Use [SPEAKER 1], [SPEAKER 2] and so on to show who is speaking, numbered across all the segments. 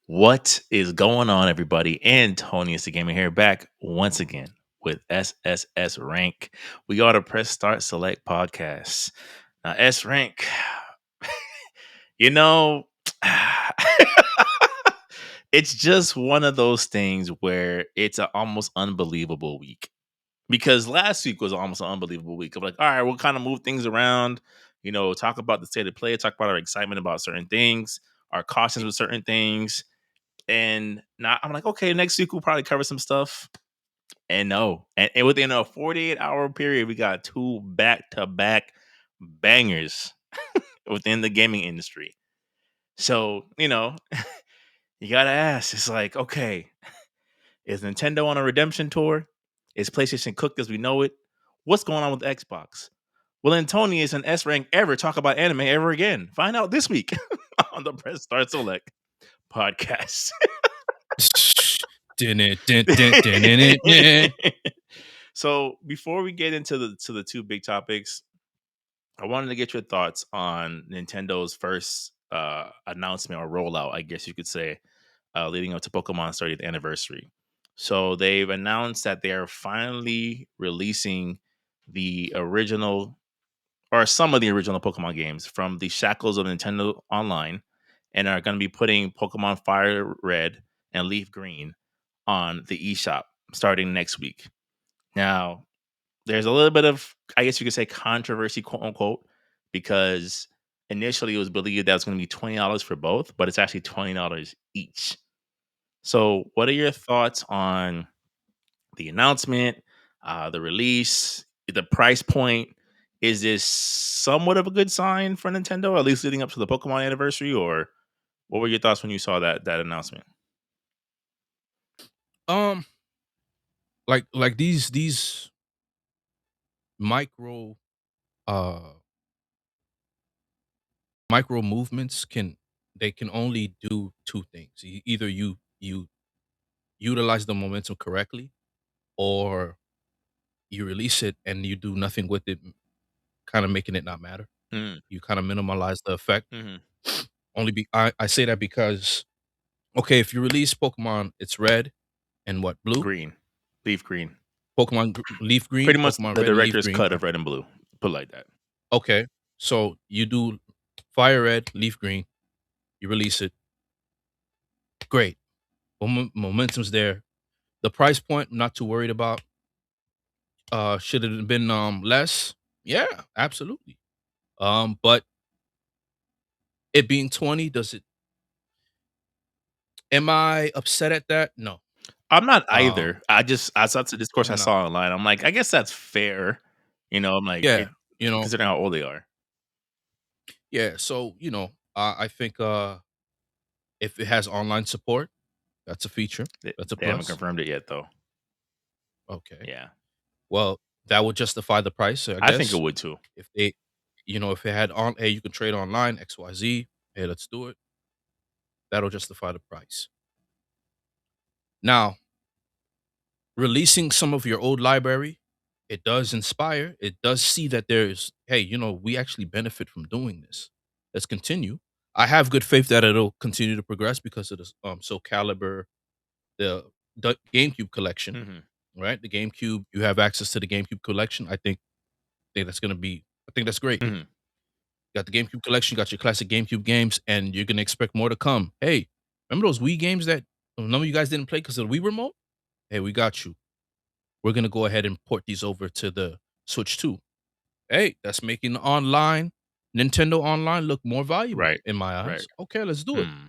[SPEAKER 1] What is going on, everybody? Antonius the Gamer here, back once again with SSS Rank. We got a Press Start Select podcast. Now, S Rank, you know, it's just one of those things where it's an almost unbelievable week. Because last week was almost an unbelievable week. I'm like, all right, we'll kind of move things around, talk about the state of play, talk about our excitement about certain things, our cautions with certain things. And now I'm like, okay, next week we'll probably cover some stuff. And no. And within a 48-hour period, we got two back-to-back bangers within the gaming industry. So, you gotta ask, it's like, okay, is Nintendo on a redemption tour? Is PlayStation cooked as we know it? What's going on with Xbox? Will Antonius and S Rank ever talk about anime ever again? Find out this week on the Press Start Select podcast. So before we get into the two big topics, I wanted to get your thoughts on Nintendo's first announcement or rollout, I guess you could say, leading up to Pokemon's 30th anniversary. So they've announced that they are finally releasing the original or some of the original Pokemon games from the shackles of Nintendo Online and are going to be putting Pokemon Fire Red and Leaf Green on the eShop starting next week. Now, there's a little bit of, I guess you could say, controversy, quote unquote, because initially it was believed that it was going to be $20 for both, but it's actually $20 each. So, what are your thoughts on the announcement, the release, the price point? Is this somewhat of a good sign for Nintendo, at least leading up to the Pokemon anniversary, or what were your thoughts when you saw that announcement?
[SPEAKER 2] Um, like these micro uh micro movements can only do two things. Either you utilize the momentum correctly, or you release it and you do nothing with it, kind of making it not matter.
[SPEAKER 1] Mm,
[SPEAKER 2] You kind of minimize the effect.
[SPEAKER 1] hmm
[SPEAKER 2] I say that because, okay, if you release Pokemon, it's red and what, blue?
[SPEAKER 1] Green, leaf green,
[SPEAKER 2] Leaf green,
[SPEAKER 1] pretty much
[SPEAKER 2] Pokemon
[SPEAKER 1] the
[SPEAKER 2] red and leaf
[SPEAKER 1] director's
[SPEAKER 2] green.
[SPEAKER 1] cut of red and blue, put like that.
[SPEAKER 2] Okay, so you do fire red, leaf green, you release it. Great. Momentum's there. The price point, I'm not too worried about. Should it have been less? Yeah, absolutely. But it being 20, does it am I upset at that? No.
[SPEAKER 1] I'm not either.
[SPEAKER 2] Um,
[SPEAKER 1] I saw the discourse I
[SPEAKER 2] no.
[SPEAKER 1] saw online. I'm like, I guess that's fair. I'm like,
[SPEAKER 2] Yeah,
[SPEAKER 1] it,
[SPEAKER 2] you know,
[SPEAKER 1] considering how old they are.
[SPEAKER 2] yeah, so, I think if it has online support, that's a feature. That's a
[SPEAKER 1] They haven't
[SPEAKER 2] plus.
[SPEAKER 1] confirmed it yet, though.
[SPEAKER 2] Okay.
[SPEAKER 1] Yeah,
[SPEAKER 2] Well, that would justify the price, I
[SPEAKER 1] I think it
[SPEAKER 2] guess.
[SPEAKER 1] would too.
[SPEAKER 2] If they if it had on, hey, you can trade online, XYZ, hey, let's do it. That'll justify the price. Now, releasing some of your old library, it does inspire. It does see that there's, hey, we actually benefit from doing this. Let's continue. I have good faith that it'll continue to progress because of the Soul Calibur, the GameCube collection,
[SPEAKER 1] Hmm
[SPEAKER 2] right? The GameCube, you have access to the GameCube collection. I think that's great.
[SPEAKER 1] hmm
[SPEAKER 2] You got the GameCube collection, you got your classic GameCube games, and you're gonna expect more to come. Hey, remember those Wii games that none of you guys didn't play because of the Wii remote? Hey, we got you. We're gonna go ahead and port these over to the Switch 2. Hey, that's making Nintendo Online look more valuable
[SPEAKER 1] Right,
[SPEAKER 2] in my
[SPEAKER 1] right.
[SPEAKER 2] eyes. Okay, let's do it.
[SPEAKER 1] Hmm.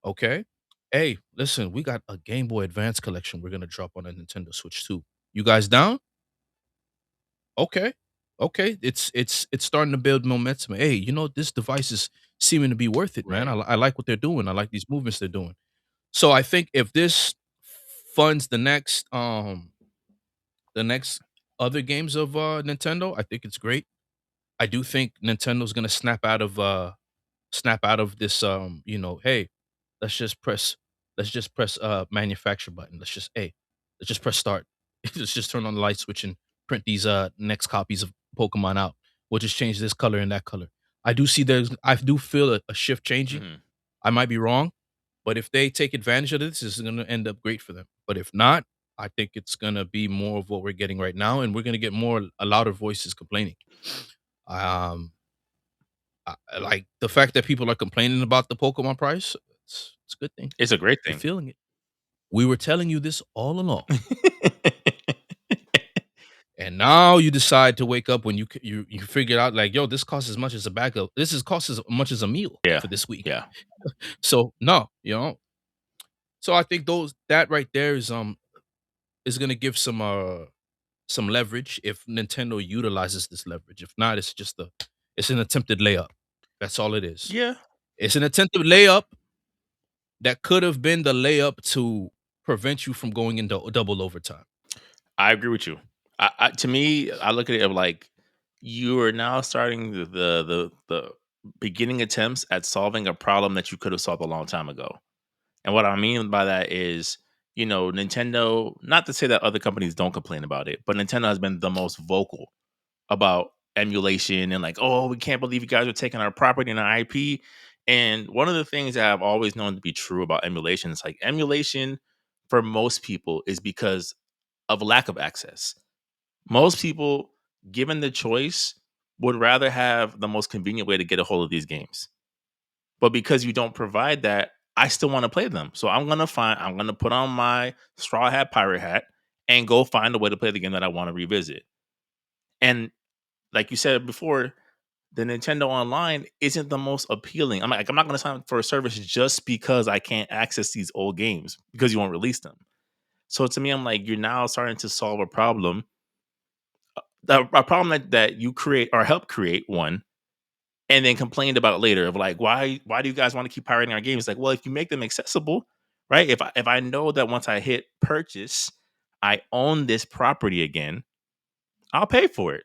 [SPEAKER 2] Okay. Hey, listen, we got a Game Boy Advance collection we're gonna drop on a Nintendo Switch 2. You guys down? Okay. Okay. It's starting to build momentum. Hey, this device is seeming to be worth it, man.
[SPEAKER 1] Right.
[SPEAKER 2] I like what they're doing. I like these movements they're doing. So I think if this funds the next other games of Nintendo, I think it's great. I do think Nintendo's gonna snap out of this hey, let's just press manufacture button. Let's just press start. Let's just turn on the light switch and print these next copies of Pokemon out. We'll just change this color and that color. I do feel a shift changing.
[SPEAKER 1] hmm
[SPEAKER 2] I might be wrong, But if they take advantage of this is gonna end up great for them. But if not, I think it's gonna be more of what we're getting right now, and we're gonna get more a louder voices complaining. Um, like the fact that people are complaining about the Pokemon price, it's a good thing.
[SPEAKER 1] It's a great
[SPEAKER 2] You're
[SPEAKER 1] thing.
[SPEAKER 2] feeling it. We were telling you this all along. And now you decide to wake up when you figure out like, yo, this costs as much as a bag of this is costs as much as a meal
[SPEAKER 1] Yeah,
[SPEAKER 2] for this week.
[SPEAKER 1] yeah.
[SPEAKER 2] So no, So I think those that right there is gonna give some leverage if Nintendo utilizes this leverage. If not, it's an attempted layup. That's all it is.
[SPEAKER 1] Yeah,
[SPEAKER 2] It's an attempted layup that could have been the layup to prevent you from going into double overtime.
[SPEAKER 1] I agree with you. To me, I look at it of like you are now starting the beginning attempts at solving a problem that you could have solved a long time ago. And what I mean by that is, Nintendo, not to say that other companies don't complain about it, but Nintendo has been the most vocal about emulation and like, oh, we can't believe you guys are taking our property and our IP. And one of the things that I've always known to be true about emulation is like emulation for most people is because of lack of access. Most people, given the choice, would rather have the most convenient way to get a hold of these games. But because you don't provide that, I still want to play them. So I'm gonna put on my straw hat pirate hat and go find a way to play the game that I want to revisit. And like you said before, the Nintendo Online isn't the most appealing. I'm not gonna sign up for a service just because I can't access these old games because you won't release them. So to me, I'm like, you're now starting to solve a problem. A problem that you create or help create one and then complained about later of like why do you guys want to keep pirating our games? Like, well, if you make them accessible, right? If I know that once I hit purchase, I own this property again, I'll pay for it.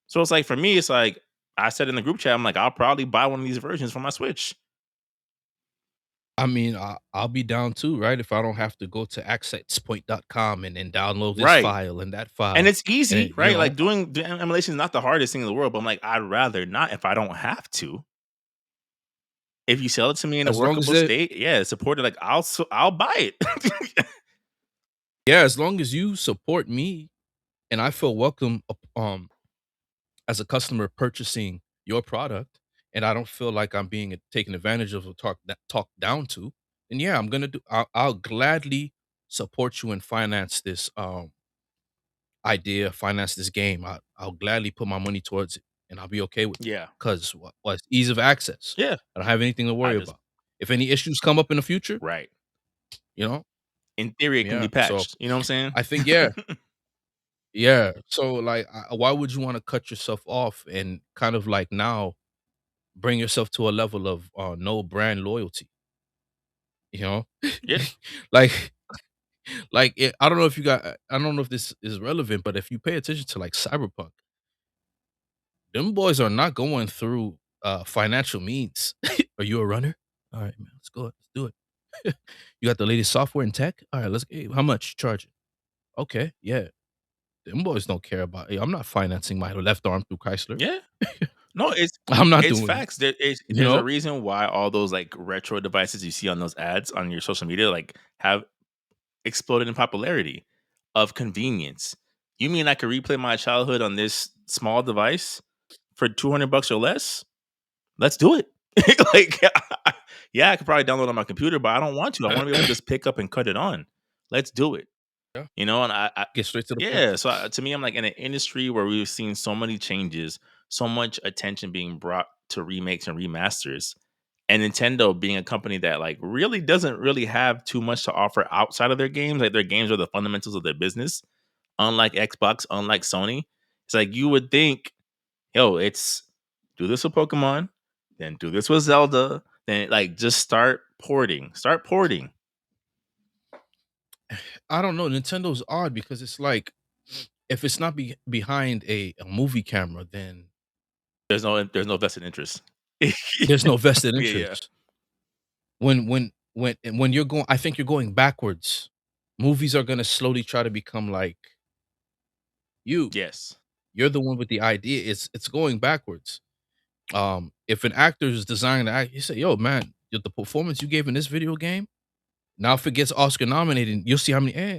[SPEAKER 1] So it's like for me, it's like I said in the group chat, I'm like, I'll probably buy one of these versions for my Switch.
[SPEAKER 2] I mean, I'll be down too, right? If I don't have to go to accesspoint.com and then download this
[SPEAKER 1] Right.
[SPEAKER 2] file and that
[SPEAKER 1] And
[SPEAKER 2] file.
[SPEAKER 1] it's easy,
[SPEAKER 2] And
[SPEAKER 1] right? Like doing emulation is not the hardest thing in the world, but I'm like, I'd rather not if I don't have to. If you sell it to me in a
[SPEAKER 2] as long as
[SPEAKER 1] workable
[SPEAKER 2] it
[SPEAKER 1] state, yeah, support it. Like I'll buy it.
[SPEAKER 2] yeah, as long as you support me and I feel welcome as a customer purchasing your product and I don't feel like I'm being taken advantage of or talked down to, then yeah, I'll gladly support you and finance this idea, finance this game. I'll gladly put my money towards it and I'll be okay with it.
[SPEAKER 1] Yeah.
[SPEAKER 2] Cause what ease of access.
[SPEAKER 1] Yeah.
[SPEAKER 2] I don't have anything to
[SPEAKER 1] I
[SPEAKER 2] worry
[SPEAKER 1] just
[SPEAKER 2] about. If any issues come up in the future,
[SPEAKER 1] right.
[SPEAKER 2] you know,
[SPEAKER 1] In theory, it can
[SPEAKER 2] yeah.
[SPEAKER 1] be
[SPEAKER 2] So
[SPEAKER 1] patched. You know what I'm
[SPEAKER 2] I think
[SPEAKER 1] saying?
[SPEAKER 2] yeah, yeah. So like, why would you want to cut yourself off and kind of like now bring yourself to a level of no brand loyalty? You know,
[SPEAKER 1] Yeah.
[SPEAKER 2] like I don't know if I don't know if this is relevant, but if you pay attention to like Cyberpunk, them boys are not going through financial means. Are you a runner? All right, man, let's go. Let's do it. You got the latest software and tech? All right, hey, how much charge it? Okay, yeah. Them boys don't care about. Hey, I'm not financing my left arm through Chrysler.
[SPEAKER 1] Yeah. No,
[SPEAKER 2] I'm not
[SPEAKER 1] it's
[SPEAKER 2] doing it.
[SPEAKER 1] facts.
[SPEAKER 2] You
[SPEAKER 1] There's a
[SPEAKER 2] know,
[SPEAKER 1] reason why all those like retro devices you see on those ads on your social media like have exploded in popularity of convenience. You mean I could replay my childhood on this small device for $200 or less? Let's do it. Like, yeah, I could probably download it on my computer, but I don't want to. I want to be able to just pick up and cut it on. Let's do it.
[SPEAKER 2] yeah.
[SPEAKER 1] And
[SPEAKER 2] Get straight to the point.
[SPEAKER 1] yeah. So to me, I'm like in an industry where we've seen so many changes, so much attention being brought to remakes and remasters, and Nintendo being a company that like really doesn't really have too much to offer outside of their games. Like their games are the fundamentals of their business. Unlike Xbox, unlike Sony, it's like you would think, yo, it's do this with Pokemon, then do this with Zelda, then like just start porting.
[SPEAKER 2] I don't know. Nintendo's odd because it's like if it's not behind a movie camera, then
[SPEAKER 1] There's no vested interest.
[SPEAKER 2] there's no vested
[SPEAKER 1] Yeah.
[SPEAKER 2] interest. When you're going, I think you're going backwards. Movies are gonna slowly try to become like you.
[SPEAKER 1] Yes.
[SPEAKER 2] You're the one with the idea. It's going backwards. If an actor is designing to act, you say, "Yo, man, the performance you gave in this video game, now if it gets Oscar nominated, you'll see how many, "Hey,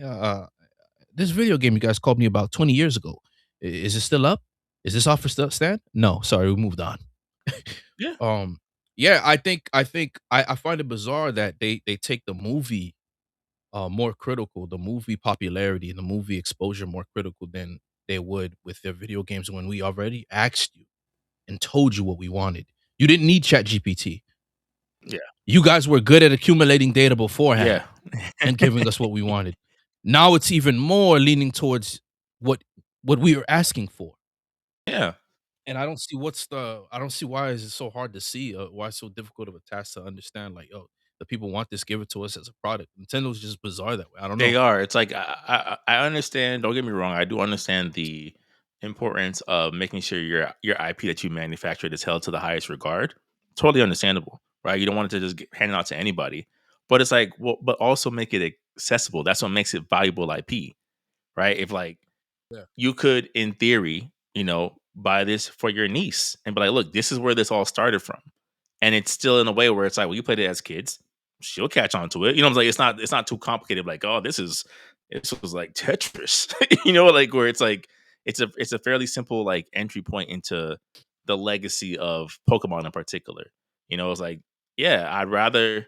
[SPEAKER 2] this video game you guys called me about 20 years ago. Is it still up? Is this offer still stand? No, sorry, we moved on."
[SPEAKER 1] Yeah,
[SPEAKER 2] Um, yeah, I find it bizarre that they take the movie more critical, the movie popularity and the movie exposure more critical than they would with their video games when we already asked you and told you what we wanted. You didn't need ChatGPT.
[SPEAKER 1] yeah,
[SPEAKER 2] You guys were good at accumulating data beforehand
[SPEAKER 1] yeah,
[SPEAKER 2] and giving us what we wanted. Now it's even more leaning towards what what we are asking for.
[SPEAKER 1] yeah.
[SPEAKER 2] And I don't see why is it so hard to see, why it's so difficult of a task to understand, like, "Oh, the people want this, give it to us as a product." Nintendo's just bizarre that way. I don't
[SPEAKER 1] They
[SPEAKER 2] know.
[SPEAKER 1] are. It's like I understand. Don't get me wrong. I do understand the importance of making sure your IP that you manufactured is held to the highest regard. Totally understandable, right? You don't want it to just get handed out to anybody. But it's like, well, but also make it accessible. That's what makes it valuable IP, right? If like
[SPEAKER 2] Yeah.
[SPEAKER 1] you could, in theory, buy this for your niece and be like, look, this is where this all started from. And it's still in a way where it's like, well, you played it as kids, she'll catch on to it. I'm like, it's not too complicated, like, oh, this was like Tetris, like where it's like it's a fairly simple like entry point into the legacy of Pokemon in particular. It's like, yeah, I'd rather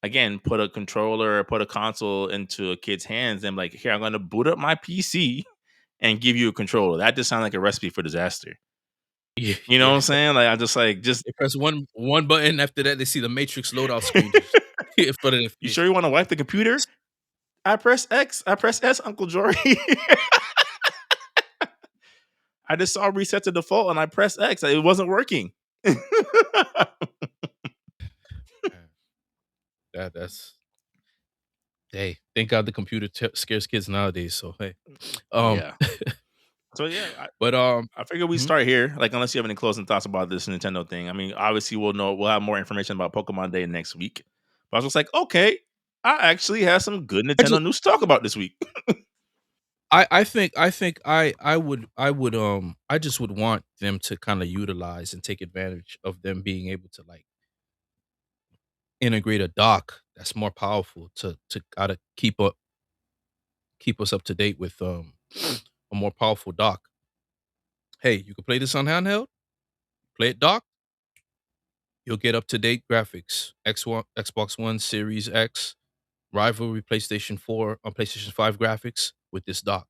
[SPEAKER 1] again put a controller or put a console into a kid's hands than like, here, I'm gonna boot up my PC and give you a controller. That just sounds like a recipe for disaster.
[SPEAKER 2] Yeah,
[SPEAKER 1] You know what
[SPEAKER 2] yeah.
[SPEAKER 1] I'm saying? Like, I just like, just
[SPEAKER 2] They press one button, after that, they see the Matrix loadout screen just in front of their
[SPEAKER 1] you
[SPEAKER 2] face.
[SPEAKER 1] sure you want to wipe the computer? I press X. I press S, Uncle Jory. I just saw reset to default and I pressed X. It wasn't working.
[SPEAKER 2] Man, that's hey, thank God the computer scares kids nowadays, so hey. Um,
[SPEAKER 1] Yeah. So yeah,
[SPEAKER 2] but,
[SPEAKER 1] I figure we
[SPEAKER 2] mhm,
[SPEAKER 1] start here. Like, unless you have any closing thoughts about this Nintendo thing. I mean, obviously we'll have more information about Pokemon Day next week. But I was just like, okay, I actually have some good
[SPEAKER 2] I just
[SPEAKER 1] Nintendo news to talk about this week.
[SPEAKER 2] I just would want them to kinda utilize and take advantage of them being able to, like, integrate a dock that's more powerful to gotta keep us up to date with, a more powerful dock. Hey, you can play this on handheld, play it docked, you'll get up to date graphics. Xbox One Series X, rivalry PlayStation 4 on PlayStation 5 graphics with this dock.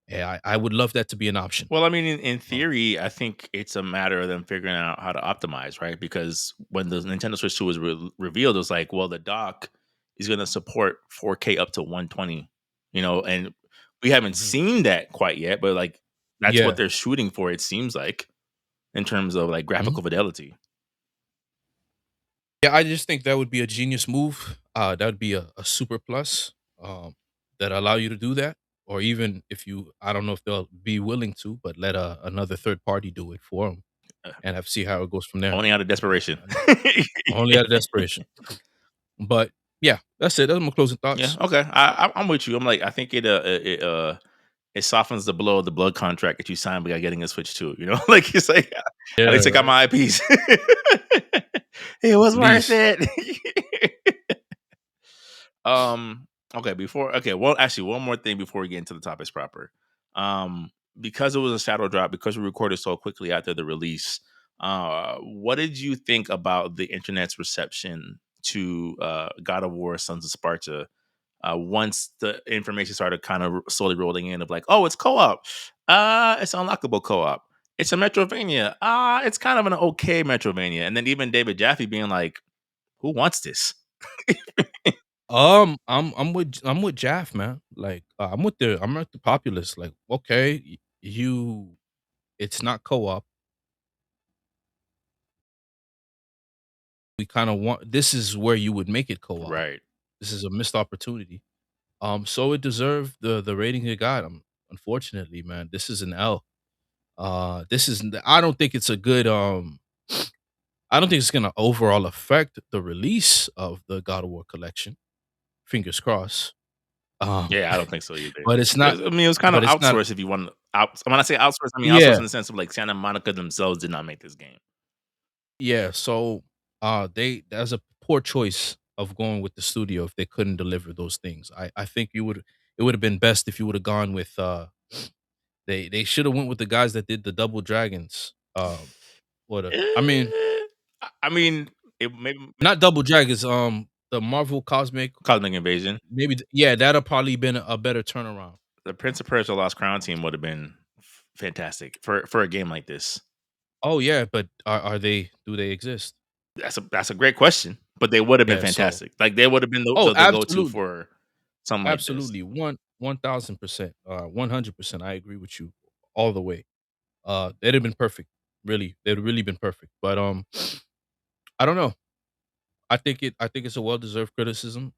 [SPEAKER 2] Yeah, I would love that to be an option.
[SPEAKER 1] Well, I mean, in
[SPEAKER 2] Um,
[SPEAKER 1] theory, I think it's a matter of them figuring out how to optimize, right? Because when the Nintendo Switch 2 was revealed, it was like, well, the dock is going to support 4K up to 120, and we haven't
[SPEAKER 2] mhm.
[SPEAKER 1] seen that quite yet, but like that's what
[SPEAKER 2] Yeah.
[SPEAKER 1] they're shooting for, it seems like, in terms of like
[SPEAKER 2] Mhm.
[SPEAKER 1] graphical fidelity.
[SPEAKER 2] Yeah, I just think that would be a genius move. That would be a super plus, that allow you to do that. Or even if you, I don't know if they'll be willing to, but let another third party do it for them
[SPEAKER 1] Uh,
[SPEAKER 2] and have see how it goes from there.
[SPEAKER 1] Only out of
[SPEAKER 2] Uh,
[SPEAKER 1] desperation.
[SPEAKER 2] only out of desperation. But yeah, that's it. Those are my closing
[SPEAKER 1] Yeah.
[SPEAKER 2] thoughts.
[SPEAKER 1] Okay. I'm with you. I'm like, I think it softens the blow of the blood contract that you signed by getting a Switch 2. Like it's like at
[SPEAKER 2] Yeah,
[SPEAKER 1] least I got
[SPEAKER 2] right.
[SPEAKER 1] my eyepiece. It was worth
[SPEAKER 2] Please.
[SPEAKER 1] it. um. Okay. Well, actually, one more thing before we get into the topics proper. Because it was a shadow drop, because we recorded so quickly after the release. What did you think about the internet's reception to God of War: Sons of Sparta once the information started kind of slowly rolling in of like, oh, it's co-op. It's unlockable co-op. It's a Metrovania. It's kind of an okay Metrovania. And then even David Jaffe being like, who wants this?
[SPEAKER 2] I'm with Jaff, man. Like, I'm with the populace. Like, okay, you, it's not co-op. We kind of want, this is where you would make it co-op.
[SPEAKER 1] Right.
[SPEAKER 2] This is a missed opportunity. So it deserved the rating it got. Unfortunately, man, this is an L. This is I don't think it's a good I don't think it's gonna overall affect the release of the God of War collection. Fingers crossed. Um,
[SPEAKER 1] Yeah, I don't think so either.
[SPEAKER 2] but it's not.
[SPEAKER 1] Because, I mean, it was kind of
[SPEAKER 2] But it's not.
[SPEAKER 1] outsourced if you want out. When I say outsourced, I mean outsourced
[SPEAKER 2] Yeah,
[SPEAKER 1] in the sense of like Santa Monica themselves did not make this game.
[SPEAKER 2] yeah. So they, there's a poor choice of going with the studio if they couldn't deliver those things. I think you would it would have been best if you would have gone with they should have went with the guys that did the Double Dragons. What a I mean,
[SPEAKER 1] I mean, it maybe
[SPEAKER 2] not Double Dragons, the Marvel Cosmic,
[SPEAKER 1] Cosmic Invasion.
[SPEAKER 2] maybe yeah, that'd probably been a better turnaround.
[SPEAKER 1] The Prince of Persia: Lost Crown team would have been fantastic for a game like this.
[SPEAKER 2] Oh yeah, but are they do they exist?
[SPEAKER 1] That's a great question, but they would have been
[SPEAKER 2] Yeah, so
[SPEAKER 1] fantastic. Like they would have been
[SPEAKER 2] oh,
[SPEAKER 1] the go to
[SPEAKER 2] absolutely.
[SPEAKER 1] for something like this.
[SPEAKER 2] Absolutely. 1,000%, 100%. I agree with you all the way. They'd have been perfect. Really. They'd really been perfect. But I don't know. I think it's a well-deserved criticism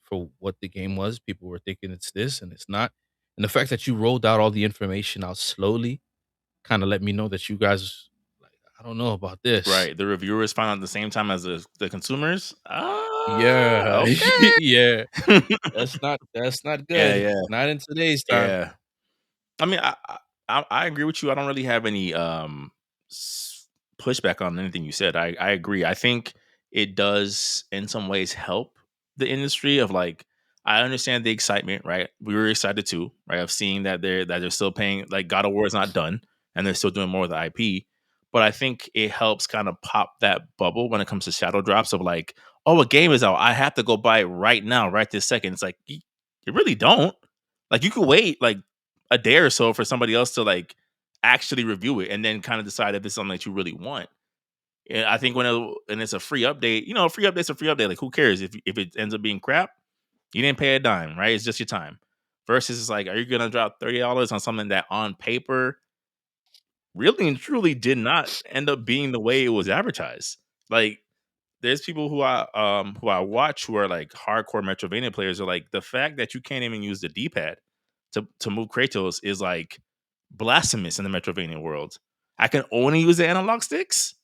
[SPEAKER 2] for what the game was. People were thinking it's this and it's not. And the fact that you rolled out all the information out slowly kind of let me know that you guys like I don't know about this.
[SPEAKER 1] Right. The reviewers found out at the same time as the consumers.
[SPEAKER 2] Yeah.
[SPEAKER 1] Okay.
[SPEAKER 2] Yeah. That's not
[SPEAKER 1] Yeah,
[SPEAKER 2] good.
[SPEAKER 1] yeah,
[SPEAKER 2] Not in today's time.
[SPEAKER 1] yeah. I mean, I agree with you. I don't really have any pushback on anything you said. I agree. I think it does in some ways help the industry of like I understand the excitement, right? We were excited too, right? Of seeing that they're still paying like God of War is not done and they're still doing more with the IP. But I think it helps kind of pop that bubble when it comes to shadow drops of like, oh, a game is out. I have to go buy it right now, right this second. It's like you really don't. Like you could wait like a day or so for somebody else to like actually review it and then kind of decide if it's something that you really want. And I think when it's a free update, a free update's a free update. Like who cares if it ends up being crap? You didn't pay a dime, right? It's just your time. Versus it's like, are you gonna drop $30 on something that on paper really and truly did not end up being the way it was advertised? Like there's people who I watch who are like hardcore Metrovania players are like the fact that you can't even use the D-pad to move Kratos is like blasphemous in the Metrovania world. I can only use the analog sticks.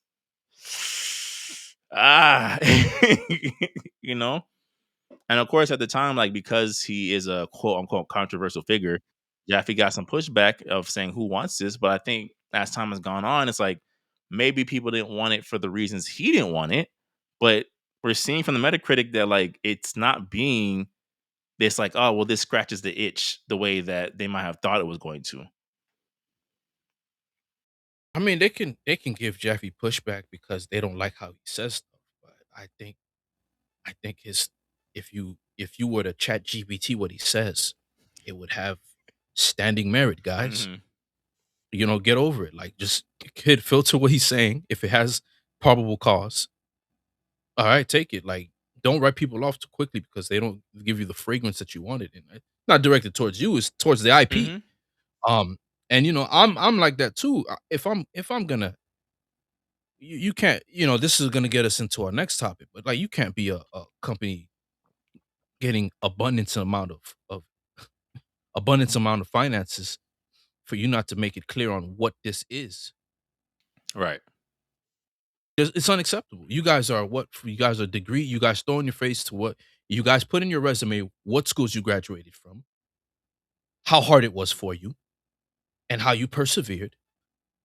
[SPEAKER 1] Ah, you know. And of course, at the time, like because he is a quote unquote controversial figure, Jaffe got some pushback of saying who wants this. But I think as time has gone on, it's like maybe people didn't want it for the reasons he didn't want it. But we're seeing from the Metacritic that like it's not being this like, oh well, this scratches the itch the way that they might have thought it was going to.
[SPEAKER 2] I mean, they can give Jeffy pushback because they don't like how he says stuff. But I think his if you were to chat GPT what he says, it would have standing merit, guys.
[SPEAKER 1] Hmm.
[SPEAKER 2] You know, get over it. Like just kid filter what he's saying. If it has probable cause, all right, take it. Like don't write people off too quickly because they don't give you the fragrance that you wanted. And it's not directed towards you, it's towards the IP.
[SPEAKER 1] Hmm.
[SPEAKER 2] Um, and you know, I'm like that too. If I'm gonna you can't, you know, this is gonna get us into our next topic, but like you can't be a company getting abundance amount of finances for you not to make it clear on what this is.
[SPEAKER 1] Right.
[SPEAKER 2] It's unacceptable. You guys are what? You guys are degree. You guys throw in your face to what? You guys put in your resume what schools you graduated from, how hard it was for you, and how you persevered.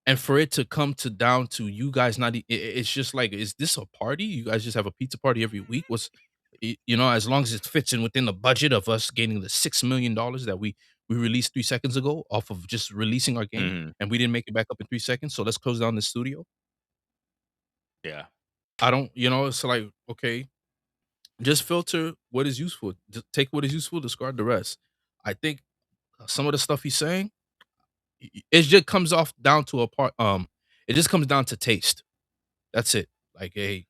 [SPEAKER 2] And for it to come to down to you guys not, it's just like, is this a party? You guys just have a pizza party every week? You know, as long as it fits in within the budget of us getting the $6 million that we released 3 seconds ago off of just releasing our game,
[SPEAKER 1] Hmm.
[SPEAKER 2] and we didn't make it back up in 3 seconds. So let's close down the studio.
[SPEAKER 1] Yeah.
[SPEAKER 2] I don't, you know, it's like okay, just filter what is useful. Just take what is useful, discard the rest. I think some of the stuff he's saying, it just comes off down to a part. It just comes down to taste. That's it. Like, hey,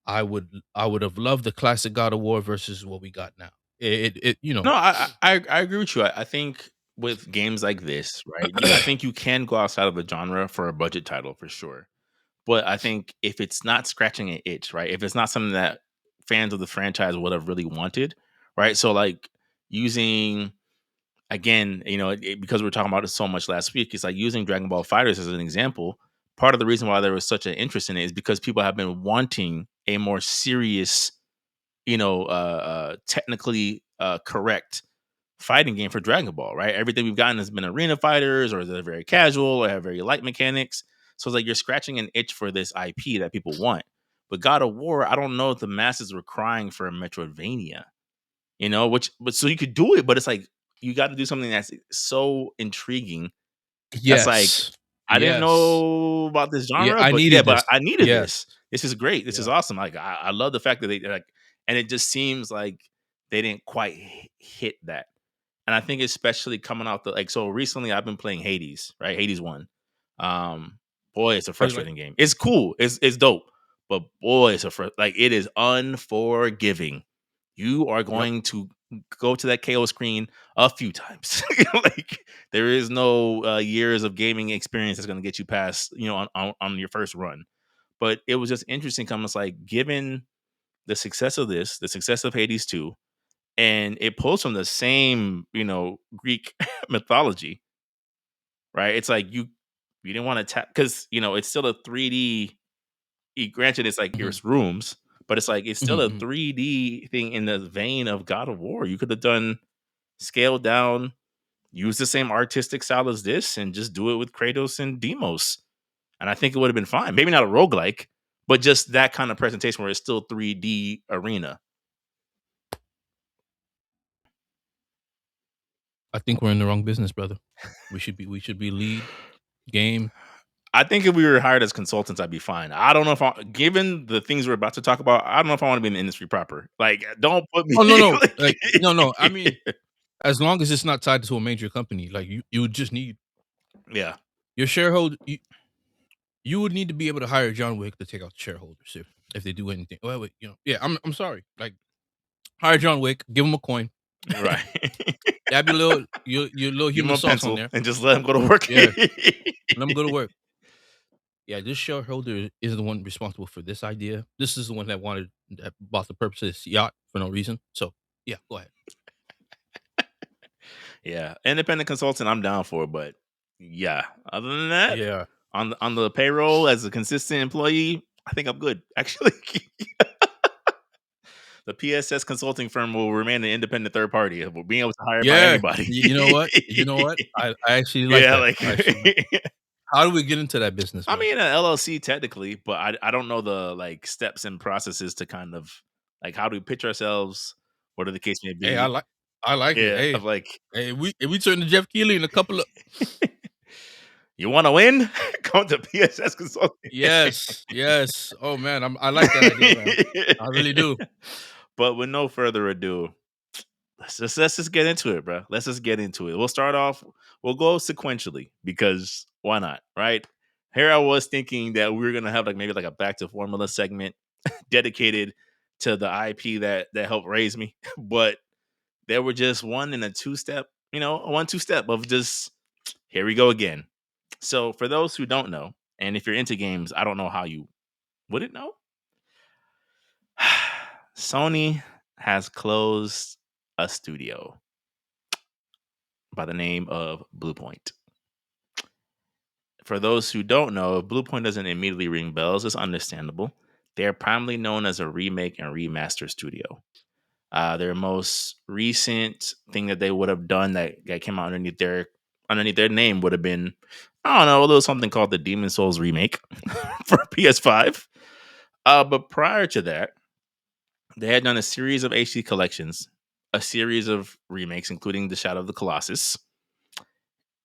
[SPEAKER 2] I would have loved the classic God of War versus what we got now. You know.
[SPEAKER 1] No, I agree with you. I think with games like this, right? I think you can go outside of a genre for a budget title for sure. But I think if it's not scratching an itch, right? If it's not something that fans of the franchise would have really wanted, right? So like using again, because we were talking about it so much last week, it's like using Dragon Ball Fighters as an example. Part of the reason why there was such an interest in it is because people have been wanting a more serious, technically correct fighting game for Dragon Ball, right? Everything we've gotten has been arena fighters, or they're very casual, or have very light mechanics. So it's like you're scratching an itch for this IP that people want. But God of War, I don't know if the masses were crying for a Metroidvania, but so you could do it, but it's like you got to do something that's so intriguing. That's like,
[SPEAKER 2] Yes.
[SPEAKER 1] I didn't
[SPEAKER 2] Yes.
[SPEAKER 1] know about this
[SPEAKER 2] Yeah,
[SPEAKER 1] genre,
[SPEAKER 2] I
[SPEAKER 1] but yeah,
[SPEAKER 2] needed this.
[SPEAKER 1] but I needed
[SPEAKER 2] Yes.
[SPEAKER 1] this. This is great. This is
[SPEAKER 2] Yeah.
[SPEAKER 1] awesome. Like, I love the fact that they like, and it just seems like they didn't quite hit that. And I think especially coming out so recently I've been playing Hades, right? Hades 1. Um, Boy, it's a
[SPEAKER 2] How you like
[SPEAKER 1] frustrating game. It's cool. It's dope. But boy, like it is unforgiving. You are
[SPEAKER 2] Yep.
[SPEAKER 1] going to go to that KO screen a few times. Like there is no years of gaming experience that's going to get you past, on your first run. But it was just interesting. Come, it's like given the success of this, the success of Hades 2, and it pulls from the same, Greek mythology, right? It's like you didn't want to tap because it's still a 3D. Granted, it's like
[SPEAKER 2] Mhm.
[SPEAKER 1] here's rooms, but it's like it's
[SPEAKER 2] Mhm,
[SPEAKER 1] still a
[SPEAKER 2] mhm.
[SPEAKER 1] 3D thing in the vein of God of War. You could have done scaled down, use the same artistic style as this, and just do it with Kratos and Demos, and I think it would have been fine. Maybe not a roguelike, but just that kind of presentation where it's still 3D arena.
[SPEAKER 2] I think we're in the wrong business, brother. We should be lead game.
[SPEAKER 1] I think if we were hired as consultants, I'd be fine. I don't know given the things we're about to talk about, I don't know if I want to be in the industry proper. Like, don't put me
[SPEAKER 2] Oh, no, no.
[SPEAKER 1] like,
[SPEAKER 2] Like, no. I mean, as long as it's not tied to a major company, like you would just need
[SPEAKER 1] yeah,
[SPEAKER 2] your shareholder. You would need to be able to hire John Wick to take out the shareholders if they do anything. Well, wait, yeah. I'm sorry. Like hire John Wick, give him a coin,
[SPEAKER 1] right.
[SPEAKER 2] dab your little
[SPEAKER 1] Give him
[SPEAKER 2] human
[SPEAKER 1] a
[SPEAKER 2] sauce on
[SPEAKER 1] pencil
[SPEAKER 2] there.
[SPEAKER 1] and just let him go to work.
[SPEAKER 2] Yeah, let him go to work. Yeah, this shareholder is the one responsible for this idea. This is the one that bought the purpose of this yacht for no reason. So yeah, go ahead.
[SPEAKER 1] Yeah, independent consultant, I'm down for, but yeah, other than that,
[SPEAKER 2] Yeah.
[SPEAKER 1] on the payroll as a consistent employee, I think I'm good. Actually, the PSS consulting firm will remain an independent third party. We're being able to hire by
[SPEAKER 2] Yeah.
[SPEAKER 1] anybody.
[SPEAKER 2] You know what? You know what? I actually like
[SPEAKER 1] Yeah,
[SPEAKER 2] that.
[SPEAKER 1] like
[SPEAKER 2] I actually like that. How do we get into that business,
[SPEAKER 1] I
[SPEAKER 2] man?
[SPEAKER 1] mean, an LLC technically, but I don't know the like steps and processes to kind of like how do we pitch ourselves, whatever the case may
[SPEAKER 2] Hey,
[SPEAKER 1] be.
[SPEAKER 2] I like it.
[SPEAKER 1] Yeah,
[SPEAKER 2] Hey,
[SPEAKER 1] of like
[SPEAKER 2] if we turn to Jeff Keighley in a couple of
[SPEAKER 1] you want to win, come to PSS Consulting.
[SPEAKER 2] yes, yes. Oh man, I like that idea, man. I really do.
[SPEAKER 1] But with no further ado, let's just get into it, bro. Let's just get into it. We'll start off. We'll go sequentially because why not, right? Here I was thinking that we were gonna have like maybe like a back to formula segment dedicated to the IP that helped raise me, but there were just one and a two step, a 1-2 step of just here we go again. So for those who don't know, and if you're into games, I don't know how you wouldn't know. Sony has closed a studio by the name of Bluepoint. For those who don't know, if Bluepoint doesn't immediately ring bells, it's understandable. They're primarily known as a remake and remaster studio. Their most recent thing that they would have done that came out underneath their name would have been, I don't know, a little something called the Demon Souls remake for PS5. But prior to that, they had done a series of HD collections, a series of remakes, including The Shadow of the Colossus.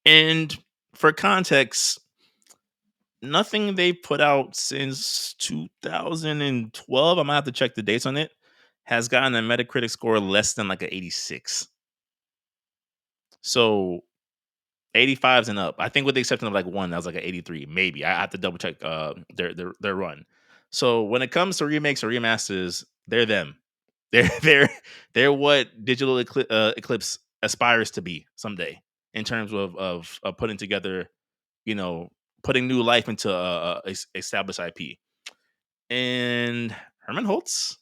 [SPEAKER 1] And for context, nothing they put out since 2012, I'm gonna have to check the dates on it, has gotten a Metacritic score less than like an 86. So 85s and up. I think with the exception of like one that was like an 83, maybe. I have to double check their run. So when it comes to remakes or remasters, they're them. They're what Eclipse aspires to be someday in terms of putting together, you know, putting new life into established IP. And Herman Holtz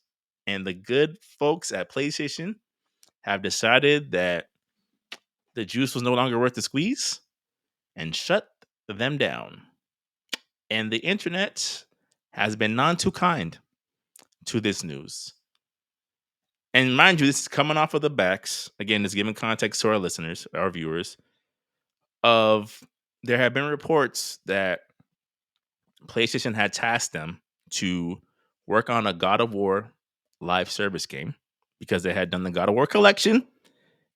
[SPEAKER 1] and the good folks at PlayStation have decided that the juice was no longer worth the squeeze and shut them down. And the internet has been none too kind to this news. And mind you, this is coming off of the backs, again, this giving context to our listeners, our viewers, of there have been reports that PlayStation had tasked them to work on a God of War live service game because they had done the God of War collection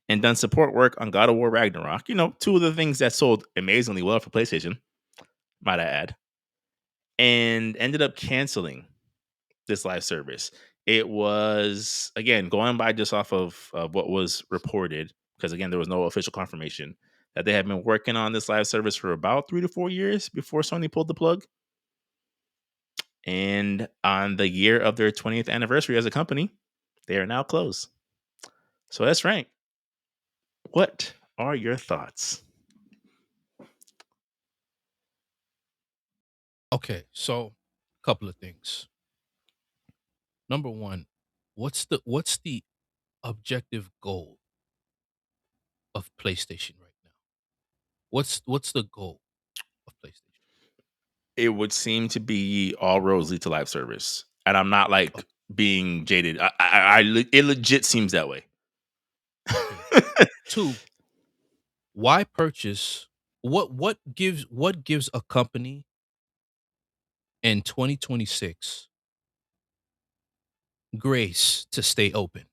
[SPEAKER 1] and done support work on God of War Ragnarok. You know, two of the things that sold amazingly well for PlayStation, might I add, and ended up canceling this live service. It was, again, going by just off of what was reported, because again, there was no official confirmation that they had been working on this live service for about 3 to 4 years before Sony pulled the plug. And on the year of their 20th anniversary as a company, they are now closed. So that's right. What are your thoughts?
[SPEAKER 2] Okay, so a couple of things. Number one, what's the objective goal of PlayStation right now? What's the goal of PlayStation?
[SPEAKER 1] It would seem to be all roads lead to live service, and I'm not
[SPEAKER 2] O-
[SPEAKER 1] like being jaded. It legit seems that way.
[SPEAKER 2] Okay. Two, why purchase what gives a company in 2026 grace to stay open?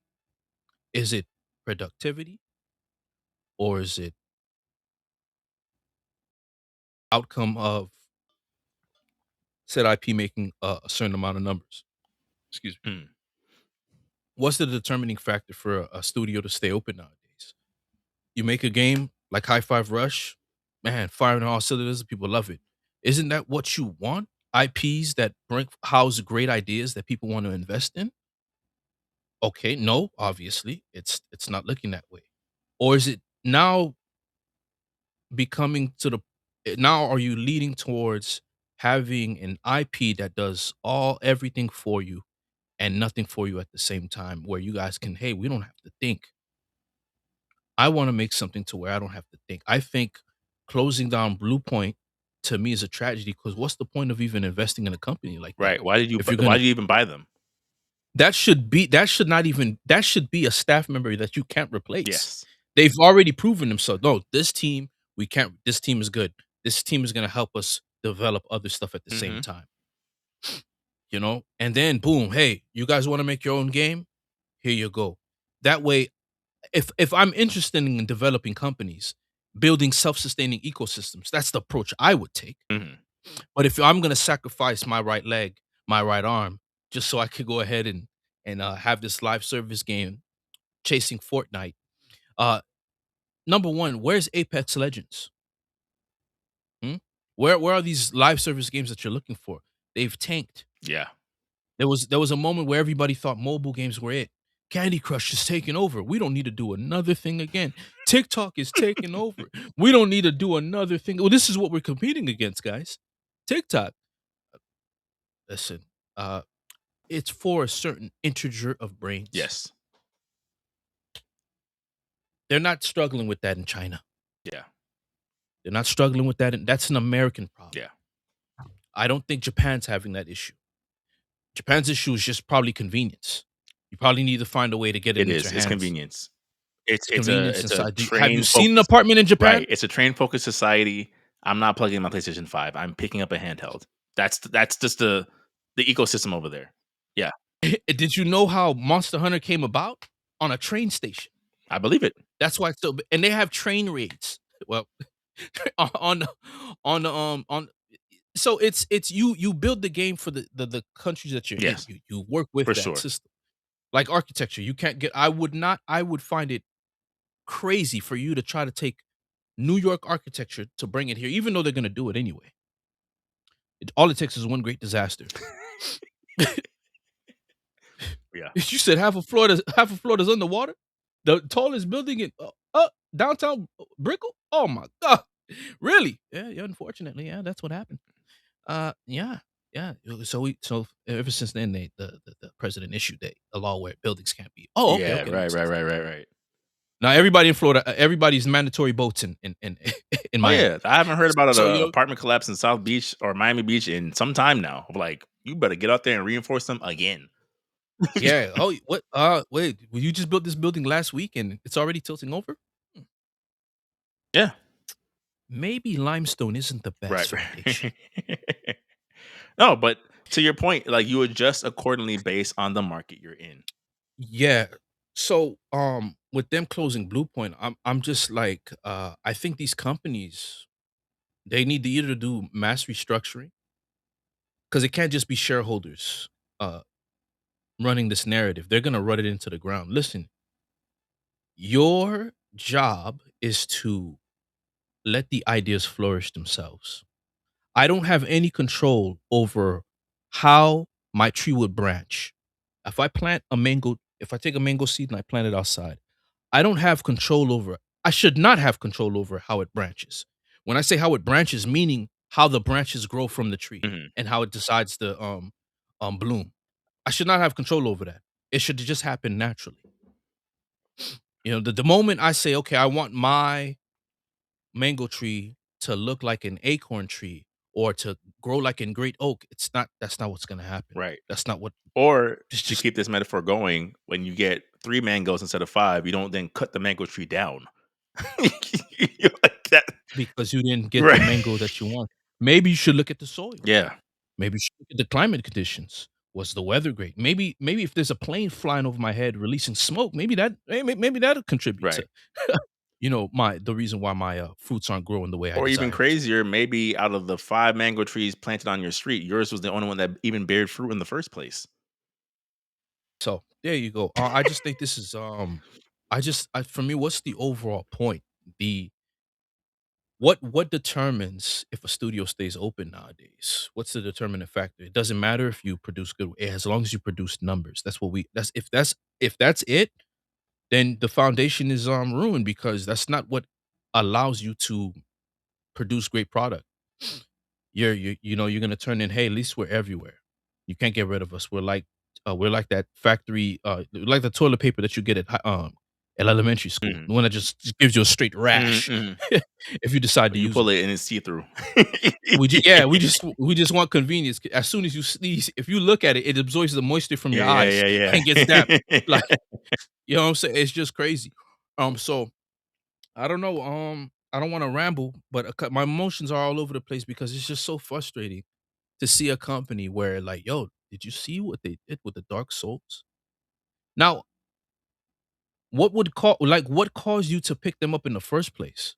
[SPEAKER 2] Is it productivity or is it outcome of said IP making a certain amount of numbers? Excuse me.
[SPEAKER 1] Mm,
[SPEAKER 2] What's the determining factor for a studio to stay open nowadays? You make a game like High Five Rush, man, firing on all cylinders, people love it. Isn't that what you want? IPs that bring house great ideas that people want to invest in? Okay, no, obviously, it's not looking that way. Or is it now becoming to the now are you leading towards having an IP that does everything for you and nothing for you at the same time where you guys can, hey, we don't have to think. I want to make something to where I don't have to think. I think closing down Bluepoint to me is a tragedy because what's the point of even investing in a company like that?
[SPEAKER 1] right. Why did you?
[SPEAKER 2] If you're
[SPEAKER 1] Why
[SPEAKER 2] gonna
[SPEAKER 1] did you even buy them?
[SPEAKER 2] that should be a staff member that you can't replace.
[SPEAKER 1] Yes.
[SPEAKER 2] They've already proven themselves. No, this team, we can't this team is good. This team is gonna help us develop other stuff at the same
[SPEAKER 1] Hmm.
[SPEAKER 2] time. You know? And then boom, hey, you guys want to make your own game? Here you go. That way, if I'm interested in developing companies, building self-sustaining ecosystems, that's the approach I would take.
[SPEAKER 1] Hmm.
[SPEAKER 2] But if I'm gonna sacrifice my right leg, my right arm, just so I could go ahead and have this live service game chasing Fortnite, uh, number one, where's Apex Legends? Hmm? Where are these live service games that you're looking for? They've tanked.
[SPEAKER 1] Yeah.
[SPEAKER 2] There was a moment where everybody thought mobile games were it. Candy Crush is taking over. We don't need to do another thing again. TikTok is taking over. We don't need to do another thing. Well, this is what we're competing against, guys. TikTok. Listen, uh, it's for a certain integer of brains.
[SPEAKER 1] Yes.
[SPEAKER 2] They're not struggling with that in China.
[SPEAKER 1] Yeah.
[SPEAKER 2] They're not struggling with that. That's an American problem.
[SPEAKER 1] Yeah.
[SPEAKER 2] I don't think Japan's having that issue. Japan's issue is just probably convenience. You probably need to find a way to get it
[SPEAKER 1] It
[SPEAKER 2] into
[SPEAKER 1] is.
[SPEAKER 2] your
[SPEAKER 1] It's
[SPEAKER 2] hands.
[SPEAKER 1] convenience.
[SPEAKER 2] It's convenience
[SPEAKER 1] It's a
[SPEAKER 2] inside. Have you
[SPEAKER 1] train
[SPEAKER 2] seen an
[SPEAKER 1] focused.
[SPEAKER 2] apartment in Japan?
[SPEAKER 1] Right. It's a train focused society. I'm not plugging in my PlayStation 5. I'm picking up a handheld. That's just the ecosystem over there. Yeah.
[SPEAKER 2] Did you know how Monster Hunter came about? On a train station.
[SPEAKER 1] I believe it.
[SPEAKER 2] That's why it's so and they have train raids. Well, on the on so it's you build the game for the countries that you're in.
[SPEAKER 1] Yes.
[SPEAKER 2] You work with
[SPEAKER 1] For
[SPEAKER 2] that
[SPEAKER 1] sure.
[SPEAKER 2] system. Like architecture, you can't get I would find it crazy for you to try to take New York architecture to bring it here, even though they're gonna do it anyway. All it takes is one great disaster.
[SPEAKER 1] Yeah.
[SPEAKER 2] You said half of Florida's underwater? The tallest building in downtown Brickell? Oh my god. Really? Yeah, yeah, unfortunately, yeah, that's what happened. Yeah. Yeah. So ever since then the president issued a law where buildings can't be. Oh, okay,
[SPEAKER 1] Yeah.
[SPEAKER 2] okay, that
[SPEAKER 1] Right.
[SPEAKER 2] makes
[SPEAKER 1] Right.
[SPEAKER 2] sense.
[SPEAKER 1] Right. Right. Right.
[SPEAKER 2] Now everybody in Florida, everybody's mandatory boats in in
[SPEAKER 1] Oh
[SPEAKER 2] Miami.
[SPEAKER 1] yeah. I haven't heard about
[SPEAKER 2] So
[SPEAKER 1] an
[SPEAKER 2] you
[SPEAKER 1] apartment collapse in South Beach or Miami Beach in some time now. Like, you better get out there and reinforce them again.
[SPEAKER 2] yeah. Oh, what? Wait. Well, you just built this building last week and it's already tilting over? Hmm.
[SPEAKER 1] Yeah.
[SPEAKER 2] Maybe limestone isn't the best
[SPEAKER 1] Right.
[SPEAKER 2] foundation.
[SPEAKER 1] Right. No, but To your point, like you adjust accordingly based on the market you're in.
[SPEAKER 2] Yeah. So, with them closing Bluepoint, I'm just like, I think these companies, they need to either do mass restructuring because it can't just be shareholders uh running this narrative. They're gonna run it into the ground. Listen, your job is to let the ideas flourish themselves. I don't have any control over how my tree would branch. If I take a mango seed and I plant it outside, I don't have control over I should not have control over how it branches. When I say how it branches, meaning how the branches grow from the tree
[SPEAKER 1] Mhm.
[SPEAKER 2] and how it decides to bloom. I should not have control over that. It should just happen naturally. You know, the moment I say, okay, I want my mango tree to look like an acorn tree or to grow like in great oak, that's not what's gonna happen.
[SPEAKER 1] Right.
[SPEAKER 2] That's not what
[SPEAKER 1] Or
[SPEAKER 2] it's
[SPEAKER 1] to
[SPEAKER 2] just
[SPEAKER 1] keep this metaphor going, when you get 3 mangoes instead of 5, you don't then cut the mango tree down. You're like that.
[SPEAKER 2] because you didn't get the
[SPEAKER 1] Right.
[SPEAKER 2] mango that you want. Maybe you should look at the soil.
[SPEAKER 1] Yeah.
[SPEAKER 2] Maybe you should look at the climate conditions. Was the weather great? Maybe if there's a plane flying over my head releasing smoke, maybe that'll contribute
[SPEAKER 1] Right.
[SPEAKER 2] to my the reason why my fruits aren't growing the way I
[SPEAKER 1] Or even
[SPEAKER 2] desire it to.
[SPEAKER 1] crazier, maybe out of the 5 mango trees planted on your street, yours was the only one that even bared fruit in the first place.
[SPEAKER 2] So there you go. I just think this is for me, what's the overall point? The what determines if a studio stays open nowadays? What's the determining factor? It doesn't matter if you produce good as long as you produce numbers. That's what we that's if that's it, then the foundation is ruined because that's not what allows you to produce great product. You're gonna turn in, hey, at least we're everywhere. You can't get rid of us. We're like that factory, like the toilet paper that you get at elementary school,
[SPEAKER 1] Mhm.
[SPEAKER 2] the one that just gives you a straight
[SPEAKER 1] Mhm,
[SPEAKER 2] rash
[SPEAKER 1] mhm.
[SPEAKER 2] if you decide to
[SPEAKER 1] When you
[SPEAKER 2] use
[SPEAKER 1] pull
[SPEAKER 2] it.
[SPEAKER 1] it and it's see-through.
[SPEAKER 2] We just want convenience. As soon as you sneeze, if you look at it, it absorbs the moisture from
[SPEAKER 1] Yeah,
[SPEAKER 2] your
[SPEAKER 1] yeah,
[SPEAKER 2] eyes
[SPEAKER 1] yeah,
[SPEAKER 2] and gets that.
[SPEAKER 1] yeah.
[SPEAKER 2] Like, you know what I'm saying? It's just crazy. So I don't know. I don't want to ramble, but my emotions are all over the place because it's just so frustrating to see a company where, like, yo, did you see what they did with the Dark Souls? Now, what caused you to pick them up in the first place?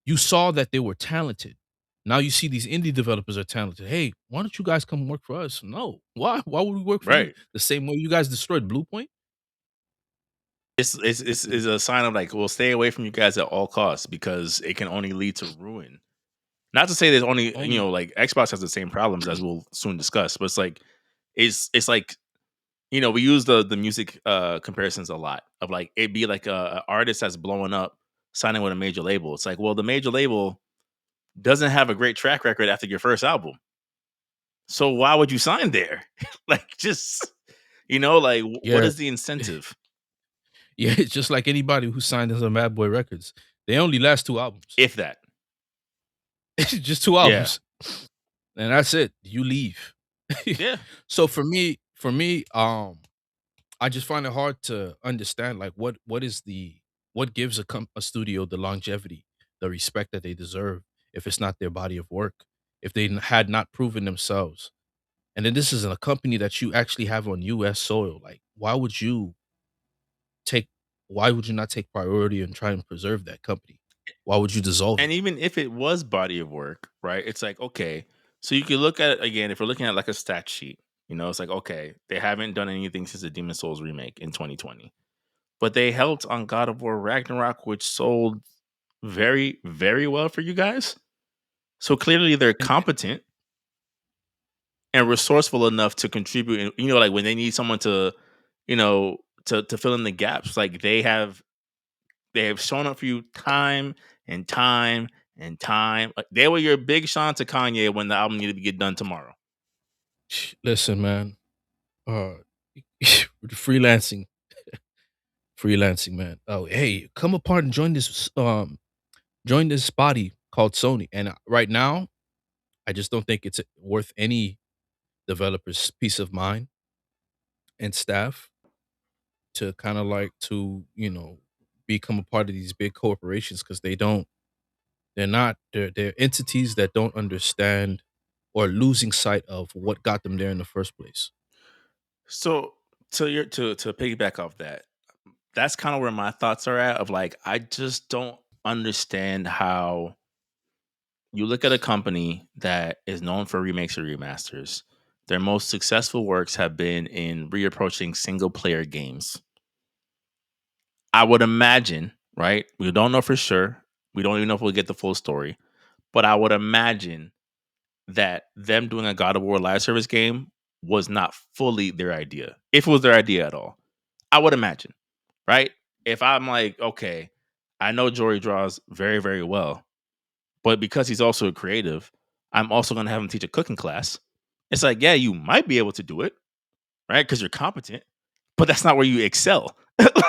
[SPEAKER 2] You saw that they were talented. Now you see these indie developers are talented. Hey, why don't you guys come work for us? No. Why? Why would we work for you?
[SPEAKER 1] Right.
[SPEAKER 2] The same way you guys destroyed Bluepoint?
[SPEAKER 1] It's a sign of like, well, stay away from you guys at all costs because it can only lead to ruin. Not to say there's only
[SPEAKER 2] Only
[SPEAKER 1] like Xbox has the same problems as we'll soon discuss, but it's like we use the music comparisons a lot of like it'd be like a artist that's blowing up signing with a major label. It's like, well, the major label doesn't have a great track record after your first album. So why would you sign there? Like just like what
[SPEAKER 2] yeah.
[SPEAKER 1] is the incentive?
[SPEAKER 2] Yeah, it's just like anybody who signed us on Bad Boy Records. They only last 2 albums.
[SPEAKER 1] If that.
[SPEAKER 2] Just 2
[SPEAKER 1] Yeah.
[SPEAKER 2] albums. And that's it. You leave.
[SPEAKER 1] Yeah.
[SPEAKER 2] So for me, I just find it hard to understand like what gives a studio the longevity, the respect that they deserve if it's not their body of work, if they had not proven themselves. And then this is a company that you actually have on US soil. Like take why would you not take priority and try and preserve that company? Why would you dissolve
[SPEAKER 1] And
[SPEAKER 2] it?
[SPEAKER 1] even if it was body of work, right? It's like, okay, so you could look at it again, if we're looking at like a stat sheet, it's like, okay, they haven't done anything since the Demon Souls remake in 2020. But they helped on God of War Ragnarok, which sold very, very well for you guys. So clearly they're
[SPEAKER 2] And
[SPEAKER 1] competent and resourceful enough to contribute. And, like when they need someone to, to fill in the gaps, like they have shown up for you time and time and time. Like, they were your Big Sean to Kanye when the album needed to get done tomorrow.
[SPEAKER 2] listen, man. Uh freelancing, freelancing, man. Oh, hey, come apart and join this body called Sony. And right now, I just don't think it's worth any developer's peace of mind and staff to kind of like to, become a part of these big corporations because they're not they're entities that don't understand or losing sight of what got them there in the first place.
[SPEAKER 1] So to piggyback off that, that's kind of where my thoughts are at. Of like, I just don't understand how you look at a company that is known for remakes or remasters. Their most successful works have been in reapproaching single player games. I would imagine, right? We don't know for sure. We don't even know if we'll get the full story, but I would imagine that them doing a God of War live service game was not fully their idea, if it was their idea at all. I would imagine, right? If I'm like, okay, I know Jory draws very, very well, but because he's also a creative, I'm also going to have him teach a cooking class. It's like, yeah, you might be able to do it, right? Because you're competent, but that's not where you excel.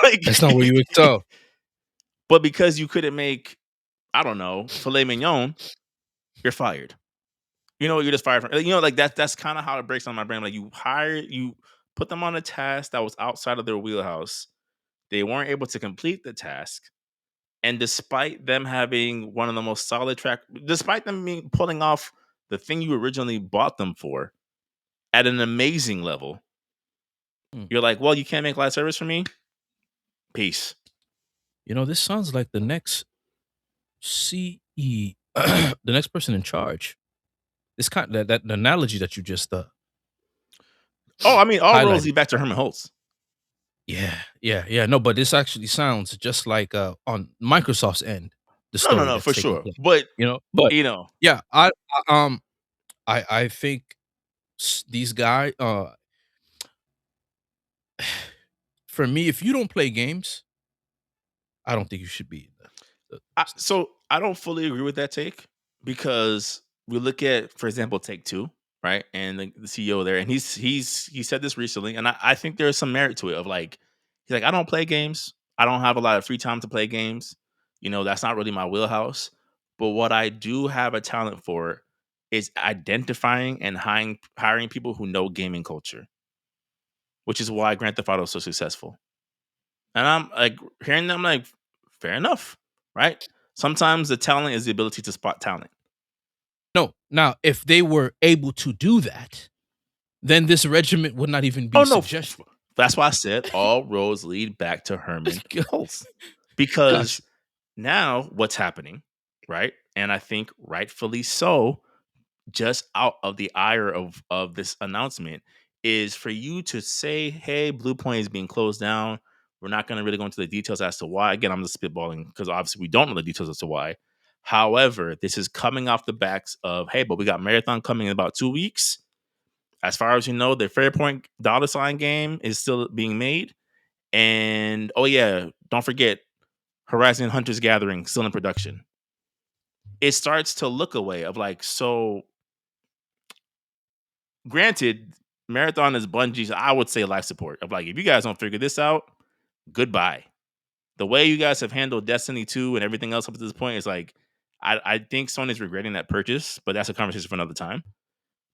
[SPEAKER 1] Like,
[SPEAKER 2] That's not where you excel.
[SPEAKER 1] but because you couldn't make, I don't know, filet mignon, you're fired. You know, you're just fired from. You know, like that. That's kind of how it breaks on my brain. Like you put them on a task that was outside of their wheelhouse. They weren't able to complete the task, and despite them having one of the most solid track, despite them pulling off the thing you originally bought them for at an amazing level,
[SPEAKER 2] Mm.
[SPEAKER 1] you're like, well, you can't make live service for me. Peace.
[SPEAKER 2] You know, this sounds like the next CE, the next person in charge. This kind that the analogy that you just
[SPEAKER 1] Oh, I mean, all roads
[SPEAKER 2] highlighted.
[SPEAKER 1] lead back to Herman Holtz.
[SPEAKER 2] Yeah, yeah, yeah. No, but this actually sounds just like on Microsoft's end, the
[SPEAKER 1] No, no,
[SPEAKER 2] story
[SPEAKER 1] no,
[SPEAKER 2] that's
[SPEAKER 1] for
[SPEAKER 2] taking
[SPEAKER 1] sure.
[SPEAKER 2] place.
[SPEAKER 1] But
[SPEAKER 2] You know, but
[SPEAKER 1] you know,
[SPEAKER 2] yeah, I think these guys. For me, if you don't play games, I don't think you should be in the business.
[SPEAKER 1] So I don't fully agree with that take because we look at, for example, Take Two, right, and the CEO there, and he said this recently, and I think there's some merit to it. Of like, he's like, I don't play games. I don't have a lot of free time to play games. You know, that's not really my wheelhouse. But what I do have a talent for is identifying and hiring people who know gaming culture, which is why Grand Theft Auto is so successful. And I'm like hearing them like, fair enough, right? Sometimes the talent is the ability to spot talent.
[SPEAKER 2] No, now if they were able to do that, then this regiment would not even
[SPEAKER 1] Oh
[SPEAKER 2] be
[SPEAKER 1] no,
[SPEAKER 2] suggested.
[SPEAKER 1] that's why I said all roads lead back to Herman Holtz
[SPEAKER 2] Got
[SPEAKER 1] because
[SPEAKER 2] you.
[SPEAKER 1] now what's happening, right? And I think rightfully so, just out of the ire of this announcement is for you to say, "Hey, Bluepoint is being closed down." We're not going to really go into the details as to why. Again, I'm just spitballing because obviously we don't know the details as to why. However, this is coming off the backs of, hey, but we got Marathon coming in about 2 weeks. As far as you know, the Fairpoint dollar sign game is still being made. And oh yeah, don't forget Horizon Hunters Gathering still in production. It starts to look away of like, so granted, Marathon is Bungie's, I would say, life support of like, if you guys don't figure this out, goodbye. The way you guys have handled Destiny 2 and everything else up to this point is like, I think Sony's regretting that purchase, but that's a conversation for another time.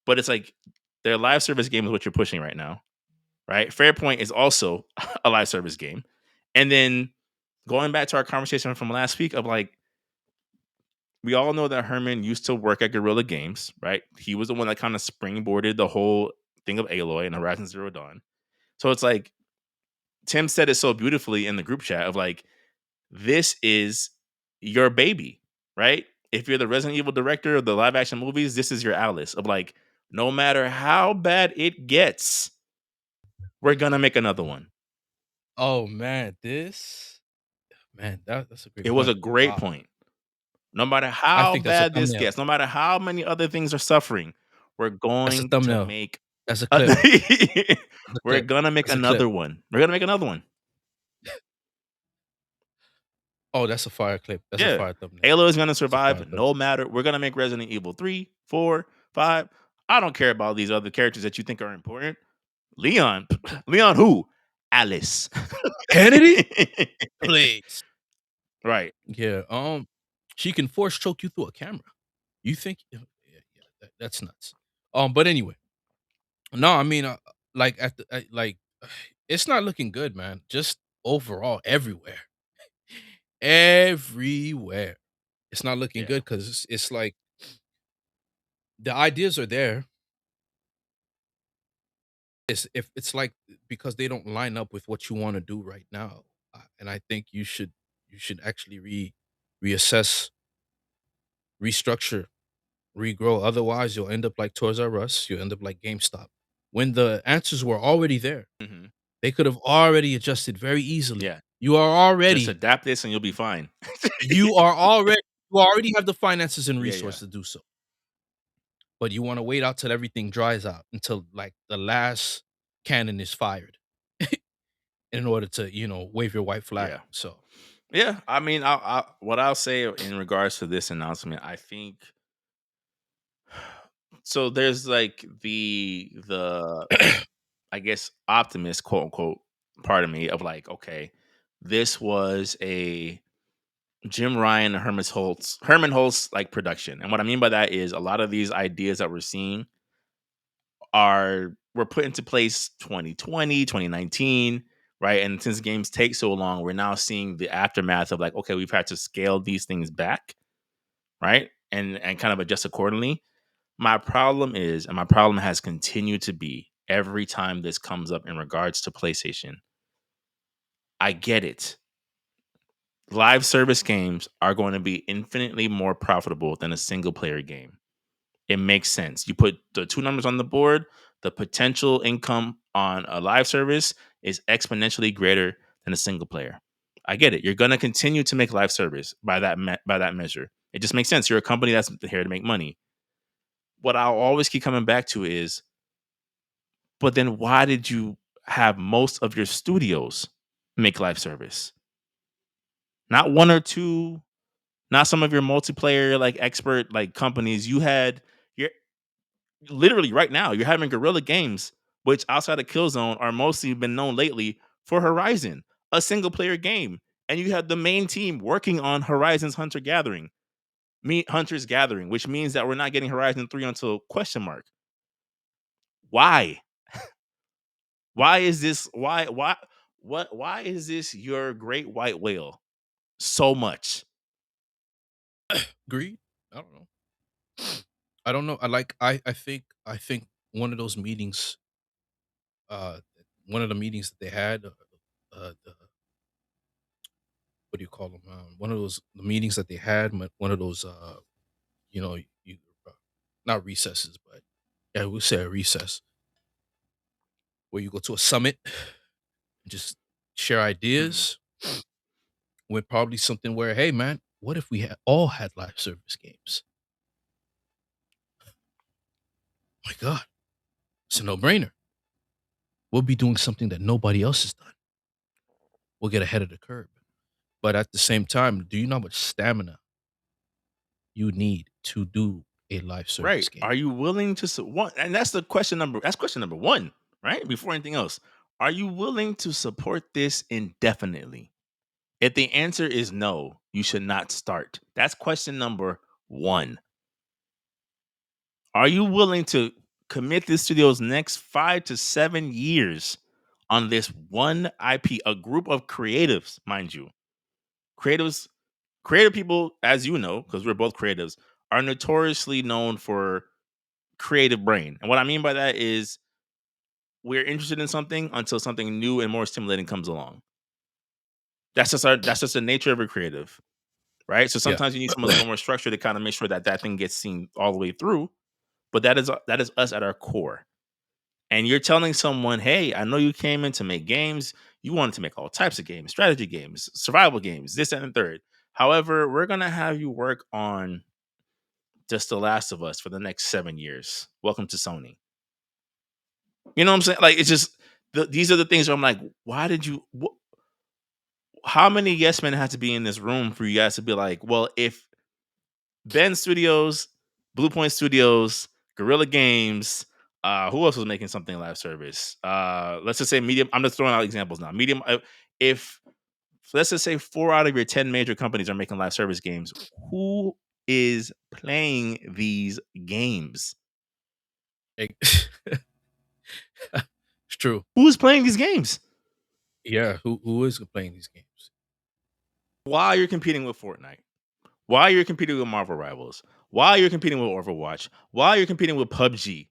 [SPEAKER 1] But it's like their live service game is what you're pushing right now, right? Fairpoint is also a live service game. And then going back to our conversation from last week of like, we all know that Herman used to work at Guerrilla Games, right? He was the one that kind of springboarded the whole thing of Aloy and Horizon Zero Dawn. So it's like Tim said it so beautifully in the group chat of like, this is your baby, right? If you're the Resident Evil director of the live action movies, this is your Alice of like, no matter how bad it gets, we're gonna make another one.
[SPEAKER 2] Oh man, this man, that's a great
[SPEAKER 1] It was a
[SPEAKER 2] point.
[SPEAKER 1] great
[SPEAKER 2] Wow.
[SPEAKER 1] point. No matter
[SPEAKER 2] I
[SPEAKER 1] how
[SPEAKER 2] think that's a
[SPEAKER 1] bad this
[SPEAKER 2] thumbnail.
[SPEAKER 1] gets, no matter how many other things are suffering, we're
[SPEAKER 2] That's a
[SPEAKER 1] going to
[SPEAKER 2] thumbnail.
[SPEAKER 1] make
[SPEAKER 2] That's a
[SPEAKER 1] a-
[SPEAKER 2] clip. That's a
[SPEAKER 1] we're
[SPEAKER 2] clip.
[SPEAKER 1] gonna make
[SPEAKER 2] That's a clip.
[SPEAKER 1] another one. We're gonna make another one.
[SPEAKER 2] Oh, that's a fire clip. That's a
[SPEAKER 1] Yeah.
[SPEAKER 2] fire thumbnail.
[SPEAKER 1] Halo is gonna
[SPEAKER 2] That's a fire
[SPEAKER 1] survive
[SPEAKER 2] thumbnail.
[SPEAKER 1] no matter. We're gonna make Resident Evil 3, 4, 5. I don't care about these other characters that you think are important. Leon. Leon who? Alice.
[SPEAKER 2] Kennedy? Please.
[SPEAKER 1] Right.
[SPEAKER 2] Yeah. She can force choke you through a camera. You think? Yeah, yeah, that's nuts. But anyway, no, I mean, like like, it's not looking good, man. Just overall, everywhere, everywhere, it's not looking
[SPEAKER 1] Yeah.
[SPEAKER 2] good because it's like The ideas are there. It's if it's like because they don't line up with what you want to do right now, and I think you should actually reassess, restructure, regrow. Otherwise, you'll end up like Toys R Us. You'll end up like GameStop. When the answers were already there,
[SPEAKER 1] Mhm.
[SPEAKER 2] they could have already adjusted very easily.
[SPEAKER 1] Yeah.
[SPEAKER 2] You are
[SPEAKER 1] Just
[SPEAKER 2] already,
[SPEAKER 1] adapt this and you'll be fine.
[SPEAKER 2] you are already, you already have the finances and
[SPEAKER 1] Yeah, yeah.
[SPEAKER 2] resources to do so. But you want to wait out till everything dries out until like the last cannon is fired in order to, wave your white flag.
[SPEAKER 1] Yeah.
[SPEAKER 2] So
[SPEAKER 1] Yeah, I mean, I what I'll say in regards to this announcement, I think so there's like the I guess optimist quote unquote part of me of like, okay, this was a Jim Ryan and Herman Holtz like production. And what I mean by that is a lot of these ideas that we're seeing are were put into place 2020, 2019, right? And since games take so long, we're now seeing the aftermath of like, okay, we've had to scale these things back, right? And kind of adjust accordingly. My problem is, and my problem has continued to be every time this comes up in regards to PlayStation. I get it. Live service games are going to be infinitely more profitable than a single player game. It makes sense. You put the two numbers on the board, the potential income on a live service is exponentially greater than a single player. I get it. You're going to continue to make live service by that measure. It just makes sense. You're a company that's here to make money. What I'll always keep coming back to is, but then why did you have most of your studios make live service? Not one or two, not some of your multiplayer like expert like companies. You had your literally right now, you're having Guerrilla Games, which outside of Killzone are mostly been known lately for Horizon, a single player game. And you have the main team working on Horizon's Hunter's Gathering, which means that we're not getting Horizon 3 until question mark. Why? Why is this why is this your great white whale so much?
[SPEAKER 2] greed. I don't know. I don't know. I think one of those meetings, uh, one of the meetings that they had, what do you call them? One of those the meetings that they had, one of those, you know, you uh, not recesses, but yeah, we'll say a recess where you go to a summit, and just share
[SPEAKER 1] Mhm.
[SPEAKER 2] ideas. With probably something where, hey man, what if we all had live service games? My God, it's a no brainer. We'll be doing something that nobody else has done. We'll get ahead of the curve. But at the same time, do you know how much stamina you need to do a live service
[SPEAKER 1] Right.
[SPEAKER 2] game?
[SPEAKER 1] Are you willing to one? And that's question number one, right? Before anything else. Are you willing to support this indefinitely? If the answer is no, you should not start. That's question number one. Are you willing to commit this studio's next 5 to 7 years on this one IP, a group of creatives, mind you? Creatives, creative people, as you know, because we're both creatives, are notoriously known for creative brain. And what I mean by that is we're interested in something until something new and more stimulating comes along. That's just the nature of a creative, right? So
[SPEAKER 2] Yeah.
[SPEAKER 1] sometimes you need someone a little more structure to kind of make sure that that thing gets seen all the way through. But that is us at our core. And you're telling someone, hey, I know you came in to make games. You wanted to make all types of games, strategy games, survival games, this and the third. However, we're gonna have you work on just The Last of Us for the next 7 years. Welcome to Sony. You know what I'm saying? Like it's just these are the things where I'm like, why did you? How many yes men had to be in this room for you guys to be like, well, if Ben Studios, Bluepoint Studios, Guerrilla Games, who else was making something live service? Let's just say Medium. I'm just throwing out examples now. Medium. If let's just say 4 out of your 10 major companies are making live service games, who is playing these games?
[SPEAKER 2] Like, it's true.
[SPEAKER 1] Who's playing these games?
[SPEAKER 2] Yeah. Who is playing these games?
[SPEAKER 1] While you're competing with Fortnite, while you're competing with Marvel Rivals, while you're competing with Overwatch, while you're competing with PUBG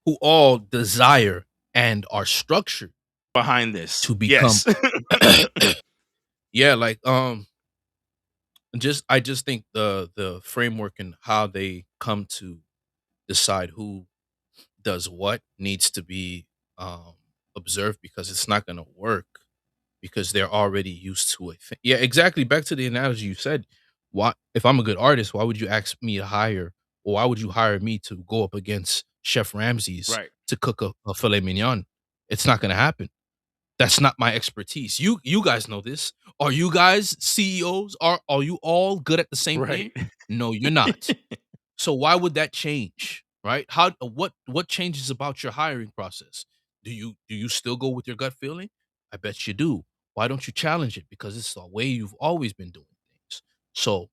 [SPEAKER 2] Who all desire and are structured
[SPEAKER 1] behind this.
[SPEAKER 2] to become
[SPEAKER 1] Yes.
[SPEAKER 2] yeah, like, just I just think the framework and how they come to decide who does what needs to be, um, observed because it's not gonna work because they're already used to it. Yeah, exactly, back to the analogy you said, why if I'm a good artist, why would you ask me to hire or why would you hire me to go up against Chef Ramsay's
[SPEAKER 1] Right.
[SPEAKER 2] to cook a filet mignon? It's not gonna happen. That's not my expertise. You guys know this. Are you guys CEOs? Are you all good at the same
[SPEAKER 1] Right.
[SPEAKER 2] thing? No, you're not. So why would that change? Right? How what changes about your hiring process? Do you still go with your gut feeling? I bet you do. Why don't you challenge it? Because it's the way you've always been doing things. So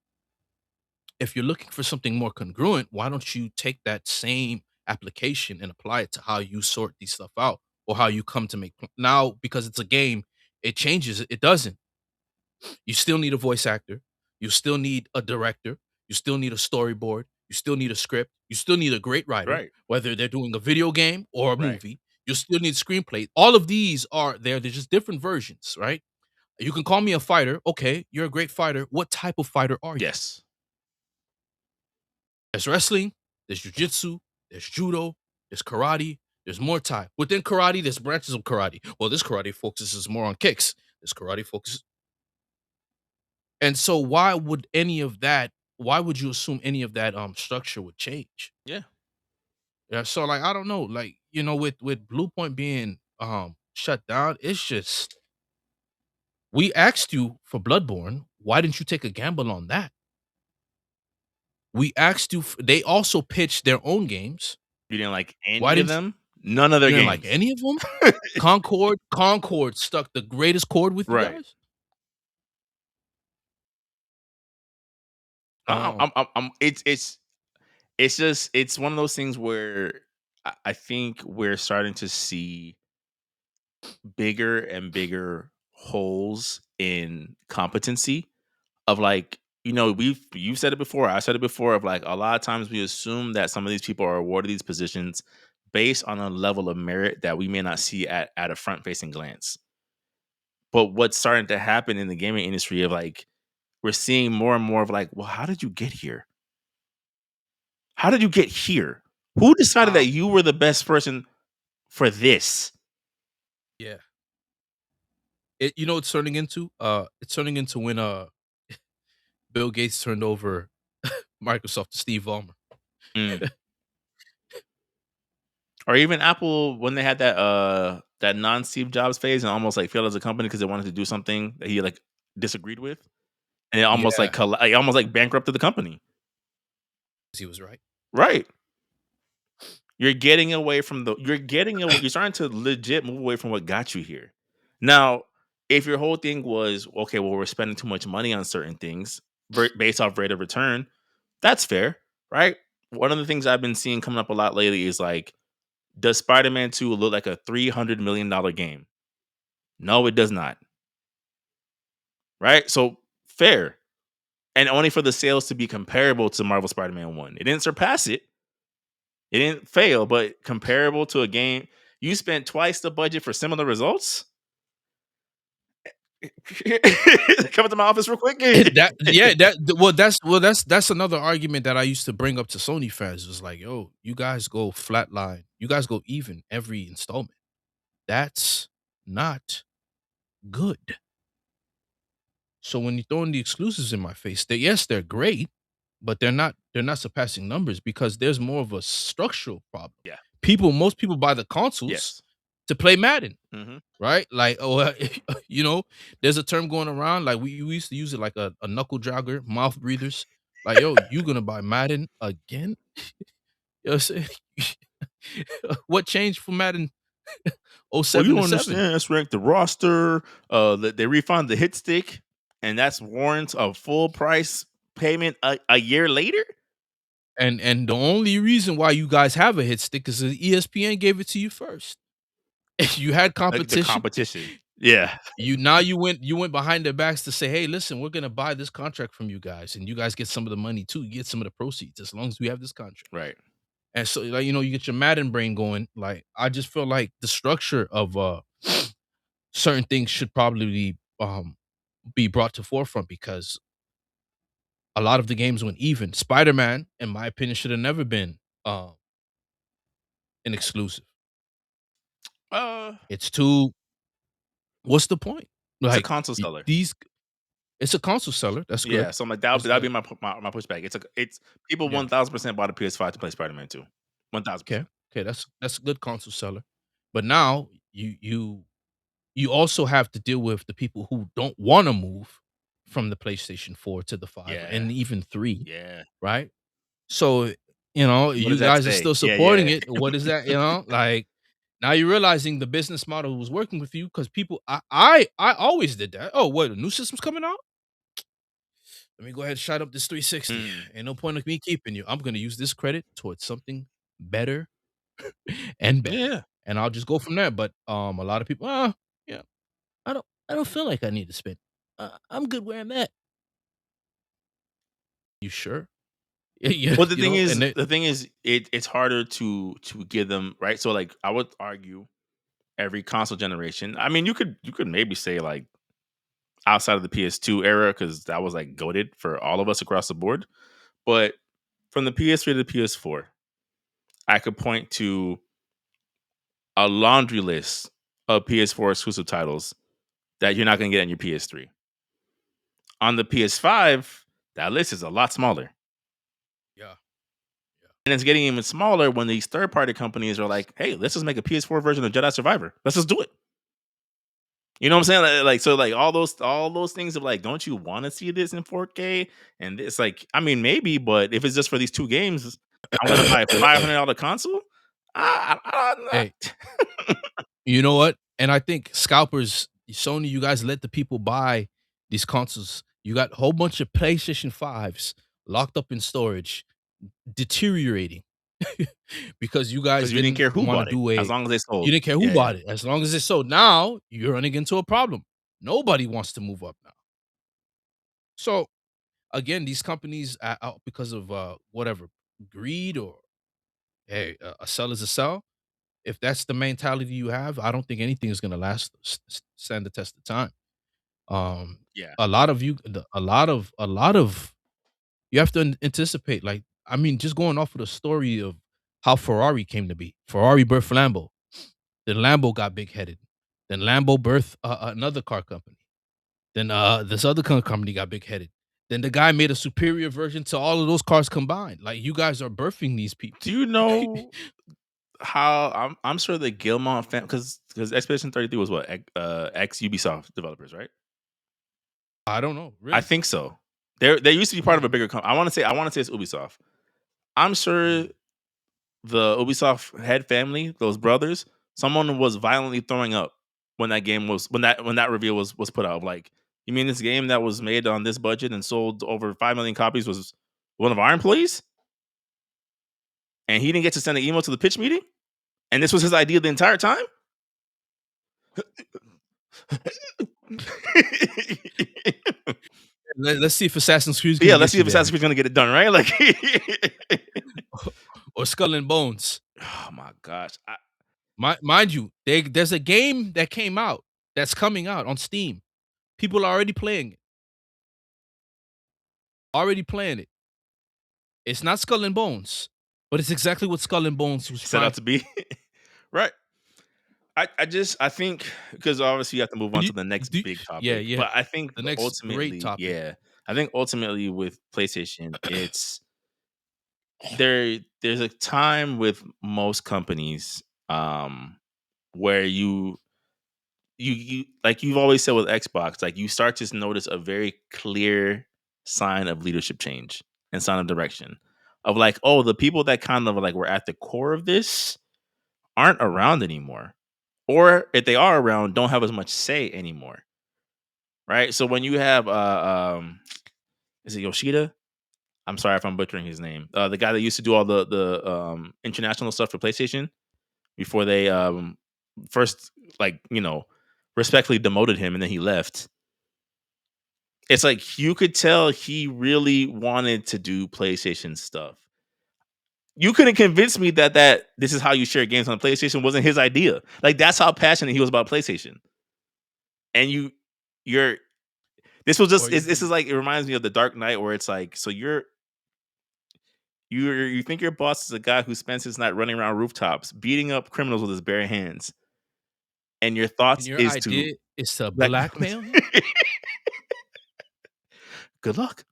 [SPEAKER 2] if you're looking for something more congruent, why don't you take that same application and apply it to how you sort these stuff out or how you come to make now because it's a game, it changes it doesn't. You still need a voice actor, you still need a director, you still need a storyboard, you still need a script, you still need a great writer,
[SPEAKER 1] Right.
[SPEAKER 2] whether they're doing a video game or a
[SPEAKER 1] Right.
[SPEAKER 2] movie. You still need screenplay. All of these are there. They're just different versions, right? You can call me a fighter. Okay, you're a great fighter. What type of fighter are you?
[SPEAKER 1] Yes.
[SPEAKER 2] There's wrestling, there's jujitsu, there's judo, there's karate, there's Muay Thai. Within karate, there's branches of karate. Well, this karate focuses more on kicks. This karate focuses. And so why would any of that, why would you assume any of that structure would change?
[SPEAKER 1] Yeah.
[SPEAKER 2] Yeah. So like I don't know. Like, with Bluepoint being shut down, it's just we asked you for Bloodborne. Why didn't you take a gamble on that? We asked you they also pitched their own games.
[SPEAKER 1] You didn't like
[SPEAKER 2] Why
[SPEAKER 1] any of
[SPEAKER 2] didn't
[SPEAKER 1] them? None of their
[SPEAKER 2] you didn't like
[SPEAKER 1] games.
[SPEAKER 2] any of them? Concord stuck the greatest chord with you
[SPEAKER 1] Right.
[SPEAKER 2] guys? Um,
[SPEAKER 1] It's just it's one of those things where I think we're starting to see bigger and bigger holes in competency of like, you've said it before, I said it before, of like a lot of times we assume that some of these people are awarded these positions based on a level of merit that we may not see at a front facing glance. But what's starting to happen in the gaming industry of like we're seeing more and more of like, well, how did you get here? How did you get here? Who decided that
[SPEAKER 2] um,
[SPEAKER 1] you were the best person for this?
[SPEAKER 2] yeah. It's turning into? It's turning into when Bill Gates turned over Microsoft to Steve Ballmer.
[SPEAKER 1] Mm. Or even Apple when they had that non Steve Jobs phase and almost like failed as a company because they wanted to do something that he like disagreed with, and it almost like
[SPEAKER 2] Yeah,
[SPEAKER 1] almost like bankrupted the company.
[SPEAKER 2] he was right.
[SPEAKER 1] Right. You're starting to legit move away from what got you here. Now, if your whole thing was okay, well, we're spending too much money on certain things based off rate of return, that's fair, right? One of the things I've been seeing coming up a lot lately is like, does Spider-Man 2 look like a $300 million game? No, it does not. Right? So fair. And only for the sales to be comparable to Marvel Spider-Man 1. It didn't surpass it. It didn't fail, but comparable to a game you spent twice the budget for similar results. Come into my office real quick.
[SPEAKER 2] That yeah, that's another argument that I used to bring up to Sony fans. Was like, yo, you guys go flatline, you guys go even every installment. That's not good. So when you're throwing the exclusives in my face, yes, they're great, but they're not surpassing numbers because there's more of a structural problem.
[SPEAKER 1] Yeah.
[SPEAKER 2] Most people buy the consoles
[SPEAKER 1] Yes.
[SPEAKER 2] to play Madden,
[SPEAKER 1] Hmm.
[SPEAKER 2] right? Like, oh, you know, there's a term going around like we used to use it like a knuckle jogger, mouth breathers. Like, yo, you gonna buy Madden again? You know what I'm saying? What changed from Madden
[SPEAKER 1] Well, you
[SPEAKER 2] '07 to
[SPEAKER 1] don't
[SPEAKER 2] '7?
[SPEAKER 1] understand. Let's rank the roster. They refund the hit stick, and that's warrants a full price payment a year later.
[SPEAKER 2] And the only reason why you guys have a hit stick is that ESPN gave it to you first. You had
[SPEAKER 1] The
[SPEAKER 2] competition.
[SPEAKER 1] competition. Yeah.
[SPEAKER 2] You went behind their backs to say, "Hey, listen, we're gonna buy this contract from you guys, and you guys get some of the money too. You get some of the proceeds as long as we have this contract."
[SPEAKER 1] Right.
[SPEAKER 2] And so, like, you get your Madden brain going. Like, I just feel like the structure of certain things should probably be brought to forefront because a lot of the games went even. Spider-Man, in my opinion, should have never been an exclusive.
[SPEAKER 1] Uh,
[SPEAKER 2] It's too What's the point?
[SPEAKER 1] it's a
[SPEAKER 2] Like,
[SPEAKER 1] console seller.
[SPEAKER 2] these it's a console seller. That's good.
[SPEAKER 1] Yeah, so I'm like that'd be my pushback. It's people
[SPEAKER 2] Yeah.
[SPEAKER 1] 1000% bought a PS5 to play Spider-Man 2.
[SPEAKER 2] Okay.
[SPEAKER 1] 1000%.
[SPEAKER 2] Okay, that's a good console seller. But now you also have to deal with the people who don't wanna move from the PlayStation 4 to the 5
[SPEAKER 1] Yeah.
[SPEAKER 2] and even 3,
[SPEAKER 1] Yeah.
[SPEAKER 2] right? So,
[SPEAKER 1] What does
[SPEAKER 2] you
[SPEAKER 1] that
[SPEAKER 2] guys are
[SPEAKER 1] say?
[SPEAKER 2] still
[SPEAKER 1] Yeah,
[SPEAKER 2] supporting
[SPEAKER 1] yeah.
[SPEAKER 2] it. What is that, Like, now you're realizing the business model was working with you because people I always did that. "Oh, what, a new system's coming out? Let me go ahead and shut up this 360.
[SPEAKER 1] Mm.
[SPEAKER 2] Ain't no point of me keeping you. I'm gonna use this credit towards something better and better,
[SPEAKER 1] Yeah.
[SPEAKER 2] and I'll just go from there." But a lot of people, yeah, I don't feel like I need to spend. I'm good where I'm at. You sure? Yeah,
[SPEAKER 1] Well,
[SPEAKER 2] and they,
[SPEAKER 1] the thing is, it's harder to give them right. So, like, I would argue every console generation. I mean, you could maybe say like outside of the PS2 era because that was like goaded for all of us across the board. But from the PS3 to the PS4, I could point to a laundry list of PS4 exclusive titles that you're not going to get on your PS3. On the PS5, that list is a lot smaller.
[SPEAKER 2] yeah,
[SPEAKER 1] And it's getting even smaller when these third party companies are like, hey, let's just make a PS4 version of Jedi Survivor. Let's just do it. You know what I'm saying? Like, so like all those things of like, don't you want to see this in 4K? And it's like, I mean, maybe, but if it's just for these two games, I'm gonna buy a
[SPEAKER 2] yeah.
[SPEAKER 1] $500 console.
[SPEAKER 2] Hey, you know what? And I think scalpers, Sony, you guys let the people buy these consoles. You got a whole bunch of PlayStation 5s locked up in storage, deteriorating because you guys
[SPEAKER 1] Because you didn't
[SPEAKER 2] didn't
[SPEAKER 1] care who
[SPEAKER 2] want to
[SPEAKER 1] bought it,
[SPEAKER 2] do
[SPEAKER 1] as
[SPEAKER 2] a
[SPEAKER 1] long as they
[SPEAKER 2] you
[SPEAKER 1] sold.
[SPEAKER 2] didn't care who
[SPEAKER 1] Yeah, yeah.
[SPEAKER 2] bought it. As long as it's sold. Now you're running into a problem. Nobody wants to move up now. So again, these companies, because of whatever greed or hey, a sell is a sell. If that's the mentality you have, I don't think anything is going to stand the test of time. Um,
[SPEAKER 1] Yeah.
[SPEAKER 2] a lot of you, a lot of you have to anticipate. Like, I mean, just going off of the story of how Ferrari came to be. Ferrari birthed Lambo. Then Lambo got big headed. Then Lambo birthed another car company. Then this other company got big headed. Then the guy made a superior version to all of those cars combined. Like, you guys are birthing these
[SPEAKER 1] Do
[SPEAKER 2] people.
[SPEAKER 1] you know how I'm sure the Gilmont fan because Expedition 33 was what ex Ubisoft developers, right?
[SPEAKER 2] I don't know,
[SPEAKER 1] I
[SPEAKER 2] really.
[SPEAKER 1] think so. They used to be part
[SPEAKER 2] Hmm.
[SPEAKER 1] of a bigger company. I want to say it's Ubisoft. I'm sure
[SPEAKER 2] Mm.
[SPEAKER 1] the Ubisoft head family, those brothers, someone was violently throwing up when that reveal was put out. Like, you mean this game that was made on this budget and sold over 5 million copies was one of our employees, and he didn't get to send an email to the pitch meeting, and this was his idea the entire time?
[SPEAKER 2] Let's see if Assassin's Creed is gonna
[SPEAKER 1] Yeah, let's
[SPEAKER 2] get
[SPEAKER 1] see
[SPEAKER 2] you
[SPEAKER 1] if Assassin's
[SPEAKER 2] there,
[SPEAKER 1] Creed gonna get it done right. Like,
[SPEAKER 2] or Skull and Bones.
[SPEAKER 1] oh my gosh,
[SPEAKER 2] Mind you, there's a game that came out that's coming out on Steam. People are already playing it. It's not Skull and Bones, but it's exactly what Skull and Bones was
[SPEAKER 1] set
[SPEAKER 2] trying.
[SPEAKER 1] out to be right. I think because obviously you have to move on
[SPEAKER 2] You
[SPEAKER 1] to the next
[SPEAKER 2] do
[SPEAKER 1] big
[SPEAKER 2] Yeah,
[SPEAKER 1] topic,
[SPEAKER 2] yeah.
[SPEAKER 1] but I think
[SPEAKER 2] The next great
[SPEAKER 1] ultimately,
[SPEAKER 2] topic.
[SPEAKER 1] yeah, I think ultimately with PlayStation, there's a time with most companies where you like you've always said with Xbox, like you start to notice a very clear sign of leadership change and sign of direction of like, oh, the people that kind of like were at the core of this aren't around anymore, or if they are around, don't have as much say anymore, right? So when you have is it Yoshida? I'm sorry if I'm butchering his name. The guy that used to do all the international stuff for PlayStation before they first, like, respectfully demoted him and then he left. It's like you could tell he really wanted to do PlayStation stuff. You couldn't convince me that this is how you share games on PlayStation wasn't his idea. Like that's how passionate he was about PlayStation. And you're this was
[SPEAKER 2] Or
[SPEAKER 1] just this
[SPEAKER 2] you
[SPEAKER 1] is like it reminds me of the Dark Knight where it's like so you think your boss is a guy who spends his night running around rooftops beating up criminals with his bare hands, and your
[SPEAKER 2] and
[SPEAKER 1] thoughts
[SPEAKER 2] your
[SPEAKER 1] is to
[SPEAKER 2] idea is to
[SPEAKER 1] like
[SPEAKER 2] blackmail him?
[SPEAKER 1] good luck.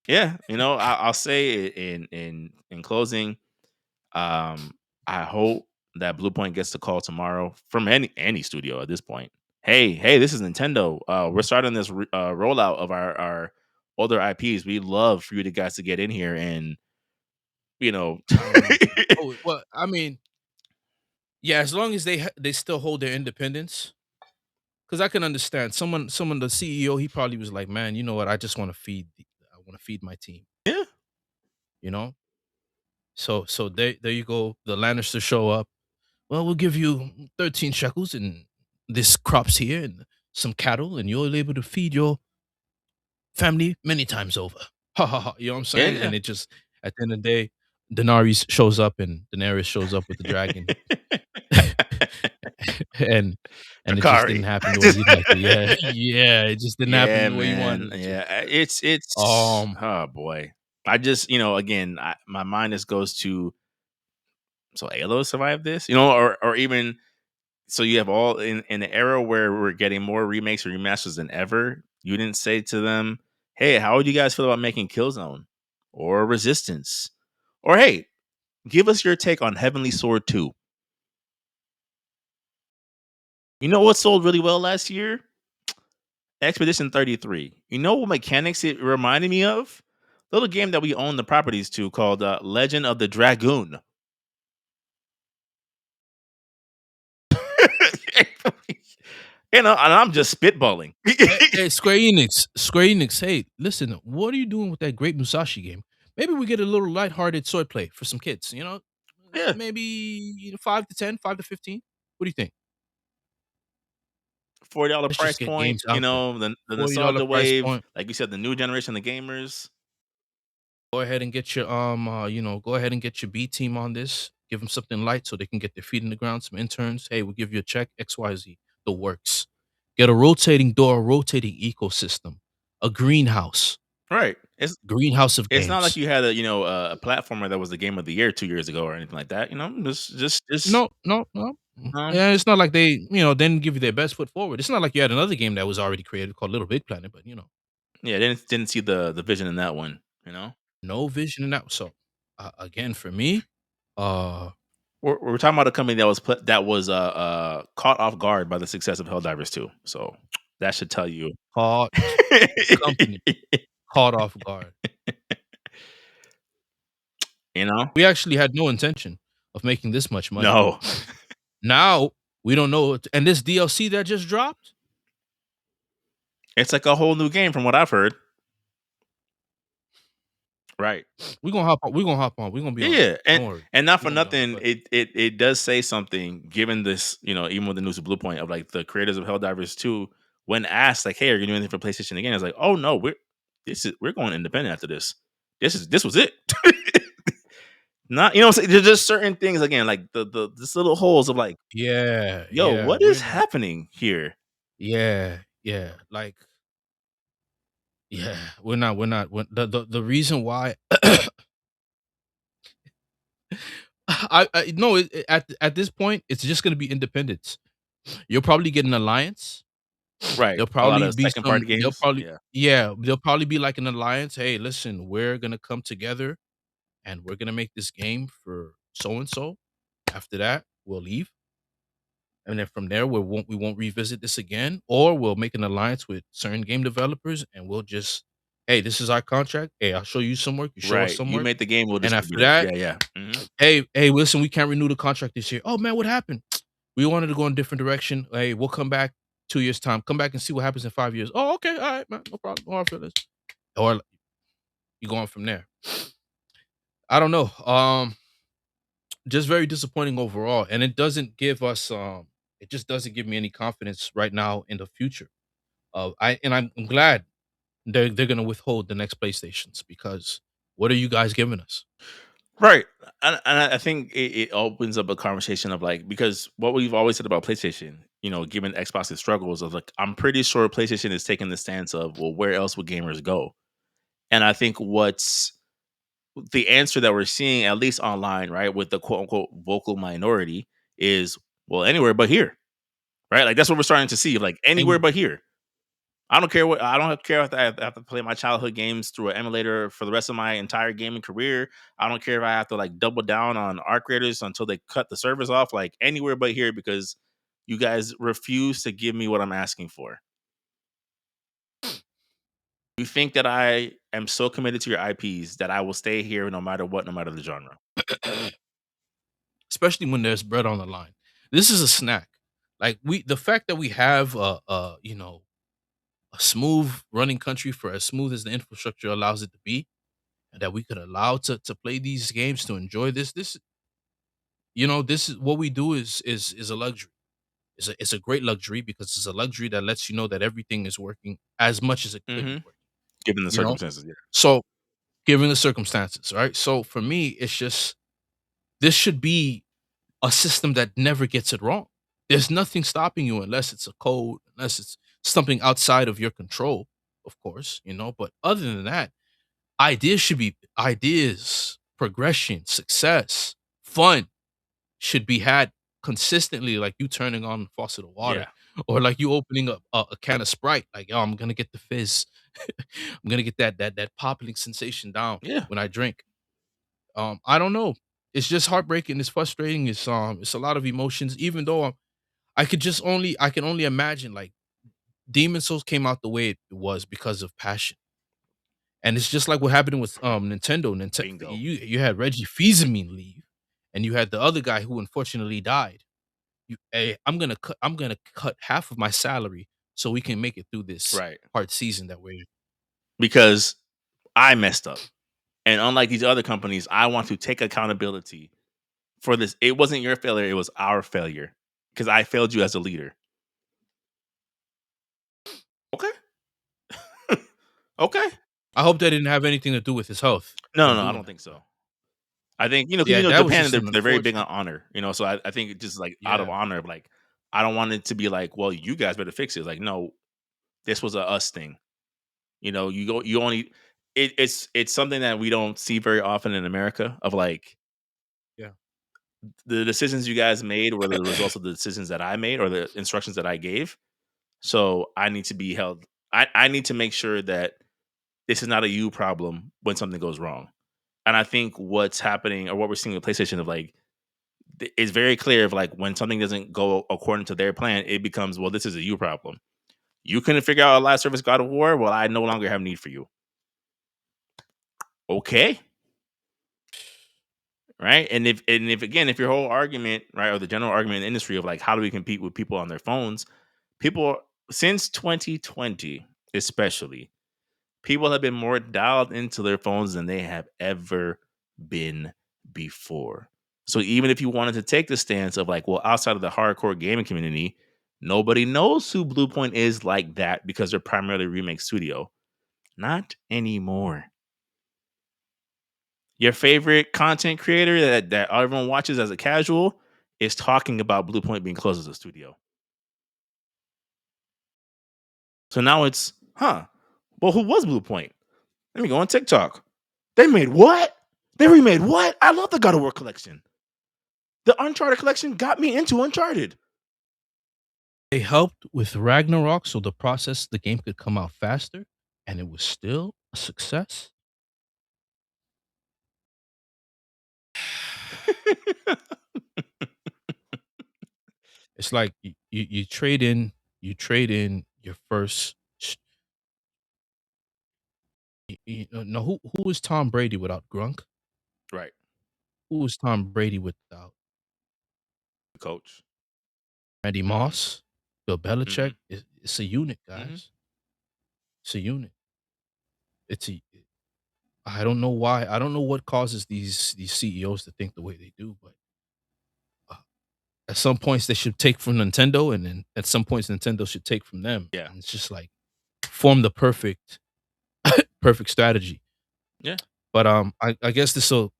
[SPEAKER 1] Yeah, I'll say in closing, um, I hope that Bluepoint gets the call tomorrow from any studio at this point. Hey, this is Nintendo. We're starting this rollout of our older IPs. We'd love for you to guys to get in here and you know,
[SPEAKER 2] Oh, well, I mean, yeah, as long as they still hold their independence, because I can understand someone the CEO, he probably was like, "Man, you know what? I wanna feed my team,"
[SPEAKER 1] yeah,
[SPEAKER 2] you know? So there you go. The Lannisters show up. Well, we'll give you 13 shekels and this crops here and some cattle, and you're able to feed your family many times over. Ha ha ha. You know what I'm saying?
[SPEAKER 1] yeah.
[SPEAKER 2] And it just at the end of the day, Daenerys shows up with the dragon. and and it just didn't
[SPEAKER 1] Drakari.
[SPEAKER 2] happen the way you'd like it. Yeah. Yeah. It just didn't happen
[SPEAKER 1] Yeah,
[SPEAKER 2] the way you
[SPEAKER 1] man.
[SPEAKER 2] wanted it to.
[SPEAKER 1] Yeah, it's
[SPEAKER 2] Um,
[SPEAKER 1] oh boy. I just again, my mind just goes to so Halo survived this, or even so you have all in the era where we're getting more remakes or remasters than ever. You didn't say to them, "Hey, how would you guys feel about making Killzone or Resistance?" Or hey, give us your take on Heavenly Sword 2. You know what sold really well last year? Expedition 33. You know what mechanics it reminded me of? Little game that we own the properties to called Legend of the Dragoon. And I'm just spitballing.
[SPEAKER 2] hey, Square Enix, hey, listen, what are you doing with that great Musashi game? Maybe we get a little lighthearted swordplay for some kids,
[SPEAKER 1] Yeah,
[SPEAKER 2] maybe 5 to 10, 5 to 15. What do you think?
[SPEAKER 1] $40
[SPEAKER 2] Let's just
[SPEAKER 1] price
[SPEAKER 2] get
[SPEAKER 1] point.
[SPEAKER 2] games out there.
[SPEAKER 1] The
[SPEAKER 2] $40
[SPEAKER 1] nostalgia
[SPEAKER 2] price
[SPEAKER 1] wave,
[SPEAKER 2] point.
[SPEAKER 1] like you said, the new generation of gamers.
[SPEAKER 2] Go ahead and get your go ahead and get your B team on this. Give them something light so they can get their feet in the ground. Some interns. Hey, we'll give you a check. XYZ. The works. Get a rotating door, a rotating ecosystem, a greenhouse,
[SPEAKER 1] Right.
[SPEAKER 2] greenhouse of
[SPEAKER 1] It's not like
[SPEAKER 2] games.
[SPEAKER 1] you had a platformer that was the game of the year 2 years ago or anything like that. Just
[SPEAKER 2] No, no, no.
[SPEAKER 1] um,
[SPEAKER 2] Yeah, it's not like they didn't give you their best foot forward. It's not like you had another game that was already created called Little Big Planet, but
[SPEAKER 1] yeah, didn't see the vision in that one. You know,
[SPEAKER 2] no vision in that. So, again, for me, uh,
[SPEAKER 1] we're talking about a company that was caught off guard by the success of Helldivers 2. So that should tell you.
[SPEAKER 2] caught company caught off guard.
[SPEAKER 1] you know,
[SPEAKER 2] We actually had no intention of making this much money.
[SPEAKER 1] no,
[SPEAKER 2] Now we don't know, and this DLC that just dropped,
[SPEAKER 1] it's like a whole new game from what I've heard. Right.
[SPEAKER 2] we gonna hop on. We gonna hop on. We gonna be on it.
[SPEAKER 1] Yeah, and
[SPEAKER 2] Don't worry.
[SPEAKER 1] and not
[SPEAKER 2] We
[SPEAKER 1] for
[SPEAKER 2] gonna be on it.
[SPEAKER 1] nothing,
[SPEAKER 2] But
[SPEAKER 1] it does say something. Given this, even with the news of Bluepoint of like the creators of Helldivers 2, when asked like, "Hey, are you doing anything for PlayStation again?" It's like, "Oh no, we're going independent after this. This was it." Not what I'm saying. There's just certain things again, like the this little holes of like,
[SPEAKER 2] yeah,
[SPEAKER 1] "Yo,
[SPEAKER 2] yeah,
[SPEAKER 1] what
[SPEAKER 2] we're
[SPEAKER 1] is
[SPEAKER 2] not.
[SPEAKER 1] happening here?"
[SPEAKER 2] Yeah, yeah, like yeah, we're not. We're not. The reason why I no at this point it's just gonna be independence. You'll probably get an alliance.
[SPEAKER 1] Right.
[SPEAKER 2] There'll
[SPEAKER 1] A lot
[SPEAKER 2] probably
[SPEAKER 1] of
[SPEAKER 2] be
[SPEAKER 1] second
[SPEAKER 2] some.
[SPEAKER 1] party games. Yeah.
[SPEAKER 2] There'll probably be like an alliance. Hey, listen, we're gonna come together and we're gonna make this game for so and so. After that, we'll leave, and then from there we won't revisit this again, or we'll make an alliance with certain game developers, and we'll just, hey, this is our contract. Hey, I'll show you some work. You show us
[SPEAKER 1] Right.
[SPEAKER 2] some
[SPEAKER 1] You
[SPEAKER 2] work,
[SPEAKER 1] made the game, we'll
[SPEAKER 2] and after
[SPEAKER 1] distribute it.
[SPEAKER 2] that,
[SPEAKER 1] Yeah, yeah. Mhm.
[SPEAKER 2] hey, listen, we can't renew the contract this year. Oh man, what happened? We wanted to go in a different direction. Hey, we'll come back 2 years time. Come back and see what happens in 5 years. Oh, okay, all right, man, no problem. No hard feelings. Or you go on from there. I don't know. just very disappointing overall, and it doesn't give us, it just doesn't give me any confidence right now in the future. I'm glad they're gonna withhold the next PlayStations because what are you guys giving us?
[SPEAKER 1] Right. And I think it opens up a conversation of like, because what we've always said about PlayStation, given Xbox's struggles of like, I'm pretty sure PlayStation is taking the stance of, well, where else would gamers go? And I think what's the answer that we're seeing, at least online, right, with the quote unquote vocal minority, is, well, anywhere but here, right? Like that's what we're starting to see, like anywhere
[SPEAKER 2] And
[SPEAKER 1] but here. I don't care if I have to play my childhood games through an emulator for the rest of my entire gaming career. I don't care if I have to like double down on art creators until they cut the service off. Like anywhere but here, because you guys refuse to give me what I'm asking for. You think that I am so committed to your IPs that I will stay here no matter what, no matter the genre.
[SPEAKER 2] especially when there's bread on the line. This is a snack. Like the fact that we have a smooth running country for as smooth as the infrastructure allows it to be, and that we could allow to play these games to enjoy this is what we do is a luxury. It's a great luxury because it's a luxury that lets you know that everything is working as much as it could be
[SPEAKER 1] Hmm.
[SPEAKER 2] working,
[SPEAKER 1] Given the
[SPEAKER 2] you know?
[SPEAKER 1] circumstances, yeah.
[SPEAKER 2] So given the circumstances, right? So for me, it's just this should be a system that never gets it wrong. There's nothing stopping you unless it's a code, unless it's something outside of your control, of course, But other than that, ideas should be ideas, progression, success, fun should be had consistently, like you turning on the faucet of water
[SPEAKER 1] Yeah.
[SPEAKER 2] or like you opening up a can of Sprite. Like, oh, I'm gonna get the fizz. I'm gonna get that popping sensation down
[SPEAKER 1] Yeah.
[SPEAKER 2] when I drink. I don't know. It's just heartbreaking. It's frustrating. It's a lot of emotions. Even though I can only imagine like Demon Souls came out the way it was because of passion, and it's just like what happened with Nintendo.
[SPEAKER 1] Bingo.
[SPEAKER 2] You had Reggie Fils-Aimé leave, and you had the other guy who unfortunately died. Hey, I'm gonna cut half of my salary so we can make it through this
[SPEAKER 1] Right.
[SPEAKER 2] hard season that we're in.
[SPEAKER 1] Because I messed up. And unlike these other companies, I want to take accountability for this. It wasn't your failure, it was our failure. Because I failed you as a leader. Okay. Okay.
[SPEAKER 2] I hope that didn't have anything to do with his health,
[SPEAKER 1] No,
[SPEAKER 2] him
[SPEAKER 1] no, no, I
[SPEAKER 2] doing
[SPEAKER 1] don't
[SPEAKER 2] that,
[SPEAKER 1] think
[SPEAKER 2] but
[SPEAKER 1] so. I think, because
[SPEAKER 2] yeah, that was
[SPEAKER 1] Japan,
[SPEAKER 2] just an
[SPEAKER 1] they're very big on
[SPEAKER 2] unfortunate.
[SPEAKER 1] honor, so I think it's just like out of
[SPEAKER 2] Yeah,
[SPEAKER 1] honor, like I don't want it to be like, well, you guys better fix it. Like, no, this was a us thing. You go, you only, it's something that we don't see very often in America of like
[SPEAKER 2] yeah.
[SPEAKER 1] the decisions you guys made were the results of the decisions that I made or the instructions that I gave. So I need to be held. I need to make sure that this is not a you problem when something goes wrong. And I think what's happening or what we're seeing with PlayStation of like it's very clear of like when something doesn't go according to their plan, it becomes, well, this is a you problem. You couldn't figure out a live service God of War. Well, I no longer have need for you. Okay. Right. And if again, if your whole argument, right, or the general argument in the industry of like how do we compete with people on their phones, people since 2020, especially, people have been more dialed into their phones than they have ever been before. So even if you wanted to take the stance of like, well, outside of the hardcore gaming community, nobody knows who Bluepoint is like that because they're primarily a remake studio. Not anymore. Your favorite content creator that everyone watches as a casual is talking about Bluepoint being closed as a studio. So now it's, huh? Well, who was Bluepoint? Let me go on TikTok. They made what? They remade what? I love the God of War collection. The Uncharted collection got me into Uncharted.
[SPEAKER 2] They helped with Ragnarok so the game could come out faster, and it was still a success. It's like you trade in your first. No, who is Tom Brady without Grunk?
[SPEAKER 1] Right,
[SPEAKER 2] Who is Tom Brady without
[SPEAKER 1] coach.
[SPEAKER 2] Randy
[SPEAKER 1] Hmm.
[SPEAKER 2] Moss, Bill
[SPEAKER 1] Hmm.
[SPEAKER 2] Belichick? It's a unit,
[SPEAKER 1] Hmm.
[SPEAKER 2] guys. It's a unit. It's a. I don't know why. I don't know what causes these CEOs to think the way they do, but at some points they should take from Nintendo, and then at some points Nintendo should take from them.
[SPEAKER 1] Yeah.
[SPEAKER 2] And it's just like form the perfect strategy.
[SPEAKER 1] Yeah.
[SPEAKER 2] But I guess this will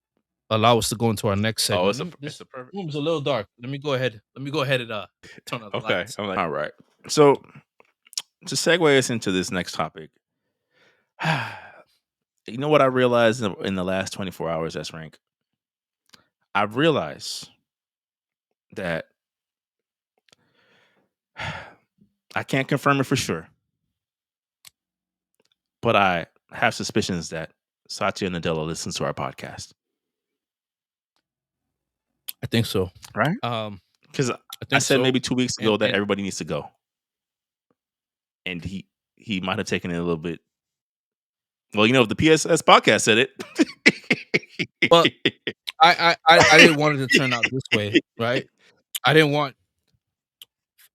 [SPEAKER 2] allow us to go into our next
[SPEAKER 1] Oh,
[SPEAKER 2] segment.
[SPEAKER 1] it's
[SPEAKER 2] This
[SPEAKER 1] a perfect.
[SPEAKER 2] room is a little dark. Let me go ahead. Let me go ahead and turn on the
[SPEAKER 1] Okay.
[SPEAKER 2] lights.
[SPEAKER 1] I'm like, all right. So to segue us into this next topic, you know what I realized in the last 24 hours, S rank? I've realized that I can't confirm it for sure, but I have suspicions that Satya Nadella listens to our podcast,
[SPEAKER 2] I think so.
[SPEAKER 1] right?
[SPEAKER 2] Um,
[SPEAKER 1] Because
[SPEAKER 2] I
[SPEAKER 1] I
[SPEAKER 2] think
[SPEAKER 1] said
[SPEAKER 2] so.
[SPEAKER 1] maybe 2 weeks
[SPEAKER 2] And
[SPEAKER 1] ago that
[SPEAKER 2] and
[SPEAKER 1] everybody needs to go, and he might have taken it a little bit. Well, if the PSS podcast said
[SPEAKER 2] but
[SPEAKER 1] it.
[SPEAKER 2] I didn't want it to turn out this way, right? I didn't want.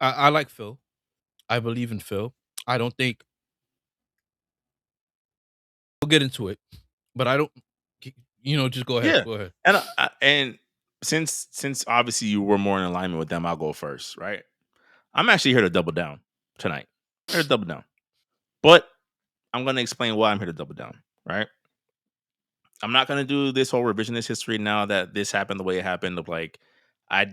[SPEAKER 2] I like Phil. I believe in Phil. I don't think we'll get into it, but I don't. Just go ahead.
[SPEAKER 1] Yeah,
[SPEAKER 2] Go ahead.
[SPEAKER 1] and since obviously you were more in alignment with them, I'll go first, right? I'm actually here to double down tonight. Here to double down, but I'm going to explain why I'm here to double down, right? I'm not going to do this whole revisionist history now that this happened the way it happened. Of like, I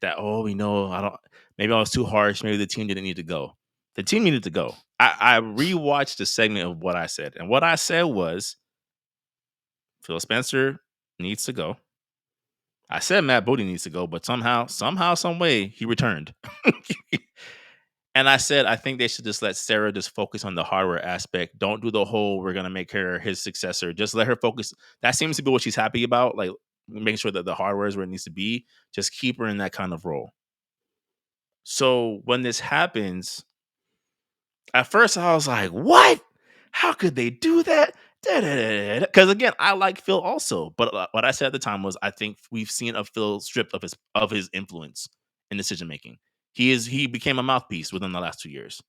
[SPEAKER 1] don't. Maybe I was too harsh. Maybe the team didn't need to go. The team needed to go. I rewatched the segment of what I said, and what I said was Phil Spencer needs to go. I said Matt Bodie needs to go, but somehow, some way, he returned. And I said I think they should just let Sarah just focus on the hardware aspect. Don't do the whole we're gonna make her his successor. Just let her focus. That seems to be what she's happy about, like making sure that the hardware is where it needs to be. Just keep her in that kind of role. So when this happens, at first I was like, "What? How could they do that?" Because again, I like Phil also, but what I said at the time was I think we've seen a Phil stripped of his influence in decision making. He became a mouthpiece within the last 2 years,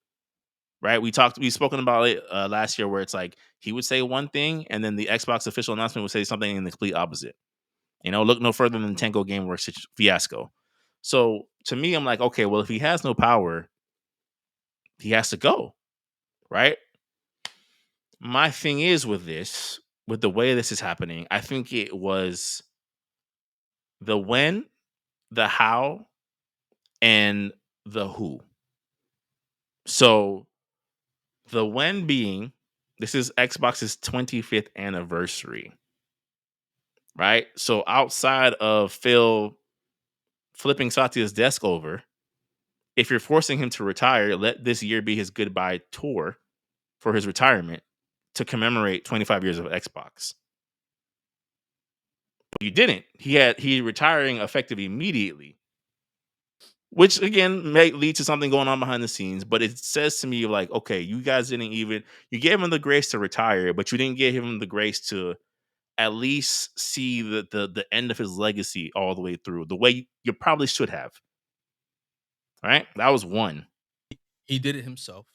[SPEAKER 1] right? We've spoken about it last year, where it's like he would say one thing, and then the Xbox official announcement would say something in the complete opposite. Look no further than Tango GameWorks fiasco. So to me, I'm like, okay, well, if he has no power, he has to go, right? My thing is with this, with the way this is happening, I think it was the when, the how, and the who. So the when being, this is Xbox's 25th anniversary, right? So outside of Phil flipping Satya's desk over, if you're forcing him to retire, let this year be his goodbye tour for his retirement to commemorate 25 years of Xbox. But you didn't. He retiring effective immediately, which again may lead to something going on behind the scenes. But it says to me like, okay, you guys didn't even you gave him the grace to retire, but you didn't give him the grace to at least see the end of his legacy all the way through the way you probably should have. All right, that was one.
[SPEAKER 2] He did it himself.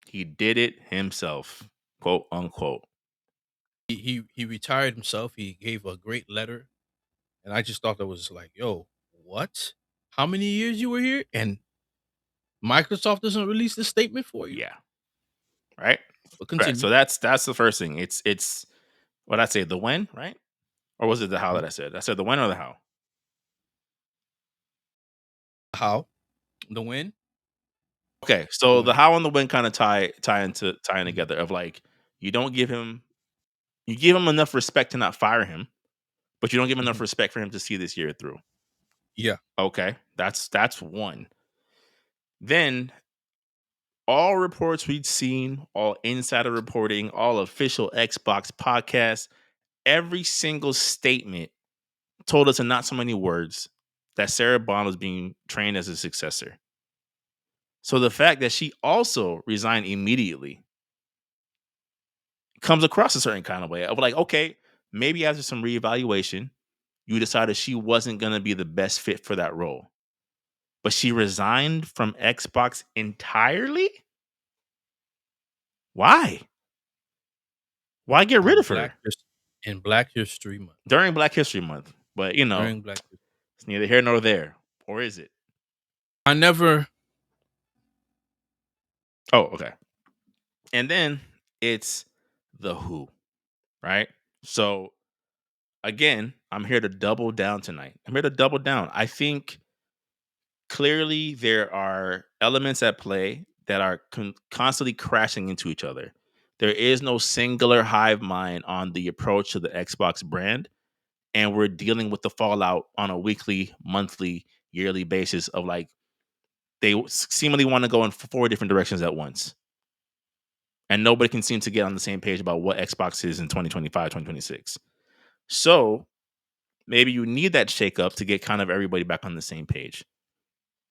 [SPEAKER 1] He did it himself, quote unquote.
[SPEAKER 2] He retired himself. He gave a great letter, and I just thought that was like, yo, what? How many years you were here? And Microsoft doesn't release this statement for you?
[SPEAKER 1] Yeah, right.
[SPEAKER 2] But
[SPEAKER 1] Right.
[SPEAKER 2] continue.
[SPEAKER 1] So that's the first thing. It's what I say the when, right? Or was it the how
[SPEAKER 2] Mhm.
[SPEAKER 1] that I said? I said the when or the how.
[SPEAKER 2] How? The win?
[SPEAKER 1] Okay,
[SPEAKER 2] The
[SPEAKER 1] so the
[SPEAKER 2] win.
[SPEAKER 1] how and the when kind of tying
[SPEAKER 2] Mhm.
[SPEAKER 1] together of like you don't give him you give him enough respect to not fire him, but you don't give him enough
[SPEAKER 2] Mhm.
[SPEAKER 1] respect for him to see this year through.
[SPEAKER 2] Yeah.
[SPEAKER 1] Okay, that's one. Then all reports we'd seen, all insider reporting, all official Xbox podcasts, every single statement told us in not so many words that Sarah Bond was being trained as a successor. So the fact that she also resigned immediately comes across a certain kind of way of like, okay, maybe after some reevaluation, you decided she wasn't going to be the best fit for that role. But she resigned from Xbox entirely? Why? Why get rid
[SPEAKER 2] In
[SPEAKER 1] of her
[SPEAKER 2] Black History Month.
[SPEAKER 1] during Black History Month? But
[SPEAKER 2] During Black History.
[SPEAKER 1] it's neither here nor there. or is it?
[SPEAKER 2] I never.
[SPEAKER 1] Oh, okay. And then it's the who, right? So again, I'm here to double down tonight. I'm here to double down. I think clearly there are elements at play that are constantly crashing into each other. There is no singular hive mind on the approach to the Xbox brand, and we're dealing with the fallout on a weekly, monthly, yearly basis of like they seemingly want to go in four different directions at once. And nobody can seem to get on the same page about what Xbox is in 2025, 2026. So maybe you need that shakeup to get kind of everybody back on the same page.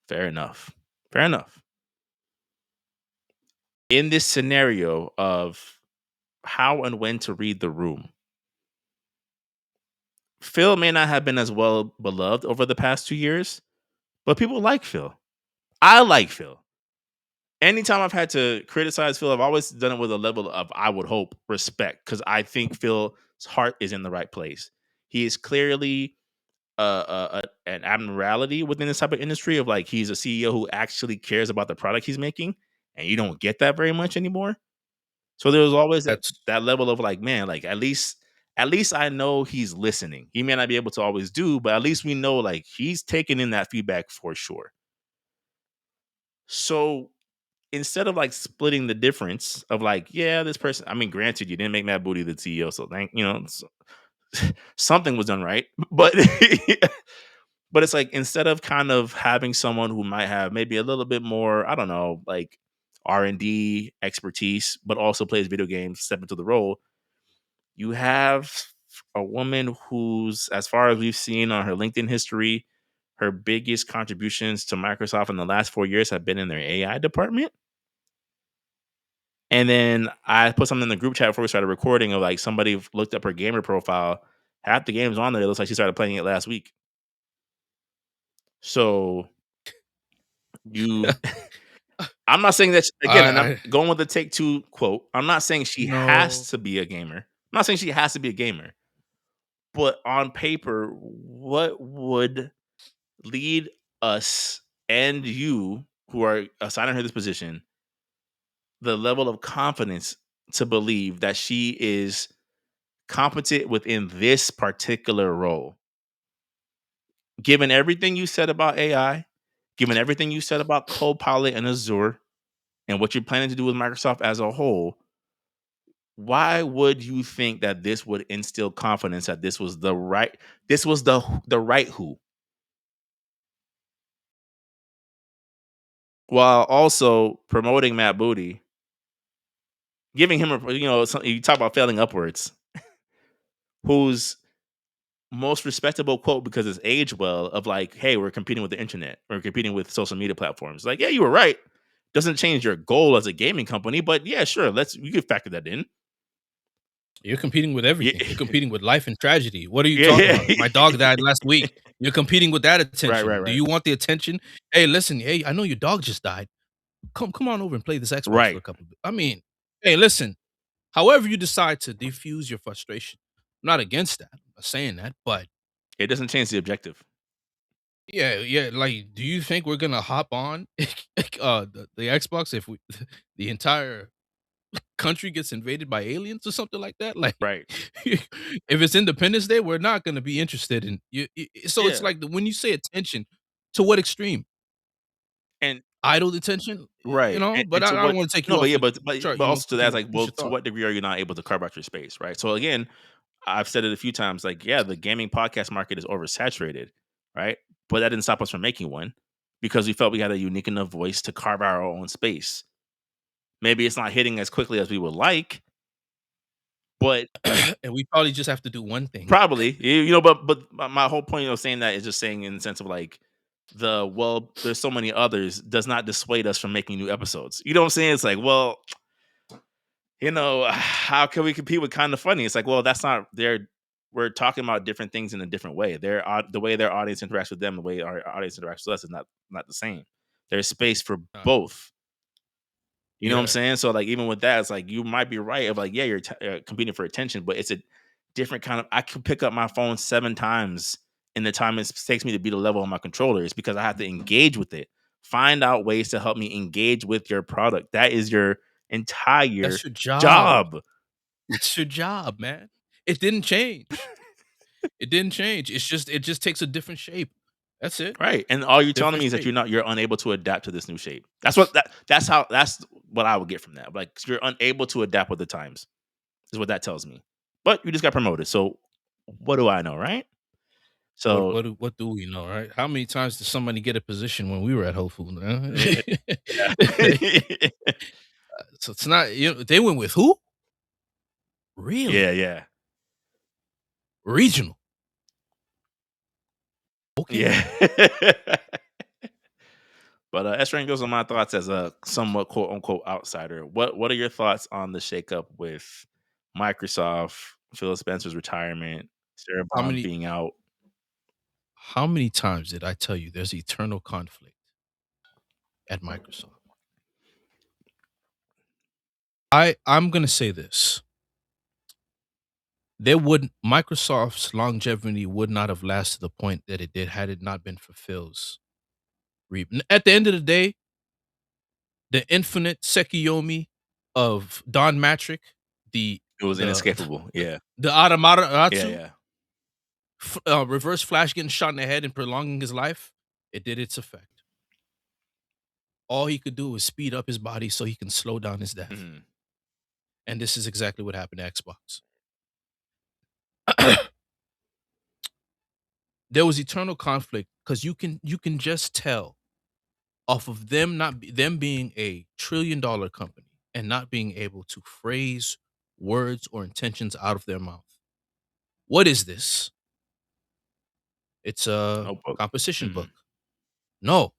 [SPEAKER 1] Fair enough. Fair enough. In this scenario of how and when to read the room, Phil may not have been as well beloved over the past 2 years, but people like Phil. I like Phil. Anytime I've had to criticize Phil, I've always done it with a level of, I would hope, respect, because I think Phil's heart is in the right place. He is clearly an abnormality within this type of industry of like he's a CEO who actually cares about the product he's making, and you don't get that very much anymore. So there was always
[SPEAKER 2] That's
[SPEAKER 1] that level of like, man, like at least I know he's listening. He may not be able to always do, but at least we know like he's taking in that feedback for sure. So instead of like splitting the difference of like, yeah, this person, I mean, granted, you didn't make Matt Booty the CEO, so something was done right. But but it's like instead of kind of having someone who might have maybe a little bit more, I don't know, like R&D expertise, but also plays video games, step into the role, you have a woman who's, as far as we've seen on her LinkedIn history, her biggest contributions to Microsoft in the last 4 years have been in their AI department. And then I put something in the group chat before we started recording of like somebody looked up her gamer profile. Half the games on there, it looks like she started playing it last week. So you I'm not saying that again, and I'm
[SPEAKER 2] I
[SPEAKER 1] going with the take two quote. I'm not saying she has
[SPEAKER 2] no.
[SPEAKER 1] to be a gamer. I'm not saying she has to be a gamer. But on paper, what would lead us and you who are assigning her this position the level of confidence to believe that she is competent within this particular role? Given everything you said about AI, given everything you said about Copilot and Azure, and what you're planning to do with Microsoft as a whole, why would you think that this would instill confidence that this was the right who, while also promoting Matt Booty, giving him you talk about failing upwards, whose most respectable quote because it's aged well of like, hey, we're competing with the internet, we're competing with social media platforms. Like, yeah, you were right. Doesn't change your goal as a gaming company, but yeah, sure, you could factor that in.
[SPEAKER 2] You're competing with
[SPEAKER 1] Yeah,
[SPEAKER 2] everything. You're competing with life and tragedy. What are you talking
[SPEAKER 1] yeah,
[SPEAKER 2] about? My dog died last week. You're competing with that
[SPEAKER 1] right, right,
[SPEAKER 2] attention. Do
[SPEAKER 1] right,
[SPEAKER 2] you want the attention? Hey, listen. Hey, I know your dog just died. Come on over and play this Xbox for
[SPEAKER 1] right.
[SPEAKER 2] a couple. I mean, hey, listen. However you decide to diffuse your frustration, I'm not against that. I'm not saying that, but
[SPEAKER 1] It doesn't change the objective.
[SPEAKER 2] yeah, yeah. Like, do you think we're gonna hop on the Xbox if we the entire country gets invaded by aliens or something like that? Like,
[SPEAKER 1] Right.
[SPEAKER 2] if it's Independence Day, we're not gonna be interested in you. So it's
[SPEAKER 1] Yeah.
[SPEAKER 2] like when you say attention, to what extreme?
[SPEAKER 1] And
[SPEAKER 2] Idle attention,
[SPEAKER 1] right.
[SPEAKER 2] But
[SPEAKER 1] And to
[SPEAKER 2] I don't
[SPEAKER 1] what
[SPEAKER 2] want to take
[SPEAKER 1] no,
[SPEAKER 2] you
[SPEAKER 1] but
[SPEAKER 2] off
[SPEAKER 1] yeah,
[SPEAKER 2] the
[SPEAKER 1] but
[SPEAKER 2] chart.
[SPEAKER 1] but also to that, it's like,
[SPEAKER 2] Finish
[SPEAKER 1] well,
[SPEAKER 2] your
[SPEAKER 1] to
[SPEAKER 2] thought.
[SPEAKER 1] what degree are you not able to carve out your space, right? So again, I've said it a few times, like, yeah, the gaming podcast market is oversaturated, right? But that didn't stop us from making one because we felt we had a unique enough voice to carve our own space. Maybe it's not hitting as quickly as we would like, but
[SPEAKER 2] And we probably just have to do one thing.
[SPEAKER 1] probably, but my whole point of saying that is just saying in the sense of like there's so many others does not dissuade us from making new episodes. You know what I'm saying? It's like, well, how can we compete with Kind of Funny? It's like, well, that's not their. We're talking about different things in a different way. The way their audience interacts with them, the way our audience interacts with us is not the same. There's space for both. You know what I'm
[SPEAKER 2] Yeah.
[SPEAKER 1] saying? So like even with that, it's like you might be right of like, yeah, you're competing for attention, but it's a different kind of. I can pick up my phone 7 times in the time it takes me to beat a level on my controller is because I have to engage with it. Find out ways to help me engage with your product. That is your entire
[SPEAKER 2] That's your job.
[SPEAKER 1] job.
[SPEAKER 2] That's your job, man. It didn't change. It didn't change. It just takes a different shape. That's it.
[SPEAKER 1] Right. And all you're telling
[SPEAKER 2] Different
[SPEAKER 1] me is that
[SPEAKER 2] shape.
[SPEAKER 1] you're unable to adapt to this new shape. That's what I would get from that. Like you're unable to adapt with the times is what that tells me. But you just got promoted. So what do I know, right? So
[SPEAKER 2] What do we know, right? How many times did somebody get a position when we were at Whole Foods?
[SPEAKER 1] yeah.
[SPEAKER 2] So it's not they went with who?
[SPEAKER 1] yeah,
[SPEAKER 2] Really?
[SPEAKER 1] yeah.
[SPEAKER 2] Regional. Okay.
[SPEAKER 1] Yeah. But S rank goes on my thoughts as a somewhat quote unquote outsider. What are your thoughts on the shakeup with Microsoft, Phil Spencer's retirement, Sarah
[SPEAKER 2] How
[SPEAKER 1] Bond
[SPEAKER 2] many
[SPEAKER 1] being out?
[SPEAKER 2] how many times did I tell you there's eternal conflict at Microsoft? I'm gonna say this. There would Microsoft's longevity would not have lasted the point that it did had it not been for Phil's at the end of the day, the infinite Sekiyomi of Don Matrick, the
[SPEAKER 1] It was
[SPEAKER 2] the
[SPEAKER 1] inescapable. Yeah.
[SPEAKER 2] the
[SPEAKER 1] Yeah,
[SPEAKER 2] Amaterasu,
[SPEAKER 1] yeah.
[SPEAKER 2] Reverse Flash getting shot in the head and prolonging his life, it did its effect. All he could do was speed up his body so he can slow down his death.
[SPEAKER 1] Mhm.
[SPEAKER 2] And this is exactly what happened to Xbox. There was eternal conflict because you can just tell off of them being a $1 trillion company and not being able to phrase words or intentions out of their mouth. What is this? It's a
[SPEAKER 1] Notebook.
[SPEAKER 2] composition
[SPEAKER 1] Mhm.
[SPEAKER 2] book. No,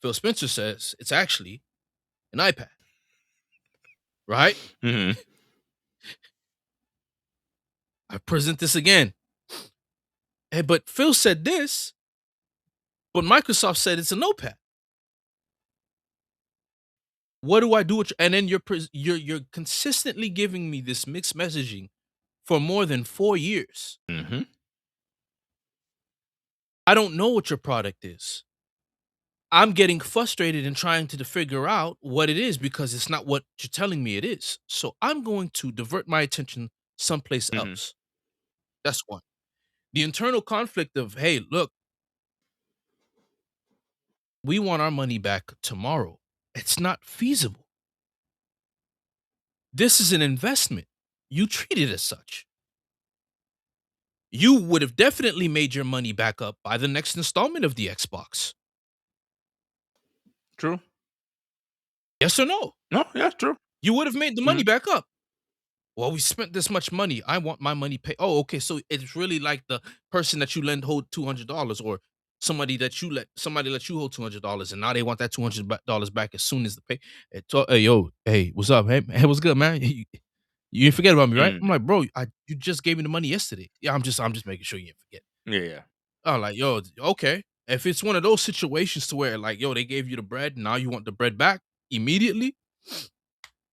[SPEAKER 2] Phil Spencer says it's actually an iPad, right?
[SPEAKER 1] Mhm.
[SPEAKER 2] I present this again. Hey, but Phil said this, but Microsoft said it's a notepad. What do I do with and then you're consistently giving me this mixed messaging for more than 4 years.
[SPEAKER 1] Mhm.
[SPEAKER 2] I don't know what your product is. I'm getting frustrated and trying to figure out what it is because it's not what you're telling me it is. So I'm going to divert my attention someplace
[SPEAKER 1] Mhm.
[SPEAKER 2] else. That's one. The internal conflict of, hey, look, we want our money back tomorrow. It's not feasible. This is an investment. You treat it as such. You would have definitely made your money back up by the next installment of the Xbox.
[SPEAKER 1] True.
[SPEAKER 2] Yes or no?
[SPEAKER 1] No, yeah, true.
[SPEAKER 2] You would have made the money
[SPEAKER 1] Mhm.
[SPEAKER 2] back up. Well, we spent this much money. I want my money paid. Oh, okay. So it's really like the person that you lend hold $200, or somebody let you hold $200, and now they want that $200 back as soon as the pay. Hey, yo, hey, what's up? Hey, what's good, man? You didn't forget about me, right? I'm
[SPEAKER 1] Mhm.
[SPEAKER 2] like, bro, you just gave me the money yesterday. Yeah, I'm just making sure you didn't forget.
[SPEAKER 1] Yeah, yeah.
[SPEAKER 2] Oh, like, yo, okay. If it's one of those situations to where like, yo, they gave you the bread, now you want the bread back immediately,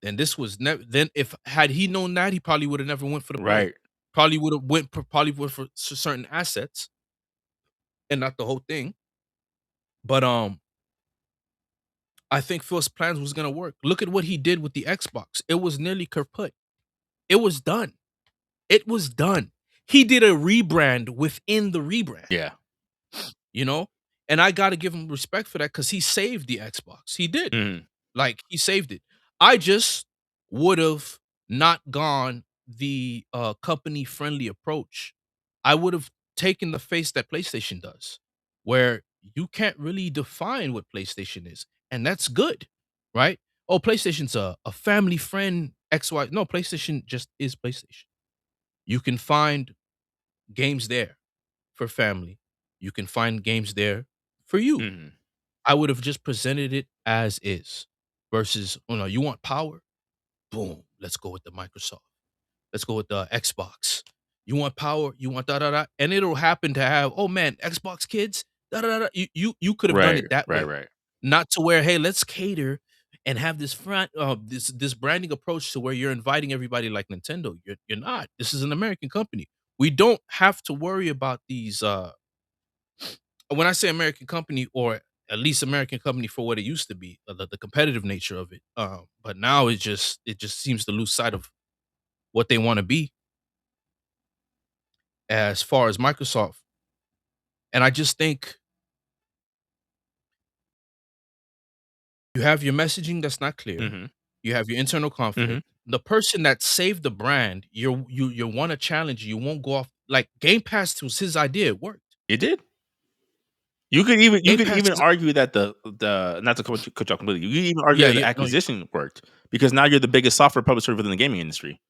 [SPEAKER 2] then this was never. Then if had he known that, he probably would have never went for the bread.
[SPEAKER 1] Right.
[SPEAKER 2] Probably went for certain assets and not the whole thing. But I think Phil's plans was gonna work. Look at what he did with the Xbox. It was nearly kaput. It was done. It was done. He did a rebrand within the rebrand.
[SPEAKER 1] Yeah.
[SPEAKER 2] You know, and I got to give him respect for that because he saved the Xbox. He did.
[SPEAKER 1] Mhm.
[SPEAKER 2] Like he saved it. I just would have not gone the company friendly approach. I would have taken the face that PlayStation does, where you can't really define what PlayStation is, and that's good, right? Oh, PlayStation's a family friend XY. No, PlayStation just is PlayStation. You can find games there for family. You can find games there for you.
[SPEAKER 1] Mhm.
[SPEAKER 2] I would have just presented it as is versus, oh no, you want power? Boom. Let's go with the Microsoft. Let's go with the Xbox. You want power? You want da da da. And it'll happen to have, oh man, Xbox kids, da da da. You could have done
[SPEAKER 1] Right.
[SPEAKER 2] it that
[SPEAKER 1] Right.
[SPEAKER 2] way.
[SPEAKER 1] Right.
[SPEAKER 2] Not to where, hey, let's cater and have this branding approach to where you're inviting everybody like Nintendo. You're not. This is an American company. We don't have to worry about these when I say American company, or at least American company for what it used to be, the competitive nature of it. But now it just seems to lose sight of what they want to be as far as Microsoft. And I just think you have your messaging that's not clear.
[SPEAKER 1] Hmm.
[SPEAKER 2] You have your internal
[SPEAKER 1] Hmm.
[SPEAKER 2] conflict. The person that saved the brand, you want to challenge. You won't go off like Game Pass was his idea. It worked.
[SPEAKER 1] It did. You
[SPEAKER 2] Game
[SPEAKER 1] could
[SPEAKER 2] Pass
[SPEAKER 1] even
[SPEAKER 2] is
[SPEAKER 1] argue that the not to cut you off completely. You could even argue
[SPEAKER 2] yeah,
[SPEAKER 1] that the
[SPEAKER 2] yeah. No,
[SPEAKER 1] acquisition worked because now you're the biggest software publisher within the gaming industry.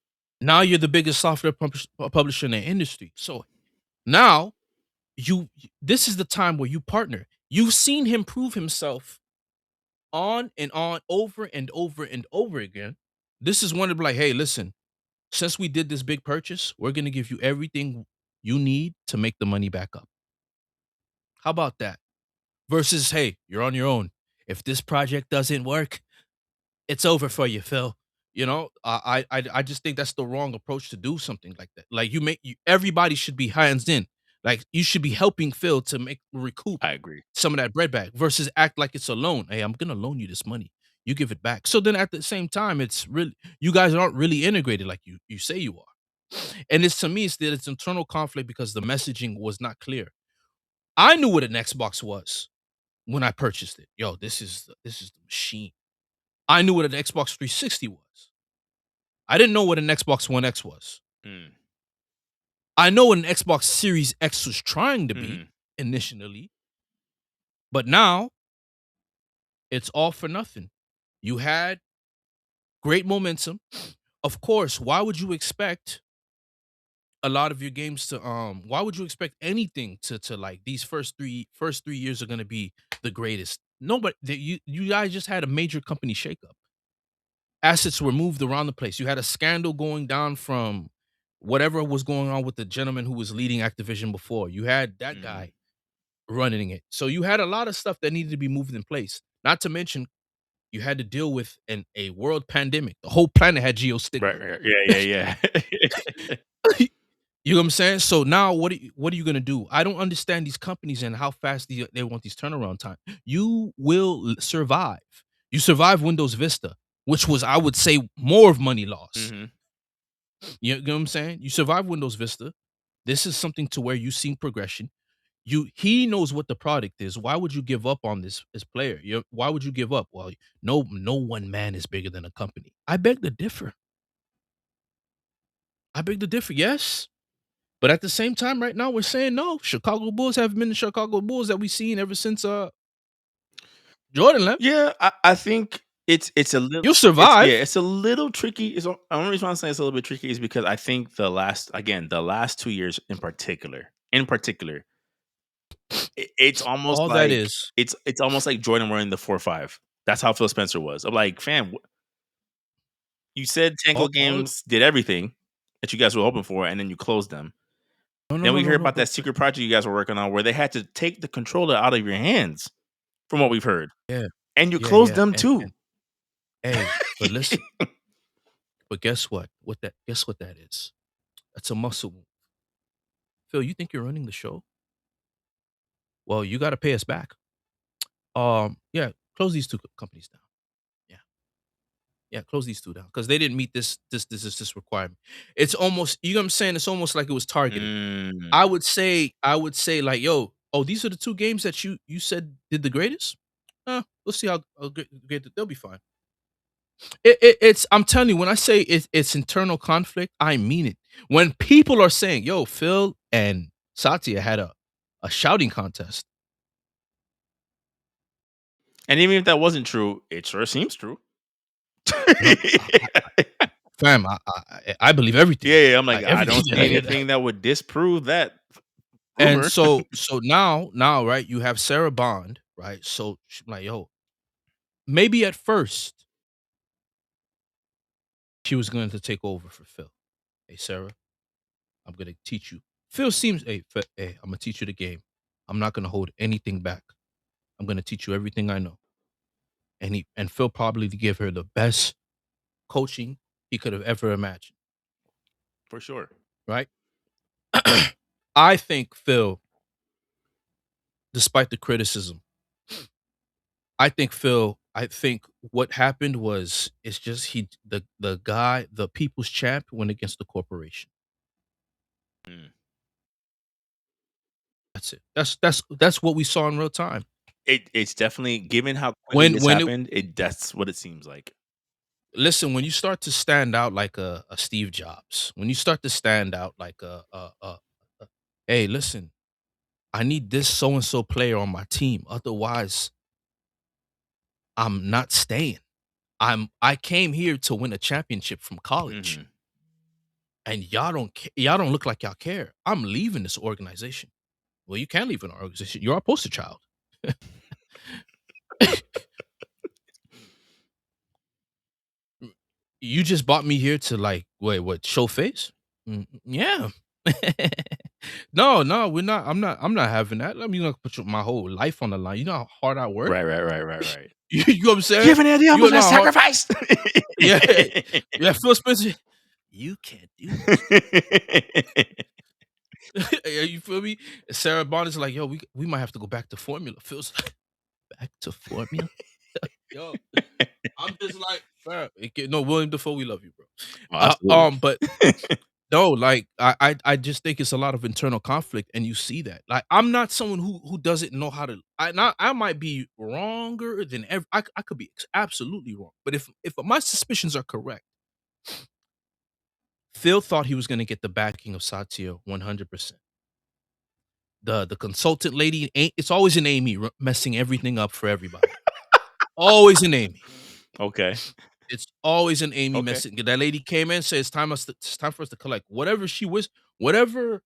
[SPEAKER 2] now you're the biggest software publisher in the industry. So now this is the time where you partner. You've seen him prove himself on and on, over and over and over again. This is one to be like, hey, listen, since we did this big purchase, we're gonna give you everything you need to make the money back up. How about that? Versus, hey, you're on your own. If this project doesn't work, it's over for you, Phil. I just think that's the wrong approach to do something like that. Like everybody should be hands in. Like you should be helping Phil to make recoup
[SPEAKER 1] I agree.
[SPEAKER 2] some of that bread back versus act like it's a loan. Hey, I'm gonna loan you this money. You give it back. So then at the same time, it's really you guys aren't really integrated like you say you are. And it's to me, it's that it's internal conflict because the messaging was not clear. I knew what an Xbox was when I purchased it. Yo, this is the machine. I knew what an Xbox 360 was. I didn't know what an Xbox One X was.
[SPEAKER 1] Mm.
[SPEAKER 2] I know what an Xbox Series X was trying to be
[SPEAKER 1] Hmm.
[SPEAKER 2] initially, but now it's all for nothing. You had great momentum. Of course, why would you expect a lot of your games to why would you expect anything to like these first three years are going to be the greatest? Nobody you guys just had a major company shakeup. Assets were moved around the place. You had a scandal going down from whatever was going on with the gentleman who was leading Activision before. You had that
[SPEAKER 1] Hmm.
[SPEAKER 2] guy running it. So you had a lot of stuff that needed to be moved in place. Not to mention you had to deal with a world pandemic. The whole planet had
[SPEAKER 1] Right,
[SPEAKER 2] geostigma.
[SPEAKER 1] right. Yeah, yeah, yeah.
[SPEAKER 2] You know what I'm saying? So now what are you gonna do? I don't understand these companies and how fast they want these turnaround time. You will survive. You survive Windows Vista, which was, I would say, more of money loss.
[SPEAKER 1] Hmm.
[SPEAKER 2] You know what I'm saying? You survive Windows Vista. This is something to where you see progression. He knows what the product is. Why would you give up on this player? Why would you give up? Well, no one man is bigger than a company. I beg to differ. I beg to differ. Yes. But at the same time, right now, we're saying no. Chicago Bulls have been the Chicago Bulls that we've seen ever since Jordan left.
[SPEAKER 1] Yeah, I think it's a little
[SPEAKER 2] You'll
[SPEAKER 1] it's yeah,
[SPEAKER 2] survive.
[SPEAKER 1] it's a little tricky. It's the only reason I'm saying it's a little bit tricky is because I think the last 2 years in particular, it's almost
[SPEAKER 2] All that
[SPEAKER 1] like
[SPEAKER 2] is.
[SPEAKER 1] it's almost like Jordan wearing the 4-5. That's how Phil Spencer was. I'm like, fam, you said Tango
[SPEAKER 2] All
[SPEAKER 1] Games did everything that you guys were hoping for, and then you closed them.
[SPEAKER 2] no, no,
[SPEAKER 1] Then
[SPEAKER 2] no,
[SPEAKER 1] we
[SPEAKER 2] no,
[SPEAKER 1] heard
[SPEAKER 2] no.
[SPEAKER 1] about that secret project you guys were working on where they had to take the controller out of your hands, from what we've heard,
[SPEAKER 2] Yeah,
[SPEAKER 1] and you
[SPEAKER 2] yeah,
[SPEAKER 1] closed
[SPEAKER 2] yeah.
[SPEAKER 1] them
[SPEAKER 2] And
[SPEAKER 1] too.
[SPEAKER 2] hey, but listen, but guess what? Guess what that is? That's a muscle wound. Phil, you think you're running the show? Well, you gotta pay us back. Yeah, close these two companies down. Yeah. Yeah, close these 2 down because they didn't meet this requirement. It's almost, you know what I'm saying? It's almost like it was targeted.
[SPEAKER 1] Mm.
[SPEAKER 2] I would say like, yo, oh, these are the 2 games that you said did the greatest? We'll see how great they'll be fine. It's, I'm telling you, when I say it's internal conflict, I mean it. When people are saying, yo, Phil and Satya had a shouting contest.
[SPEAKER 1] And even if that wasn't true, it sure seems true.
[SPEAKER 2] No, fam, I believe everything.
[SPEAKER 1] Yeah, yeah, I'm like,
[SPEAKER 2] Like
[SPEAKER 1] I
[SPEAKER 2] everything
[SPEAKER 1] don't
[SPEAKER 2] that
[SPEAKER 1] see
[SPEAKER 2] I hear that.
[SPEAKER 1] anything that would disprove that
[SPEAKER 2] And
[SPEAKER 1] rumor.
[SPEAKER 2] so now, right, you have Sarah Bond, right? So she's like, yo, maybe at first she was going to take over for Phil. Hey, Sarah, I'm going to teach you. Phil seems, hey, I'm going to teach you the game. I'm not going to hold anything back. I'm going to teach you everything I know. And Phil probably to give her the best coaching he could have ever imagined,
[SPEAKER 1] For sure.
[SPEAKER 2] right? I think Phil despite the criticism, I think what happened was it's just the guy, the people's champ went against the corporation.
[SPEAKER 1] Mm.
[SPEAKER 2] That's it. That's what we saw in real time.
[SPEAKER 1] It's definitely given how quickly
[SPEAKER 2] When
[SPEAKER 1] this
[SPEAKER 2] when it
[SPEAKER 1] happened, that's what it seems like.
[SPEAKER 2] Listen, when you start to stand out like a Steve Jobs, when you start to stand out like a hey, listen, I need this so and so player on my team. Otherwise, I'm not staying. I came here to win a championship from college,
[SPEAKER 1] Mhm.
[SPEAKER 2] and y'all don't look like y'all care. I'm leaving this organization. Well, you can't leave an organization. You're our poster child. You just bought me here to like wait, what, show face? Yeah. No, no, we're not. I'm not having that. Let me not put my whole life on the line. You know how hard I work?
[SPEAKER 1] Right.
[SPEAKER 2] You know what I'm
[SPEAKER 1] You
[SPEAKER 2] saying?
[SPEAKER 1] have any idea how
[SPEAKER 2] You
[SPEAKER 1] much I
[SPEAKER 2] know how hard.
[SPEAKER 1] sacrificed?
[SPEAKER 2] Yeah. Yeah, Phil Spencer. You can't do this. Yeah, you feel me? Sarah Bond is like, yo, we might have to go back to formula. Phil's like, back to formula. Yo, I'm just like, fam. No, William Defoe, we love you, bro.
[SPEAKER 1] Oh, absolutely.
[SPEAKER 2] But no, like I just think it's a lot of internal conflict, and you see that. Like I'm not someone who doesn't know how to. I might be wronger than ever. I could be absolutely wrong, but if my suspicions are correct, Phil thought he was going to get the backing of Satya 100%. The consultant lady ain't. It's always an Amy messing everything up for everybody. Always an Amy.
[SPEAKER 1] Okay.
[SPEAKER 2] It's always an Amy
[SPEAKER 1] Okay.
[SPEAKER 2] messing. That lady came in and said it's time for us to collect whatever whatever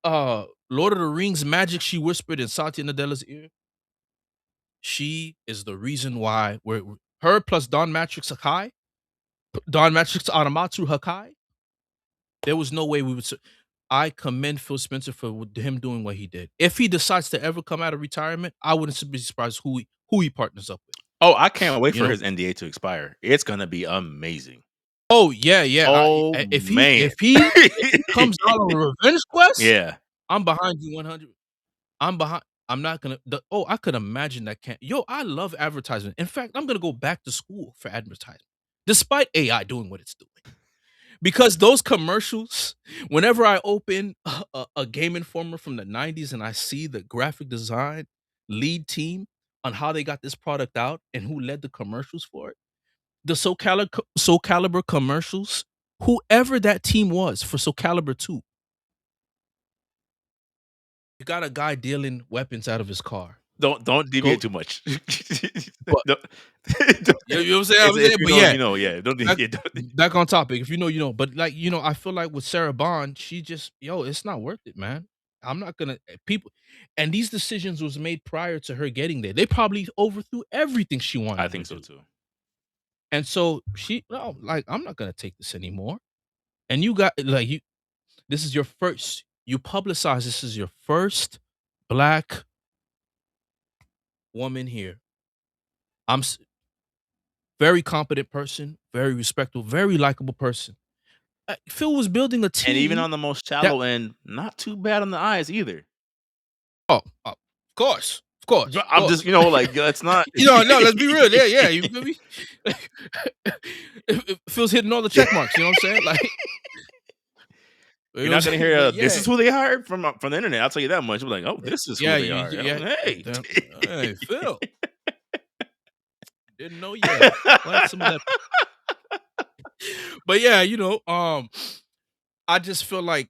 [SPEAKER 2] Lord of the Rings magic she whispered in Satya Nadella's ear. She is the reason why her plus Don Matrix Hakai, Don Matrix Aramatsu Hakai. There was no way we would. I commend Phil Spencer for him doing what he did. If he decides to ever come out of retirement, I wouldn't be surprised who he partners up with.
[SPEAKER 1] Oh, I can't wait
[SPEAKER 2] You
[SPEAKER 1] for
[SPEAKER 2] know?
[SPEAKER 1] his NDA to expire. It's gonna be amazing.
[SPEAKER 2] Oh yeah, yeah.
[SPEAKER 1] Oh,
[SPEAKER 2] If
[SPEAKER 1] man.
[SPEAKER 2] he comes out on a revenge quest,
[SPEAKER 1] Yeah.
[SPEAKER 2] I'm behind you 100. I'm behind. I'm not gonna. I could imagine that. Yo, I love advertisement. In fact, I'm gonna go back to school for advertisement, despite AI doing what it's doing. Because those commercials, whenever I open a Game Informer from the '90s and I see the graphic design lead team on how they got this product out and who led the commercials for it, the Soul Calibur commercials, whoever that team was for Soul Calibur 2, you got a guy dealing weapons out of his car.
[SPEAKER 1] Don't
[SPEAKER 2] Go,
[SPEAKER 1] deviate too much.
[SPEAKER 2] but
[SPEAKER 1] Don't
[SPEAKER 2] you know what I'm saying?
[SPEAKER 1] if you
[SPEAKER 2] But
[SPEAKER 1] know,
[SPEAKER 2] yeah,
[SPEAKER 1] you know, yeah. Don't
[SPEAKER 2] back
[SPEAKER 1] yeah, don't
[SPEAKER 2] back on topic. If you know, you know. But like, I feel like with Sarah Bond, she just, it's not worth it, man. I'm not gonna people, and these decisions was made prior to her getting there. They probably overthrew everything she
[SPEAKER 1] I
[SPEAKER 2] wanted to
[SPEAKER 1] think so
[SPEAKER 2] do.
[SPEAKER 1] too.
[SPEAKER 2] And so she, no, like, I'm not gonna take this anymore. And you got like you this is your first, you publicize this is your first black woman here. I'm very competent person, very respectful, very likable person. Phil was building a
[SPEAKER 1] And even
[SPEAKER 2] team
[SPEAKER 1] on the most
[SPEAKER 2] that,
[SPEAKER 1] shallow end, not too bad on the eyes either.
[SPEAKER 2] of course, of course,
[SPEAKER 1] But
[SPEAKER 2] of
[SPEAKER 1] I'm just,
[SPEAKER 2] course.
[SPEAKER 1] like, let's not
[SPEAKER 2] No, let's be real. Yeah, yeah, you feel me? Phil's hitting all the check marks, you know what I'm saying? Like, you
[SPEAKER 1] You're
[SPEAKER 2] know
[SPEAKER 1] not
[SPEAKER 2] what
[SPEAKER 1] gonna
[SPEAKER 2] I'm saying?
[SPEAKER 1] hear,
[SPEAKER 2] But
[SPEAKER 1] "This
[SPEAKER 2] yeah,
[SPEAKER 1] is who they are," from the internet, I'll tell you that much. I'm like, "Oh, this is who
[SPEAKER 2] yeah,
[SPEAKER 1] they are."
[SPEAKER 2] yeah.
[SPEAKER 1] Hey.
[SPEAKER 2] Damn, hey, Phil, didn't know yet. What some of that, but yeah, I just feel like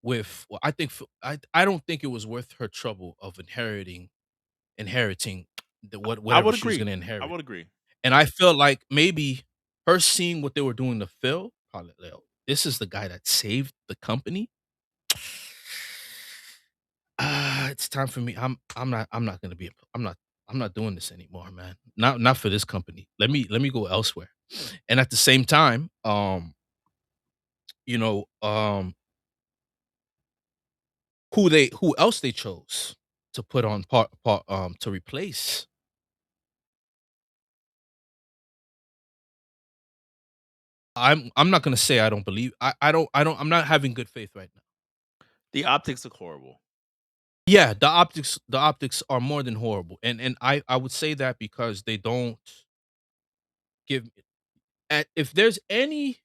[SPEAKER 2] well, I don't think it was worth her trouble of inheriting
[SPEAKER 1] I
[SPEAKER 2] whatever
[SPEAKER 1] would
[SPEAKER 2] she was
[SPEAKER 1] agree.
[SPEAKER 2] gonna
[SPEAKER 1] I
[SPEAKER 2] inherit.
[SPEAKER 1] would agree.
[SPEAKER 2] And I felt like maybe her seeing what they were doing to Phil, probably like, "Oh, this is the guy that saved the company. It's time for me. I'm not gonna be I'm not doing this anymore, man. Not for this company. Let me go elsewhere." And at the same time, you know, who else they chose to put on to replace. I'm not gonna say I don't believe. I'm not having good faith right now.
[SPEAKER 1] The optics look horrible.
[SPEAKER 2] Yeah, the optics are more than horrible, and I would say that because they don't give if there's any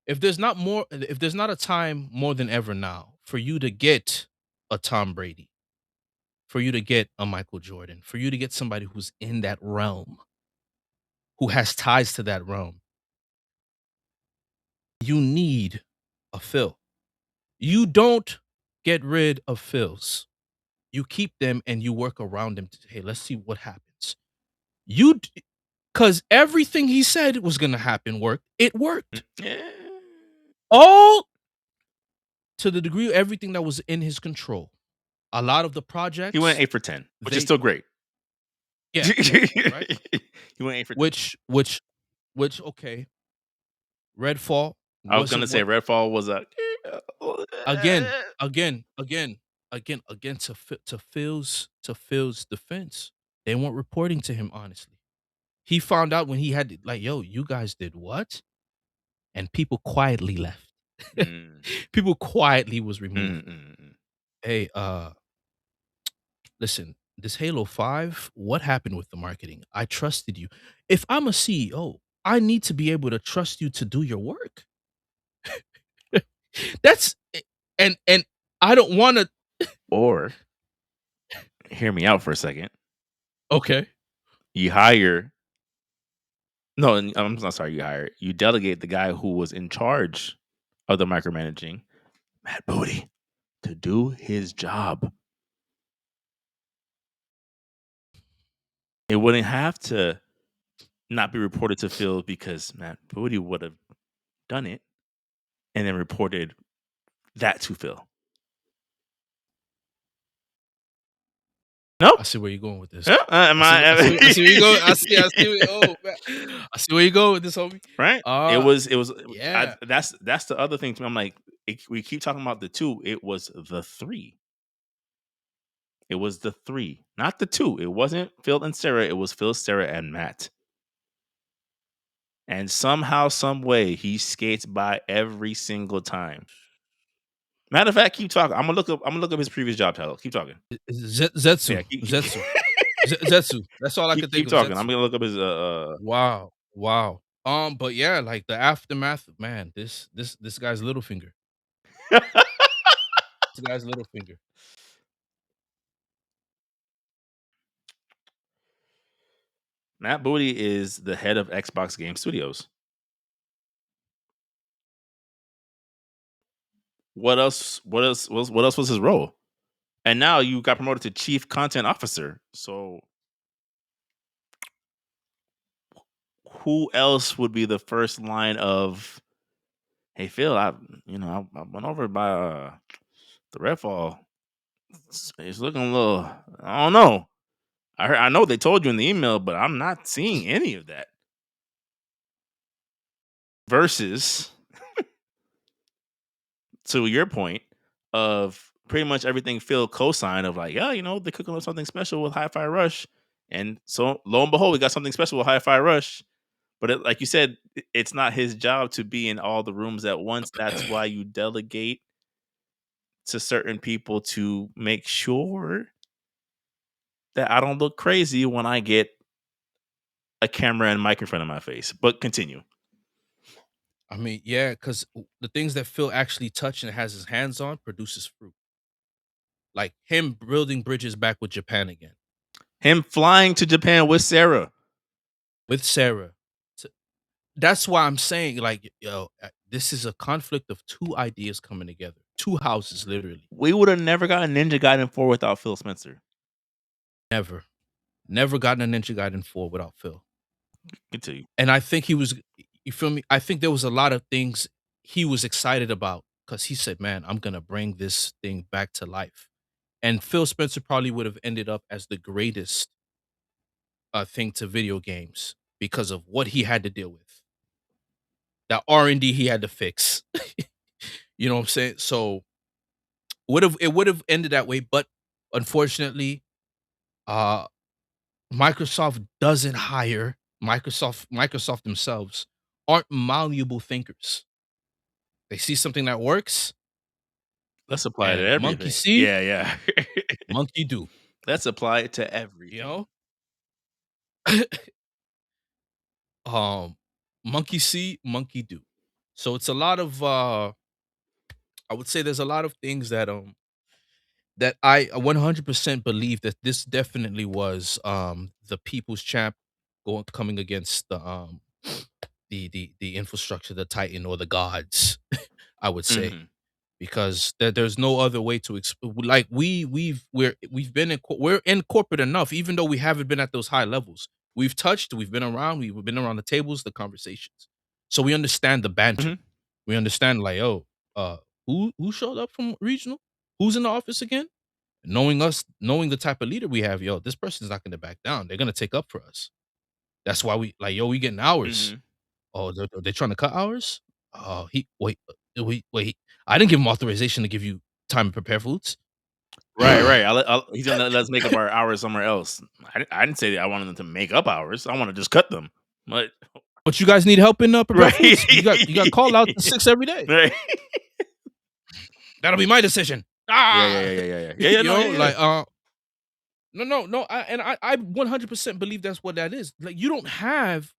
[SPEAKER 2] if there's not a time more than ever now for you to get a Tom Brady, for you to get a Michael Jordan, for you to get somebody who's in that realm, who has ties to that realm, you need a Phil. You don't get rid of Phils. You keep them and you work around them. Hey, let's see what happens. You because everything he said was gonna happen worked. It worked.
[SPEAKER 1] Yeah.
[SPEAKER 2] All to the degree of everything that was in his control. A lot of the
[SPEAKER 1] He went
[SPEAKER 2] projects,
[SPEAKER 1] 8 for 10, which is
[SPEAKER 2] they
[SPEAKER 1] still great.
[SPEAKER 2] yeah, right, right.
[SPEAKER 1] He went 8 for 10.
[SPEAKER 2] Which okay, Redfall
[SPEAKER 1] I was gonna
[SPEAKER 2] wasn't
[SPEAKER 1] say
[SPEAKER 2] what
[SPEAKER 1] Redfall was a
[SPEAKER 2] again, again, again, again to Phil's defense. They weren't reporting to him honestly. He found out when he had to, like, yo, you guys did what? And people quietly left.
[SPEAKER 1] Mm,
[SPEAKER 2] People quietly was
[SPEAKER 1] mm,
[SPEAKER 2] removed.
[SPEAKER 1] mm, mm.
[SPEAKER 2] Hey, listen, this Halo 5, what happened with the marketing? I trusted you. If I'm a CEO, I need to be able to trust you to do your work. That's and I don't want to
[SPEAKER 1] Or hear me out for a second.
[SPEAKER 2] okay.
[SPEAKER 1] You hire no, I'm not sorry. You hire. You delegate the guy who was in charge of the micromanaging, Matt Booty, to do his job. It wouldn't have to not be reported to Phil because Matt Booty would have done it and then reported that to Phil. No,
[SPEAKER 2] I see where you're going with this.
[SPEAKER 1] yeah, am
[SPEAKER 2] I see where you go. I see where,
[SPEAKER 1] I?
[SPEAKER 2] oh man. I see where you go with this, homie.
[SPEAKER 1] Right?
[SPEAKER 2] Uh
[SPEAKER 1] It was.
[SPEAKER 2] yeah.
[SPEAKER 1] That's the other thing to me. I'm like, we keep talking about the two. It was the three. It was the three, not the two. It wasn't Phil and Sarah. It was Phil, Sarah, and Matt. And somehow, some way, he skates by every single time. Matter of fact, keep talking. I'm gonna look up. I'm gonna look up his previous job title. Keep talking.
[SPEAKER 2] Zetsu.
[SPEAKER 1] Yeah,
[SPEAKER 2] Zetsu. Zetsu. That's all I could think
[SPEAKER 1] keep
[SPEAKER 2] of.
[SPEAKER 1] talking. I'm
[SPEAKER 2] Zetsu.
[SPEAKER 1] gonna look up his.
[SPEAKER 2] Wow. Wow. But yeah, like the aftermath, man, this guy's little finger. This guy's little finger.
[SPEAKER 1] Matt Booty is the head of Xbox Game Studios. What else? What else was his role? And now you got promoted to chief content officer. So who else would be the first line of, "Hey Phil, I went over by the Redfall. It's looking a little. I don't know. I know they told you in the email, but I'm not seeing any of that." Versus, to your point of pretty much everything Phil co-signed of like, yeah, they're cooking up something special with Hi-Fi Rush, and so lo and behold, we got something special with Hi-Fi Rush. But like you said, it's not his job to be in all the rooms at once. That's why you delegate to certain people to make sure that I don't look crazy when I get a camera and mic in front of my face. But continue.
[SPEAKER 2] I mean, yeah, because the things that Phil actually touched and has his hands on produces fruit. Like him building bridges back with Japan again,
[SPEAKER 1] Him flying to Japan with Sarah.
[SPEAKER 2] with Sarah. That's why I'm saying, like, yo, this is a conflict of two ideas coming together, two houses, literally.
[SPEAKER 1] We would have never gotten Ninja Gaiden 4 without Phil Spencer.
[SPEAKER 2] Never, never gotten a Ninja Gaiden 4 without Phil.
[SPEAKER 1] Continue.
[SPEAKER 2] And I think he was, you feel me? I think there was a lot of things he was excited about because he said, man, I'm going to bring this thing back to life. And Phil Spencer probably would have ended up as the greatest thing to video games because of what he had to deal with. That R&D he had to fix. You know what I'm saying? So it would have ended that way, but unfortunately, uh Microsoft doesn't hire Microsoft themselves aren't malleable thinkers. They see something that works,
[SPEAKER 1] Let's apply it to
[SPEAKER 2] And monkey
[SPEAKER 1] everything.
[SPEAKER 2] see,
[SPEAKER 1] Yeah, yeah.
[SPEAKER 2] monkey do,
[SPEAKER 1] Let's apply it to
[SPEAKER 2] you
[SPEAKER 1] everything.
[SPEAKER 2] know? Um, monkey see, monkey do. So it's a lot of, I would say there's a lot of things that I 100% believe that this definitely was, the people's champ coming against the infrastructure, the Titan or the gods, I would say.
[SPEAKER 1] Mhm.
[SPEAKER 2] Because there's no other way to like we've been we're in corporate enough, even though we haven't been at those high levels. We've been around, we've been around the tables, the conversations. So we understand the banter.
[SPEAKER 1] Mhm.
[SPEAKER 2] We understand like, oh, who showed up from regional? Who's in the office again? Knowing us, knowing the type of leader we have, yo, this person's not gonna back down. They're gonna take up for us. That's why we like, yo, we getting hours.
[SPEAKER 1] Mhm.
[SPEAKER 2] Oh, they're trying to cut hours? Oh, he wait. I didn't give him authorization to give you time to prepare foods.
[SPEAKER 1] Right, right. He's gonna let us make up our hours somewhere else. I didn't say that I wanted them to make up hours. I wanna just cut them. But
[SPEAKER 2] But you guys need help in prepare
[SPEAKER 1] right.
[SPEAKER 2] foods? You got call out to 6 every day.
[SPEAKER 1] Right.
[SPEAKER 2] That'll be my decision.
[SPEAKER 1] Yeah, yeah,
[SPEAKER 2] Ah,
[SPEAKER 1] yeah, yeah, yeah, yeah. Yeah, yeah, no, yeah, yeah.
[SPEAKER 2] like no, I 100% believe that's what that is. Like you don't have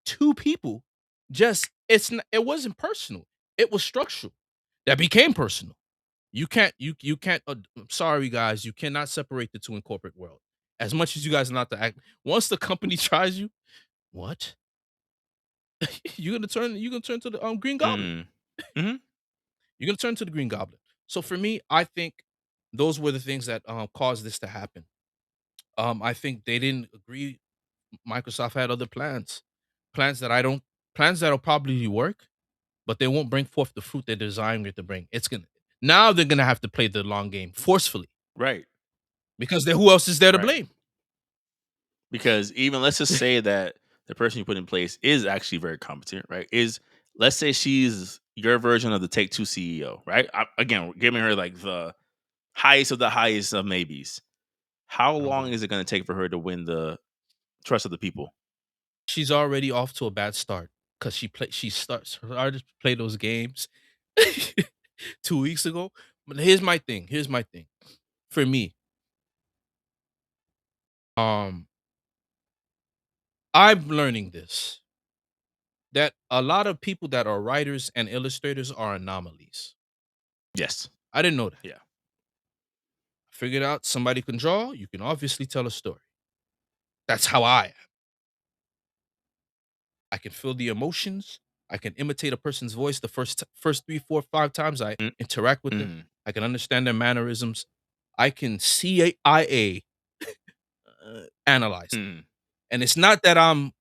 [SPEAKER 2] two people. Just it wasn't personal. It was structural. That became personal. You can't I'm sorry guys, you cannot separate the two in corporate world. As much as you guys are not to act once the company tries you, what? You're gonna turn to the green goblin.
[SPEAKER 1] Mhm. Mhm.
[SPEAKER 2] You're gonna turn to the green goblin. So for me, I think those were the things that caused this to happen. I think they didn't agree. Microsoft had other plans. Plans that I don't plans that'll probably work, but they won't bring forth the fruit they're desiring it to bring. It's gonna now they're gonna have to play the long game forcefully
[SPEAKER 1] Right.
[SPEAKER 2] because then who else is there to
[SPEAKER 1] Right.
[SPEAKER 2] blame?
[SPEAKER 1] Because even let's just say that the person you put in place is actually very competent, right? Is let's say she's your version of the Take Two CEO, right? Again, we're giving her like the highest of the highest of maybes. How
[SPEAKER 2] I don't
[SPEAKER 1] long
[SPEAKER 2] believe
[SPEAKER 1] is
[SPEAKER 2] it.
[SPEAKER 1] it going to take for her to win the trust of the people?
[SPEAKER 2] She's already off to a bad start because she started to play those games 2 weeks ago. But here's my thing. Here's my thing. For me, um, I'm learning this that a lot of people that are writers and illustrators are anomalies.
[SPEAKER 1] Yes.
[SPEAKER 2] I didn't know that.
[SPEAKER 1] Yeah.
[SPEAKER 2] I figured out somebody can draw, you can obviously tell a story. That's how I am. I can feel the emotions. I can imitate a person's voice the first 3, 4, 5 times I interact with them.
[SPEAKER 1] Mm-hmm.
[SPEAKER 2] I can understand their mannerisms. I can CIA analyze them.
[SPEAKER 1] Mm-hmm.
[SPEAKER 2] And it's not that I'm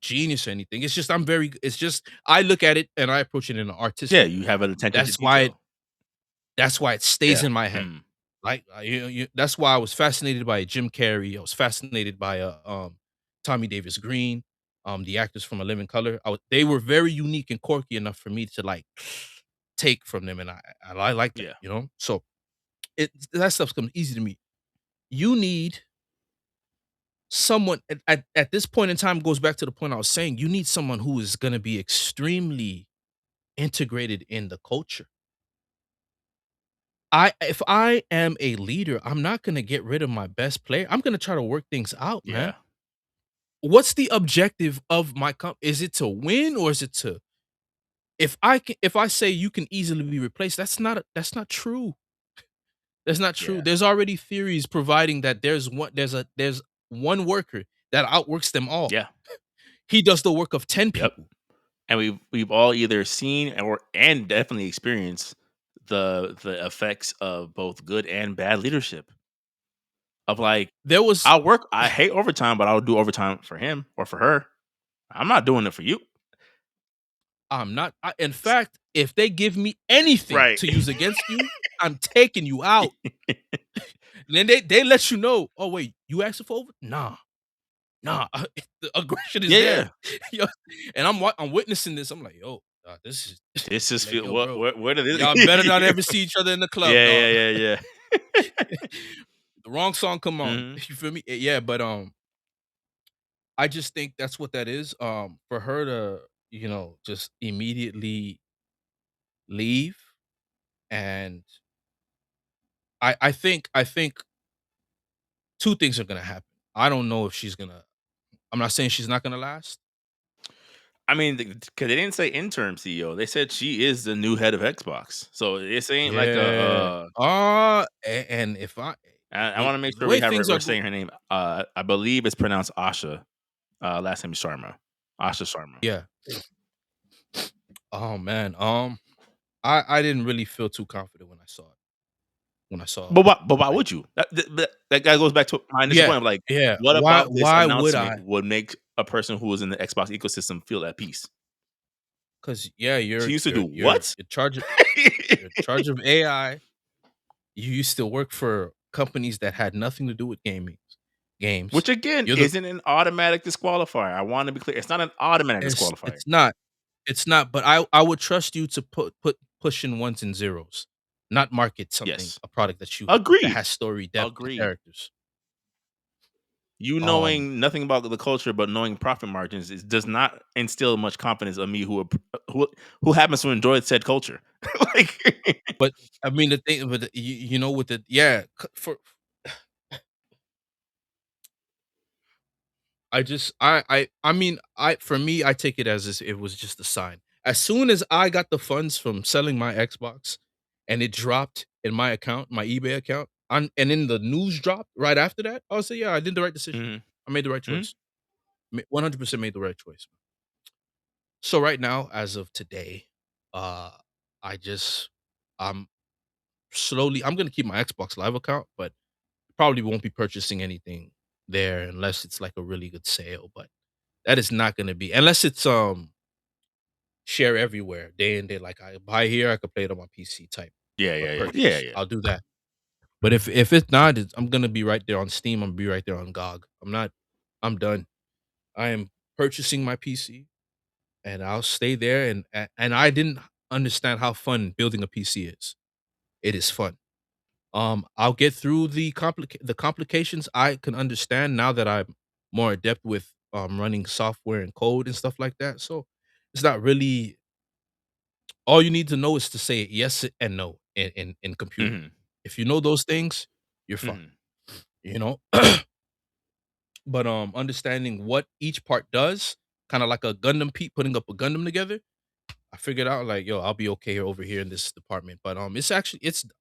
[SPEAKER 2] genius or anything. It's just I'm very. It's just I look at it and I approach it in an
[SPEAKER 1] Yeah,
[SPEAKER 2] artistic
[SPEAKER 1] you
[SPEAKER 2] way.
[SPEAKER 1] have an attention to
[SPEAKER 2] That's why it
[SPEAKER 1] detail.
[SPEAKER 2] That's why it stays
[SPEAKER 1] Yeah.
[SPEAKER 2] in my head.
[SPEAKER 1] Mm.
[SPEAKER 2] Like, that's why I was fascinated by Jim Carrey. I was fascinated by, Tommy Davis Green, the actors from A Living Color. They were very unique and quirky enough for me to, like, take from them, and I like that,
[SPEAKER 1] Yeah.
[SPEAKER 2] you know? So, that stuff comes easy to me. You need someone at this point in time goes back to the point I was saying, you need someone who is gonna be extremely integrated in the culture. If I am a leader, I'm not gonna get rid of my best player. I'm gonna try to work things out, man.
[SPEAKER 1] Yeah.
[SPEAKER 2] What's the objective of my is it to win or is it to if I say you can easily be replaced, that's not true. That's not true.
[SPEAKER 1] Yeah.
[SPEAKER 2] There's already theories providing that there's one worker that outworks them all.
[SPEAKER 1] Yeah.
[SPEAKER 2] He does the work of 10
[SPEAKER 1] Yep.
[SPEAKER 2] people.
[SPEAKER 1] And we've all either seen and definitely experienced the effects of both good and bad leadership. Of like,
[SPEAKER 2] There was
[SPEAKER 1] I hate overtime, but I'll do overtime for him or for her. I'm not doing it for you.
[SPEAKER 2] I'm not in fact, if they give me anything
[SPEAKER 1] Right.
[SPEAKER 2] to use against you, I'm taking you out. And then they let you know, "Oh, wait, you asking for over? Nah, nah, the aggression is
[SPEAKER 1] Yeah,
[SPEAKER 2] there."
[SPEAKER 1] yeah.
[SPEAKER 2] Yo, and I'm witnessing this. I'm like, "Yo, this is"
[SPEAKER 1] This is
[SPEAKER 2] like,
[SPEAKER 1] feel
[SPEAKER 2] "Yo, bro,
[SPEAKER 1] what are
[SPEAKER 2] y'all better not
[SPEAKER 1] this?
[SPEAKER 2] ever see each other in the club,
[SPEAKER 1] Yeah,
[SPEAKER 2] dog."
[SPEAKER 1] yeah, yeah, yeah.
[SPEAKER 2] The wrong song come on.
[SPEAKER 1] Mhm.
[SPEAKER 2] You feel me? Yeah, but, I just think that's what that is, for her to, just immediately leave, and I think 2 things are gonna happen. I don't know if she's gonna I'm not saying she's not gonna last.
[SPEAKER 1] I mean, because they didn't say interim CEO. They said she is the new head of Xbox. So this ain't like
[SPEAKER 2] Yeah.
[SPEAKER 1] a.
[SPEAKER 2] And if
[SPEAKER 1] I want to make
[SPEAKER 2] the
[SPEAKER 1] sure we
[SPEAKER 2] way
[SPEAKER 1] have
[SPEAKER 2] things
[SPEAKER 1] we're
[SPEAKER 2] are
[SPEAKER 1] saying her name. I believe it's pronounced Asha. Last name is Sharma. Asha Sharma.
[SPEAKER 2] yeah. Oh, man, I didn't really feel too confident when I saw it. When I saw,
[SPEAKER 1] But why
[SPEAKER 2] like
[SPEAKER 1] would you? That guy goes back to my initial
[SPEAKER 2] yeah,
[SPEAKER 1] point of like,
[SPEAKER 2] yeah.
[SPEAKER 1] what
[SPEAKER 2] Why
[SPEAKER 1] about this
[SPEAKER 2] why would
[SPEAKER 1] announcement
[SPEAKER 2] I?
[SPEAKER 1] would make a person who was in the Xbox ecosystem feel at peace?
[SPEAKER 2] 'Cause, yeah,
[SPEAKER 1] She used to do what?
[SPEAKER 2] you're in charge of AI. You used to work for companies that had nothing to do with games.
[SPEAKER 1] Which again
[SPEAKER 2] You're the
[SPEAKER 1] isn't an automatic disqualifier. I want to be clear. It's not an automatic disqualifier.
[SPEAKER 2] it's not. It's not, but I would trust you to put push in ones and zeros, not market something
[SPEAKER 1] Yes.
[SPEAKER 2] a product that you that
[SPEAKER 1] Agreed.
[SPEAKER 2] has story, depth, and
[SPEAKER 1] Agreed.
[SPEAKER 2] characters.
[SPEAKER 1] You
[SPEAKER 2] Um,
[SPEAKER 1] knowing nothing about the culture but knowing profit margins does not instill much confidence of me who who happens to enjoy said culture. Like
[SPEAKER 2] but I mean the thing, but you know with the yeah for I just I mean I for me I take it as it was just a sign. As soon as I got the funds from selling my Xbox, and it dropped in my account, my eBay account, and then the news dropped right after that, I would say, yeah, I did the right decision.
[SPEAKER 1] Mhm,
[SPEAKER 2] I made the right
[SPEAKER 1] mhm,
[SPEAKER 2] choice. 100% made the right choice. So right now, as of today, uh, I just I'm I'm gonna keep my Xbox Live account, but probably won't be purchasing anything there unless it's like a really good sale. But that is not gonna be unless it's share everywhere day and day. Like I buy here, I could play it on my PC type
[SPEAKER 1] yeah,
[SPEAKER 2] of
[SPEAKER 1] yeah, yeah, yeah,
[SPEAKER 2] purchase.
[SPEAKER 1] yeah.
[SPEAKER 2] I'll do that. But if it's not, I'm gonna be right there on Steam. I'm gonna be right there on GOG. I'm not. I'm done. I am purchasing my PC, and I'll stay there. And I didn't understand how fun building a PC is. It is fun. I'll get through the complications I can understand now that I'm more adept with running software and code and stuff like that. So it's not really all you need to know is to say yes and no in computing.
[SPEAKER 1] Mhm,
[SPEAKER 2] If you know those things, you're fine.
[SPEAKER 1] mhm.
[SPEAKER 2] You know? But understanding what each part does, kind of like a Gundam putting up a Gundam together, I figured out like, yo, I'll be okay over here in this department. But it's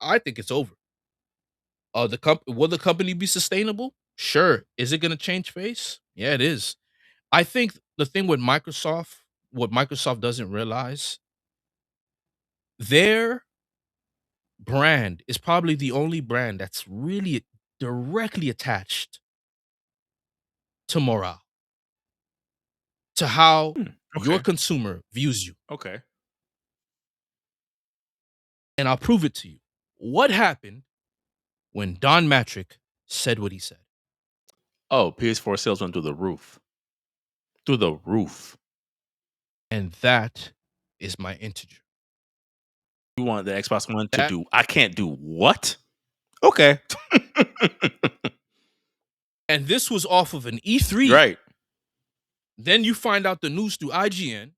[SPEAKER 2] I think it's over. Will the company be sustainable? Sure. Is it gonna change face? Yeah, it is. I think the thing with Microsoft, what Microsoft doesn't realize, their brand is probably the only brand that's really directly attached to morale, to how
[SPEAKER 1] Hmm,
[SPEAKER 2] your
[SPEAKER 1] okay,
[SPEAKER 2] consumer views you.
[SPEAKER 1] okay.
[SPEAKER 2] And I'll prove it to you. What happened when Don Matrick said what he said?
[SPEAKER 1] Oh, PS4 sales went through the roof. Through the roof.
[SPEAKER 2] And that is my integer.
[SPEAKER 1] You want the Xbox One to
[SPEAKER 2] That
[SPEAKER 1] do I can't do what? Okay.
[SPEAKER 2] and this was off of an E3.
[SPEAKER 1] Right.
[SPEAKER 2] Then you find out the news through IGN.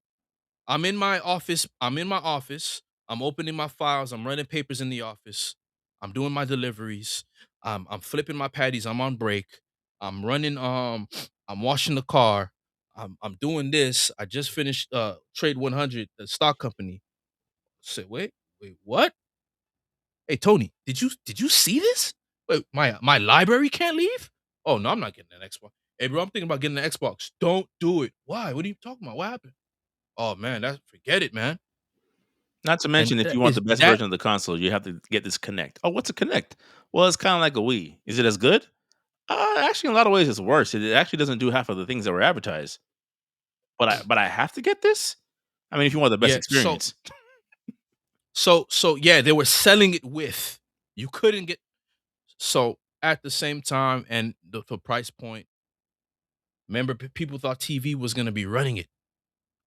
[SPEAKER 2] I'm in my office. I'm in my office. I'm opening my files. I'm running papers in the office. I'm doing my deliveries. I'm flipping my patties. I'm on break. I'm running. I'm washing the car. I'm doing this. I just finished Trade 100, the stock company. Said, wait, what? Hey Tony, did you see this? Wait, my library can't leave? Oh no, I'm not getting an Xbox. Hey bro, I'm thinking about getting an Xbox. Don't do it. Why? What are you talking about? What happened? Oh man, that's forget it, man.
[SPEAKER 1] Not to
[SPEAKER 2] And
[SPEAKER 1] mention, if you want
[SPEAKER 2] is
[SPEAKER 1] the best
[SPEAKER 2] that
[SPEAKER 1] version of the console, you have to get this Connect. Oh, what's a Connect? Well, it's kinda like a Wii. Is it as good? Actually, in a lot of ways, it's worse. It actually doesn't do half of the things that were advertised. But I have to get this? I mean, if you want the best
[SPEAKER 2] yeah, so
[SPEAKER 1] experience.
[SPEAKER 2] so yeah, they were selling it with. You couldn't get so at the same time and the price point. Remember, people thought TV was gonna be running it.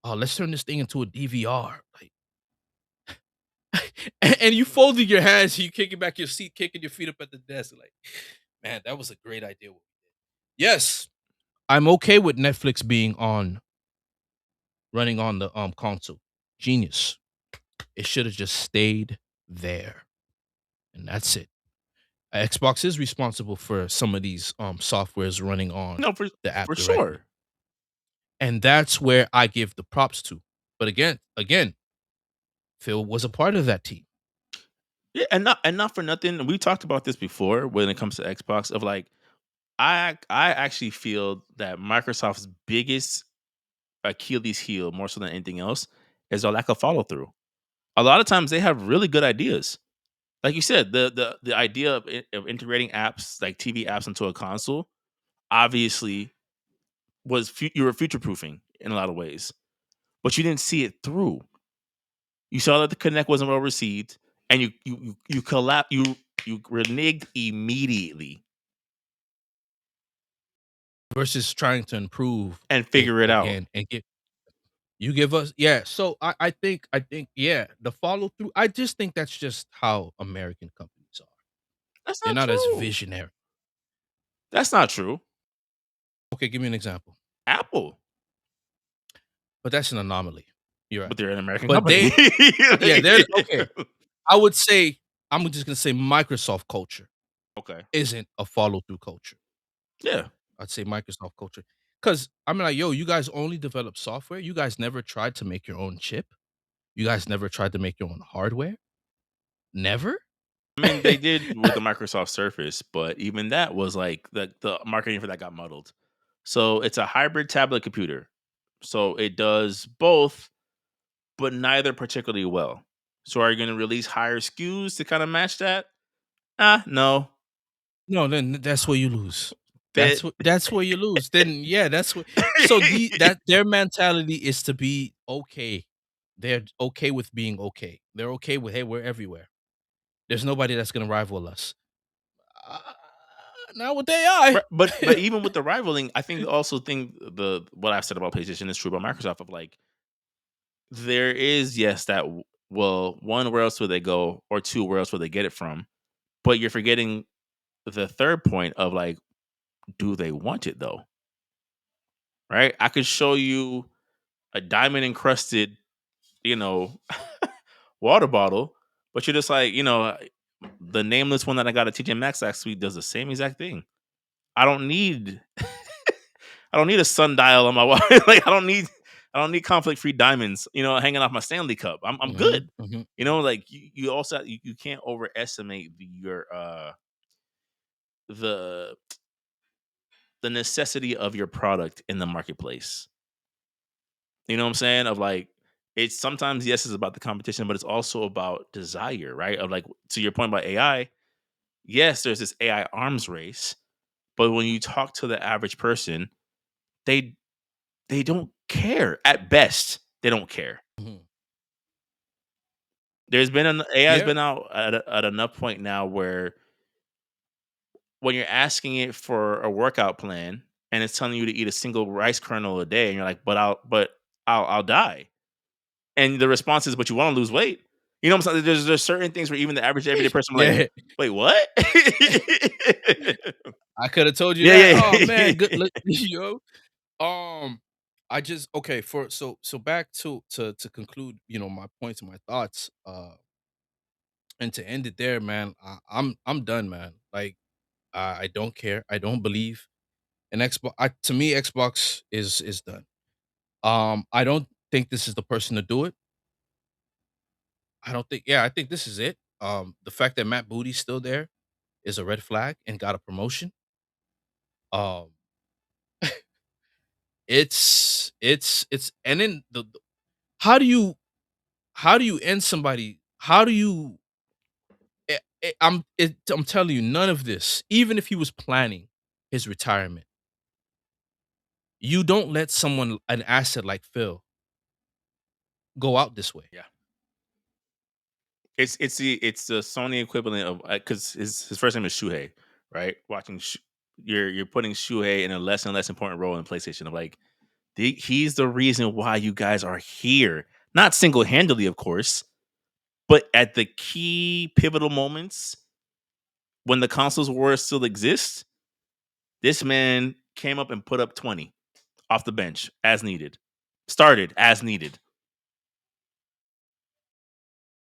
[SPEAKER 2] Oh, let's turn this thing into a DVR. Like, and you folded your hands, you kicking back your seat, kicking your feet up at the desk. Like, man, that was a great idea. Yes, I'm okay with Netflix being on running on the console. Genius. It should have just stayed. there, and that's it. Xbox is responsible for some of these softwares running on
[SPEAKER 1] No,
[SPEAKER 2] the app
[SPEAKER 1] for
[SPEAKER 2] directly.
[SPEAKER 1] sure.
[SPEAKER 2] And that's where I give the props to. But again, Phil was a part of that team
[SPEAKER 1] Yeah, and not for nothing. We talked about this before when it comes to Xbox. Of like, I actually feel that Microsoft's biggest Achilles heel, more so than anything else, is a lack of follow through. A lot of times they have really good ideas. Like you said, the idea of, of integrating apps like TV apps into a console obviously was you were future proofing in a lot of ways, but you didn't see it through. You saw that the Connect wasn't well received, and you collapse you reneged immediately
[SPEAKER 2] versus trying to improve
[SPEAKER 1] and
[SPEAKER 2] it
[SPEAKER 1] figure it out.
[SPEAKER 2] again and get you give us yeah. So I think yeah, the follow through. I just think that's just how American companies are.
[SPEAKER 1] That's
[SPEAKER 2] They're
[SPEAKER 1] not
[SPEAKER 2] not as
[SPEAKER 1] true.
[SPEAKER 2] visionary.
[SPEAKER 1] That's not true.
[SPEAKER 2] Okay, give me an example.
[SPEAKER 1] Apple,
[SPEAKER 2] But that's an anomaly. You're right.
[SPEAKER 1] but they're an American
[SPEAKER 2] But
[SPEAKER 1] company.
[SPEAKER 2] they yeah, they're okay. I would say I'm just gonna say Microsoft culture
[SPEAKER 1] Okay.
[SPEAKER 2] isn't a follow through culture.
[SPEAKER 1] Yeah.
[SPEAKER 2] I'd say Microsoft culture. Cause I'm like, yo, you guys only develop software. You guys never tried to make your own chip. You guys never tried to make your own hardware. Never.
[SPEAKER 1] I mean, they did with the Microsoft Surface, but even that was like the marketing for that got muddled. So it's a hybrid tablet computer. So it does both, but neither particularly well. So are you going to release higher SKUs to kind of match that? No.
[SPEAKER 2] No, then that's where you lose.
[SPEAKER 1] That
[SPEAKER 2] That's where you lose. Then yeah, that's what so that their mentality is to be okay. They're okay with being okay. They're okay with hey, we're everywhere. There's nobody that's gonna rival us. Uh, Not with AI.
[SPEAKER 1] Right, but even with the rivaling, I think also think the what I've said about PlayStation is true about Microsoft. Of like, there is yes that well, one, where else would they go, or two, where else would they get it from? But you're forgetting the third point of like, do they want it though? Right? I could show you a diamond encrusted, you know, water bottle, but you're just like, the nameless one that I got at TJ Maxx last week does the same exact thing. I don't need I don't need a sundial on my wall. Like I don't need conflict free diamonds, hanging off my Stanley cup. I'm
[SPEAKER 2] Mhm,
[SPEAKER 1] good.
[SPEAKER 2] mhm,
[SPEAKER 1] Like you also you can't overestimate your the the necessity of your product in the marketplace. You know what I'm saying? Of like, it's sometimes yes, it's about the competition, but it's also about desire, right? Of like, to your point about AI, yes, there's this AI arms race, but when you talk to the average person, they they don't care. At best, they don't care.
[SPEAKER 2] mhm.
[SPEAKER 1] There's been an AI has
[SPEAKER 2] Yeah.
[SPEAKER 1] been out at enough point now where when you're asking it for a workout plan and it's telling you to eat a single rice kernel a day, and you're like, I'll die. And the response is, "But you wanna lose weight." You know what I'm saying? There's certain things where even the average everyday person like,
[SPEAKER 2] Yeah.
[SPEAKER 1] "Wait, what?"
[SPEAKER 2] I coulda told you
[SPEAKER 1] Yeah,
[SPEAKER 2] that.
[SPEAKER 1] yeah,
[SPEAKER 2] Oh, man, good
[SPEAKER 1] yeah.
[SPEAKER 2] look yo. I just okay, for so back to conclude, my points and my thoughts, and to end it there, man, I'm done, man. Like, I don't care. I don't believe in Xbox. To me, Xbox is done. I don't think this is the person to do it. I don't think yeah, I think this is it. The fact that Matt Booty's still there is a red flag and got a promotion. Um, it's and then how do you how do you end somebody? How do you I'm telling you, none of this, even if he was planning his retirement, you don't let someone an asset like Phil go out this way.
[SPEAKER 1] Yeah. It's the Sony equivalent of, because his first name is Shuhei, right? You're putting Shuhei in a less and less important role in PlayStation of like, he's the reason why you guys are here. Not single-handedly, of course, but at the key pivotal moments when the consoles war still exists, this man came up and put up 20 off the bench as needed. Started as needed.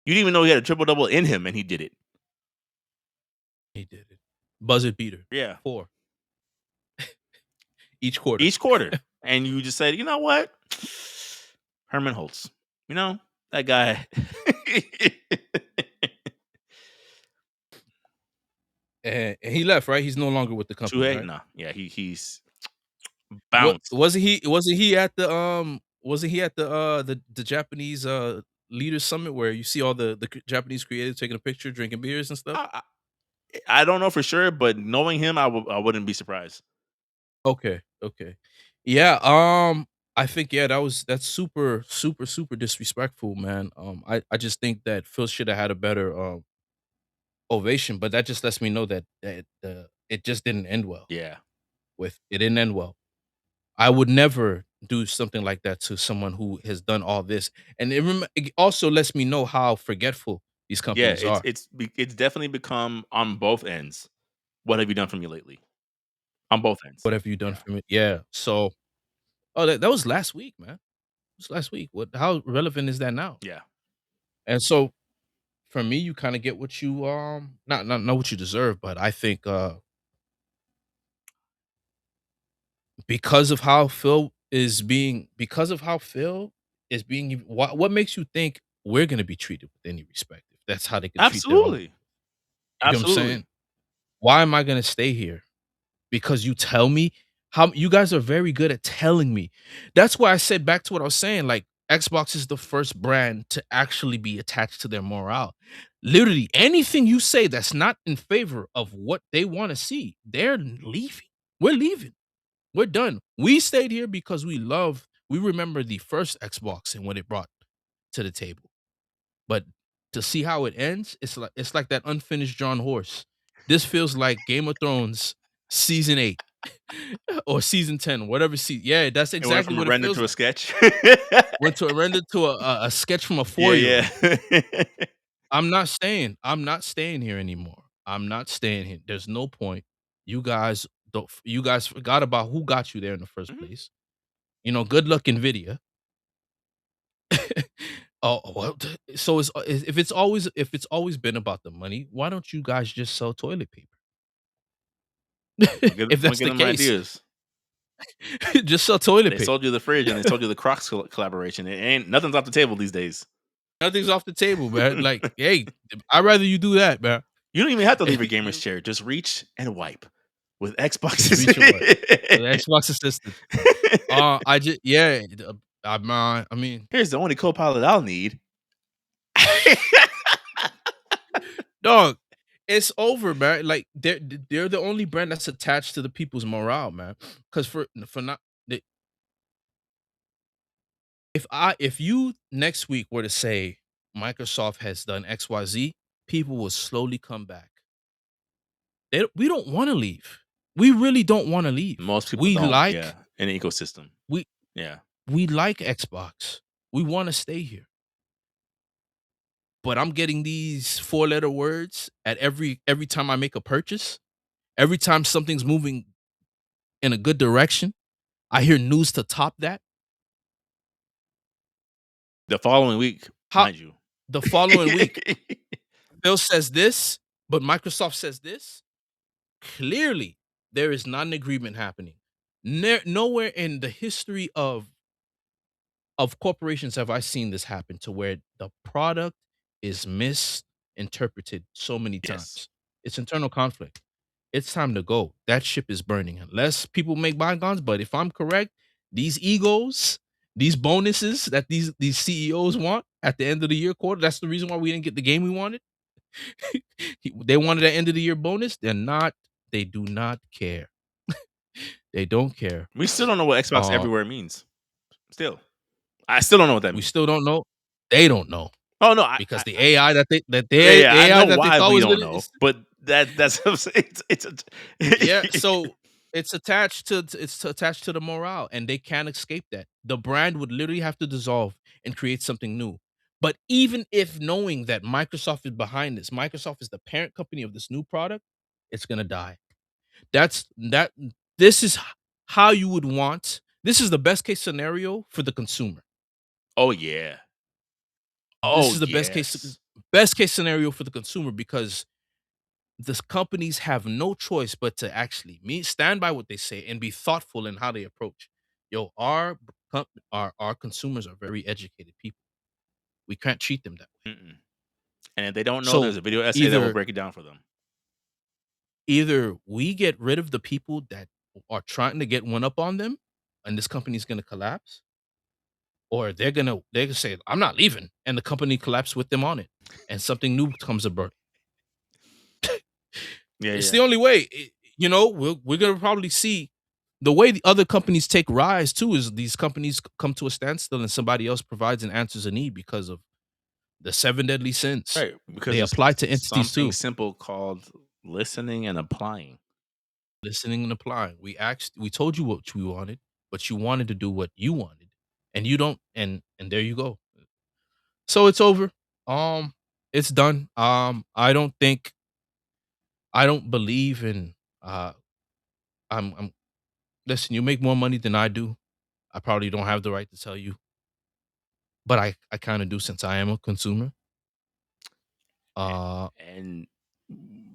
[SPEAKER 1] You didn't even know he had a triple double in him, and he did it.
[SPEAKER 2] He did it. Buzzer beater.
[SPEAKER 1] Yeah,
[SPEAKER 2] 4 each quarter.
[SPEAKER 1] each quarter, and you just said, you know what, Herman Holtz. You know that guy.
[SPEAKER 2] And he left, right? He's no longer with the company,
[SPEAKER 1] Chuhei,
[SPEAKER 2] right?
[SPEAKER 1] nah, yeah, he's
[SPEAKER 2] What
[SPEAKER 1] bounced.
[SPEAKER 2] wasn't he at the wasn't he at the Japanese leaders summit where you see all the Japanese creators taking a picture, drinking beers and stuff?
[SPEAKER 1] I, I don't know for sure, but knowing him, I wouldn't be surprised.
[SPEAKER 2] Okay, okay. Yeah, I think yeah, that's super, super, super disrespectful, man. I just think that Phil should have had a better ovation, but that just lets me know that it just didn't end well.
[SPEAKER 1] Yeah,
[SPEAKER 2] It didn't end well. I would never do something like that to someone who has done all this, and it also lets me know how forgetful these
[SPEAKER 1] yeah,
[SPEAKER 2] companies are.
[SPEAKER 1] it's definitely become on both ends. What have you done for me lately? On both ends.
[SPEAKER 2] What have you done
[SPEAKER 1] Yeah,
[SPEAKER 2] for me? Yeah. So, oh, that was last week, man. It was last week. What? How relevant is that now?
[SPEAKER 1] yeah,
[SPEAKER 2] And so, for me, you kind of get what you not what you deserve, but I think because of how Phil is being what makes you think we're gonna be treated with any respect if that's how they could treat their own.
[SPEAKER 1] absolutely,
[SPEAKER 2] You get what I'm
[SPEAKER 1] absolutely.
[SPEAKER 2] saying? Why am I gonna stay here? Because you tell me how you guys are very good at telling me. That's why I said back to what I was saying, like Xbox is the first brand to actually be attached to their morale. Literally anything you say that's not in favor of what they want to see, they're leaving. We're leaving. We're done. We stayed here because we remember the first Xbox and what it brought to the table. But to see how it ends, it's like that unfinished John horse. This feels like Game of Thrones season 8 or season 10, whatever yeah, that's
[SPEAKER 1] It went
[SPEAKER 2] exactly
[SPEAKER 1] from a
[SPEAKER 2] what it
[SPEAKER 1] render
[SPEAKER 2] feels
[SPEAKER 1] to a
[SPEAKER 2] like.
[SPEAKER 1] sketch.
[SPEAKER 2] Went to render to a sketch from a
[SPEAKER 1] Yeah,
[SPEAKER 2] 4-year-old.
[SPEAKER 1] yeah.
[SPEAKER 2] I'm not staying. I'm not staying here anymore. I'm not staying here. There's no point. You guys forgot about who got you there in the first
[SPEAKER 1] Mhm.
[SPEAKER 2] place. Good luck Nvidia. Oh, well, so if it's always been about the money, why don't you guys just sell toilet paper? If
[SPEAKER 1] I'm gonna
[SPEAKER 2] that's
[SPEAKER 1] get
[SPEAKER 2] the
[SPEAKER 1] them
[SPEAKER 2] case,
[SPEAKER 1] ideas.
[SPEAKER 2] just sell toilet
[SPEAKER 1] They
[SPEAKER 2] paper.
[SPEAKER 1] sold you the fridge and they sold you the Crocs collaboration. It ain't nothing's off the table these days.
[SPEAKER 2] Nothing's off the table, man. Like, hey, I'd rather you do that, man.
[SPEAKER 1] You don't even have to leave your gamer's
[SPEAKER 2] You
[SPEAKER 1] chair. Just reach and wipe with
[SPEAKER 2] just
[SPEAKER 1] Xboxes.
[SPEAKER 2] reach and what? The Xbox assistant. I just yeah, I mean,
[SPEAKER 1] Here's the only co-pilot I'll need.
[SPEAKER 2] dog, it's over, man. Like they're the only brand that's attached to the people's morale, man. Because for not the- if you next week were to say Microsoft has done XYZ, people will slowly come back. We don't want to leave. We really don't want to leave.
[SPEAKER 1] Most people don't. Yeah, in the ecosystem.
[SPEAKER 2] We
[SPEAKER 1] Yeah.
[SPEAKER 2] we like Xbox. We want to stay here. But I'm getting these four-letter words at every time I make a purchase. Every time something's moving in a good direction, I hear news to top that.
[SPEAKER 1] The following week,
[SPEAKER 2] How
[SPEAKER 1] mind you.
[SPEAKER 2] the following week, Phil says this, but Microsoft says this. Clearly, there is not an agreement happening. Nowhere in the history of corporations have I seen this happen to where the product is misinterpreted so many
[SPEAKER 1] Yes.
[SPEAKER 2] times. It's internal conflict. It's time to go. That ship is burning. Unless people make bygones, but if I'm correct, these egos, these bonuses that these CEOs want at the end of the year quarter, that's the reason why we didn't get the game we wanted. They wanted an end of the year bonus. They do not care. They don't care.
[SPEAKER 1] We still don't know what Xbox
[SPEAKER 2] Uh,
[SPEAKER 1] Everywhere means. Still. I still don't know what that
[SPEAKER 2] we
[SPEAKER 1] means.
[SPEAKER 2] still don't know. They don't know.
[SPEAKER 1] Oh no,
[SPEAKER 2] Because the AI
[SPEAKER 1] yeah, yeah,
[SPEAKER 2] the
[SPEAKER 1] I
[SPEAKER 2] AI
[SPEAKER 1] know
[SPEAKER 2] that they
[SPEAKER 1] why
[SPEAKER 2] thought
[SPEAKER 1] we
[SPEAKER 2] was
[SPEAKER 1] don't
[SPEAKER 2] gonna
[SPEAKER 1] know, but that's it's a
[SPEAKER 2] yeah, so it's attached to the morale, and they can't escape that. The brand would literally have to dissolve and create something new. But even if knowing that Microsoft is behind this, Microsoft is the parent company of this new product, it's gonna die. That's that this is how you would want this is the best case scenario for the consumer.
[SPEAKER 1] Oh yeah.
[SPEAKER 2] This
[SPEAKER 1] Oh
[SPEAKER 2] is the
[SPEAKER 1] yes.
[SPEAKER 2] best case scenario for the consumer because the companies have no choice but to actually stand by what they say and be thoughtful in how they approach. Yo, our consumers are very educated people. We can't treat them that way.
[SPEAKER 1] Mm-mm. And if they don't know, there's
[SPEAKER 2] So
[SPEAKER 1] a video essay that will
[SPEAKER 2] either
[SPEAKER 1] break it down for them.
[SPEAKER 2] either we get rid of the people that are trying to get one up on them, and this company's gonna collapse, or they're gonna say, "I'm not leaving," and the company collapse with them on it, and something new comes about.
[SPEAKER 1] Yeah,
[SPEAKER 2] It's
[SPEAKER 1] yeah.
[SPEAKER 2] the only way. We're gonna probably see the way the other companies take rise too is these companies come to a standstill and somebody else provides and answers a need because of the seven deadly sins.
[SPEAKER 1] Right.
[SPEAKER 2] They
[SPEAKER 1] Because it's
[SPEAKER 2] apply to entities
[SPEAKER 1] something
[SPEAKER 2] too.
[SPEAKER 1] simple called listening and applying.
[SPEAKER 2] Listening and applying. We told you what we wanted, but you wanted to do what you wanted, and you don't. And there you go. So it's over. It's done. I don't believe in. I'm. Listen. You make more money than I do. I probably don't have the right to tell you, but I kind of do since I am a consumer. Uh,
[SPEAKER 1] And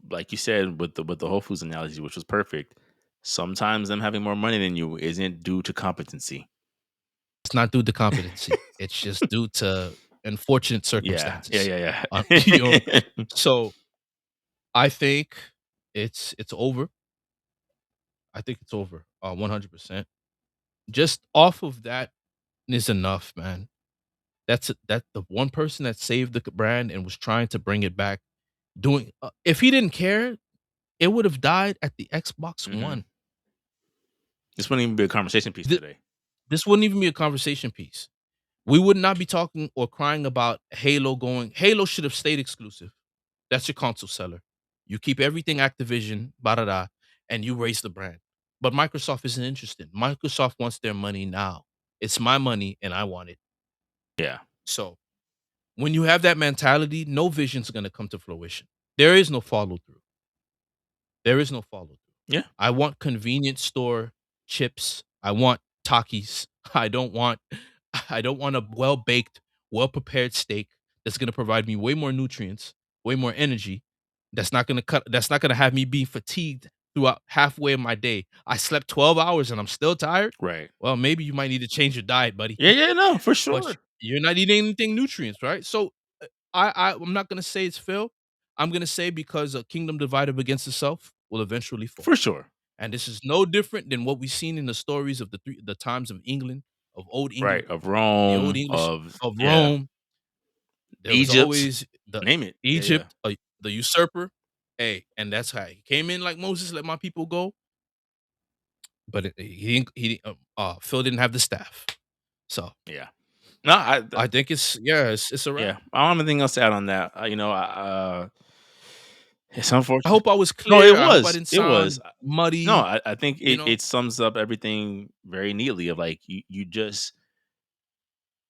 [SPEAKER 1] like you said with the Whole Foods analogy, which was perfect, sometimes them having more money than you isn't due to competency.
[SPEAKER 2] it's not due to competency. It's just due to unfortunate
[SPEAKER 1] Yeah, yeah,
[SPEAKER 2] circumstances.
[SPEAKER 1] yeah,
[SPEAKER 2] You know.
[SPEAKER 1] yeah.
[SPEAKER 2] So I think it's over. I think it's over. 100%. Just off of that is enough, man. That the one person that saved the brand and was trying to bring it back. Doing if he didn't care, it would have died at the Xbox
[SPEAKER 1] Hmm.
[SPEAKER 2] One.
[SPEAKER 1] This wouldn't even be a conversation piece
[SPEAKER 2] Th-
[SPEAKER 1] today.
[SPEAKER 2] this wouldn't even be a conversation piece. We would not be talking or crying about Halo going. Halo should have stayed exclusive. That's your console seller. You keep everything Activision, da da da, and you raise the brand. But Microsoft isn't interested. Microsoft wants their money now. It's my money and I want it.
[SPEAKER 1] Yeah,
[SPEAKER 2] So when you have that mentality, no vision's gonna come to fruition. There is no follow through. There is no follow through.
[SPEAKER 1] yeah,
[SPEAKER 2] I want convenience store chips. I want Takis. I don't want I don't want a well-baked, well-prepared steak that's gonna provide me way more nutrients, way more energy. That's not gonna have me be fatigued throughout halfway of my day. I slept 12 hours and I'm still tired.
[SPEAKER 1] right.
[SPEAKER 2] Well, maybe you might need to change your diet, buddy.
[SPEAKER 1] Yeah, yeah, no, for
[SPEAKER 2] But
[SPEAKER 1] sure,
[SPEAKER 2] you're not eating anything nutrients, right? So I'm not gonna say it's failed. I'm gonna say because a kingdom divided against itself will eventually fall.
[SPEAKER 1] for sure.
[SPEAKER 2] And this is no different than what we've seen in the stories of the times of England, of old
[SPEAKER 1] Right,
[SPEAKER 2] England,
[SPEAKER 1] of
[SPEAKER 2] the old
[SPEAKER 1] Rome,
[SPEAKER 2] English
[SPEAKER 1] of
[SPEAKER 2] of
[SPEAKER 1] yeah,
[SPEAKER 2] Rome. There was
[SPEAKER 1] Egypt,
[SPEAKER 2] always the
[SPEAKER 1] name it. Yeah, yeah,
[SPEAKER 2] Egypt, the usurper. Hey, and that's how he came in like Moses, let my people go. But Phil didn't have the staff. So
[SPEAKER 1] yeah. No,
[SPEAKER 2] I think it's a wrap.
[SPEAKER 1] yeah. I don't have anything else to add on that. It's
[SPEAKER 2] I
[SPEAKER 1] unfortunate.
[SPEAKER 2] hope I was
[SPEAKER 1] No,
[SPEAKER 2] clear. I hope I didn't
[SPEAKER 1] it was.
[SPEAKER 2] sound
[SPEAKER 1] No,
[SPEAKER 2] muddy,
[SPEAKER 1] I think
[SPEAKER 2] you know.
[SPEAKER 1] it sums up everything very neatly. Of like you just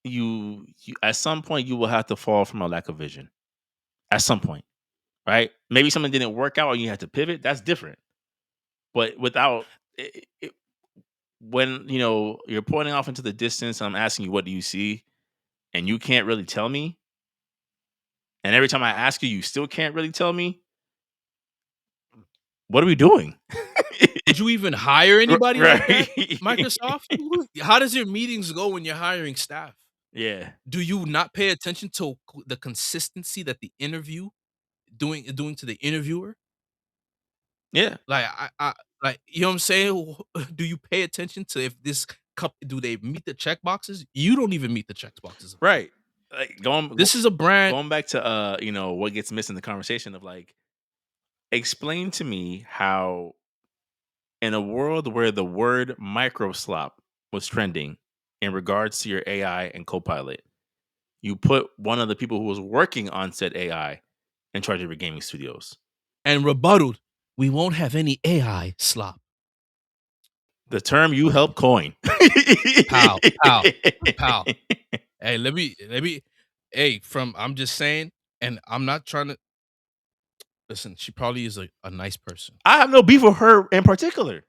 [SPEAKER 1] you at some point you will have to fall from a lack of vision. At some point, right? Maybe something didn't work out, or you had to pivot. That's different. But without when you're pointing off into the distance, and I'm asking you, what do you see? And you can't really tell me. And every time I ask you, you still can't really tell me. What are we doing?
[SPEAKER 2] Would you even hire anybody like that,
[SPEAKER 1] Right.
[SPEAKER 2] Microsoft? How does your meetings go when you're hiring staff?
[SPEAKER 1] Yeah.
[SPEAKER 2] Do you not pay attention to the consistency that the interview doing to the interviewer?
[SPEAKER 1] Yeah.
[SPEAKER 2] Like I like you know what I'm saying? Do you pay attention to if this do they meet the check boxes? You don't even meet the check boxes of that.
[SPEAKER 1] Right. Like
[SPEAKER 2] This is a brand.
[SPEAKER 1] going back to what gets missed in the conversation of like, explain to me how in a world where the word microslop was trending in regards to your AI and Copilot, you put one of the people who was working on said AI in charge of your gaming studios.
[SPEAKER 2] And rebutted, we won't have any AI slop.
[SPEAKER 1] The term you helped coin.
[SPEAKER 2] Pow, pow, pow. Hey, let me hey, from I'm just saying, and I'm not trying to listen, she probably is a nice person.
[SPEAKER 1] I have no beef with her in particular.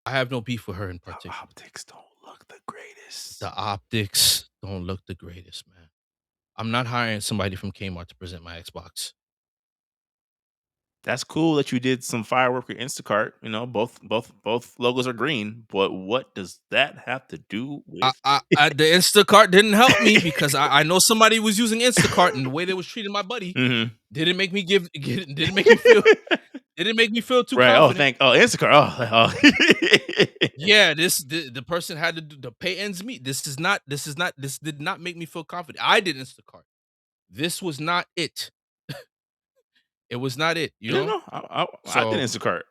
[SPEAKER 2] I have no beef with her in
[SPEAKER 1] The
[SPEAKER 2] particular.
[SPEAKER 1] optics don't look the greatest.
[SPEAKER 2] The optics don't look the greatest, man. I'm not hiring somebody from Kmart to present my Xbox.
[SPEAKER 1] That's cool that you did some firework with Instacart. You know, both logos are green, but what does that have to do with
[SPEAKER 2] The Instacart didn't help me because I know somebody was using Instacart and the way they was treating my buddy
[SPEAKER 1] Mhm.
[SPEAKER 2] didn't make me didn't make me feel didn't make me feel too
[SPEAKER 1] Right.
[SPEAKER 2] confident.
[SPEAKER 1] Instacart. Oh.
[SPEAKER 2] Yeah, the person had to pay ends meet. This did not make me feel confident. I did Instacart. This was not it. It was not it, you
[SPEAKER 1] No,
[SPEAKER 2] know?
[SPEAKER 1] no. I did
[SPEAKER 2] So
[SPEAKER 1] Instacart.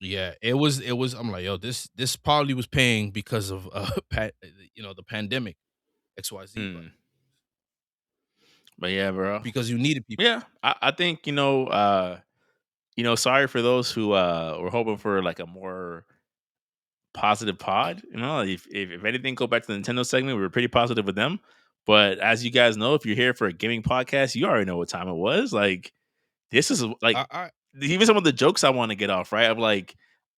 [SPEAKER 2] yeah, it was I'm like, yo, this probably was paying because of the pandemic, XYZ, but
[SPEAKER 1] Mm. But yeah, bro.
[SPEAKER 2] because you needed people.
[SPEAKER 1] Yeah, I think sorry for those who were hoping for like a more positive pod. If anything, go back to the Nintendo segment. We were pretty positive with them. But as you guys know, if you're here for a gaming podcast, you already know what time it was. Like this is like
[SPEAKER 2] I
[SPEAKER 1] even some of the jokes I want to get off. Right, I'm like,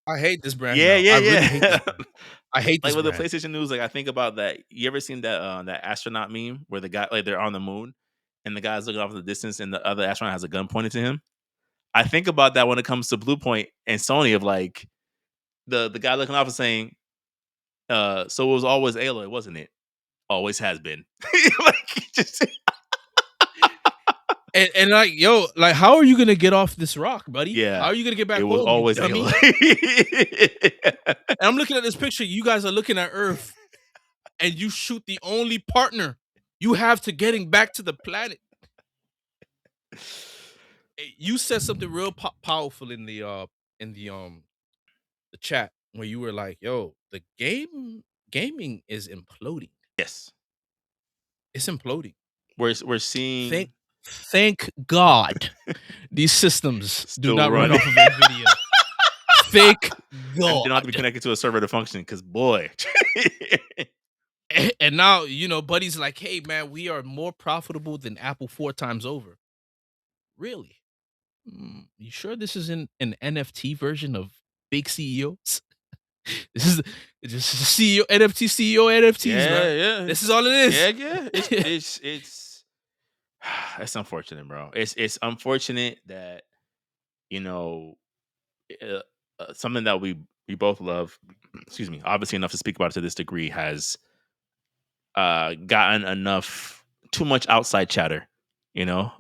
[SPEAKER 2] I hate this brand
[SPEAKER 1] yeah,
[SPEAKER 2] now.
[SPEAKER 1] yeah,
[SPEAKER 2] I really hate this
[SPEAKER 1] yeah.
[SPEAKER 2] brand. I hate
[SPEAKER 1] Like
[SPEAKER 2] this
[SPEAKER 1] with the
[SPEAKER 2] brand.
[SPEAKER 1] PlayStation news, like I think about that. You ever seen that astronaut meme where the guy like they're on the moon and the guy's looking off in the distance and the other astronaut has a gun pointed to him? I think about that when it comes to Bluepoint and Sony of like the guy looking off and saying, so it was always Aloy, wasn't it? Always has been. Like just
[SPEAKER 2] And like, yo, like, how are you gonna get off this rock, buddy? How
[SPEAKER 1] yeah,
[SPEAKER 2] are you gonna get
[SPEAKER 1] it
[SPEAKER 2] back
[SPEAKER 1] was
[SPEAKER 2] home, you
[SPEAKER 1] always Aloy.
[SPEAKER 2] dummy? And I'm looking at this picture. You guys are looking at Earth, and you shoot the only partner you have to getting back to the planet. You said something real powerful in the chat where you were like, "Yo, the gaming is imploding.
[SPEAKER 1] Yes.
[SPEAKER 2] It's imploding.
[SPEAKER 1] We're
[SPEAKER 2] Thank
[SPEAKER 1] seeing
[SPEAKER 2] thank God these systems do
[SPEAKER 1] still
[SPEAKER 2] not run
[SPEAKER 1] running.
[SPEAKER 2] off of Nvidia. Thank
[SPEAKER 1] And they don't have to be
[SPEAKER 2] God."
[SPEAKER 1] connected to a server to function because boy.
[SPEAKER 2] And now, buddy's like, "Hey man, we are more profitable than Apple 4 times over." Really? You sure this isn't an NFT version of big CEOs? This is just CEO NFT CEO NFTs, man.
[SPEAKER 1] Yeah, yeah.
[SPEAKER 2] This is all it
[SPEAKER 1] Yeah,
[SPEAKER 2] is.
[SPEAKER 1] yeah. It's it's unfortunate, bro. It's unfortunate that you know uh, something that we both love. Excuse me. Obviously, enough to speak about it to this degree has gotten enough too much outside chatter.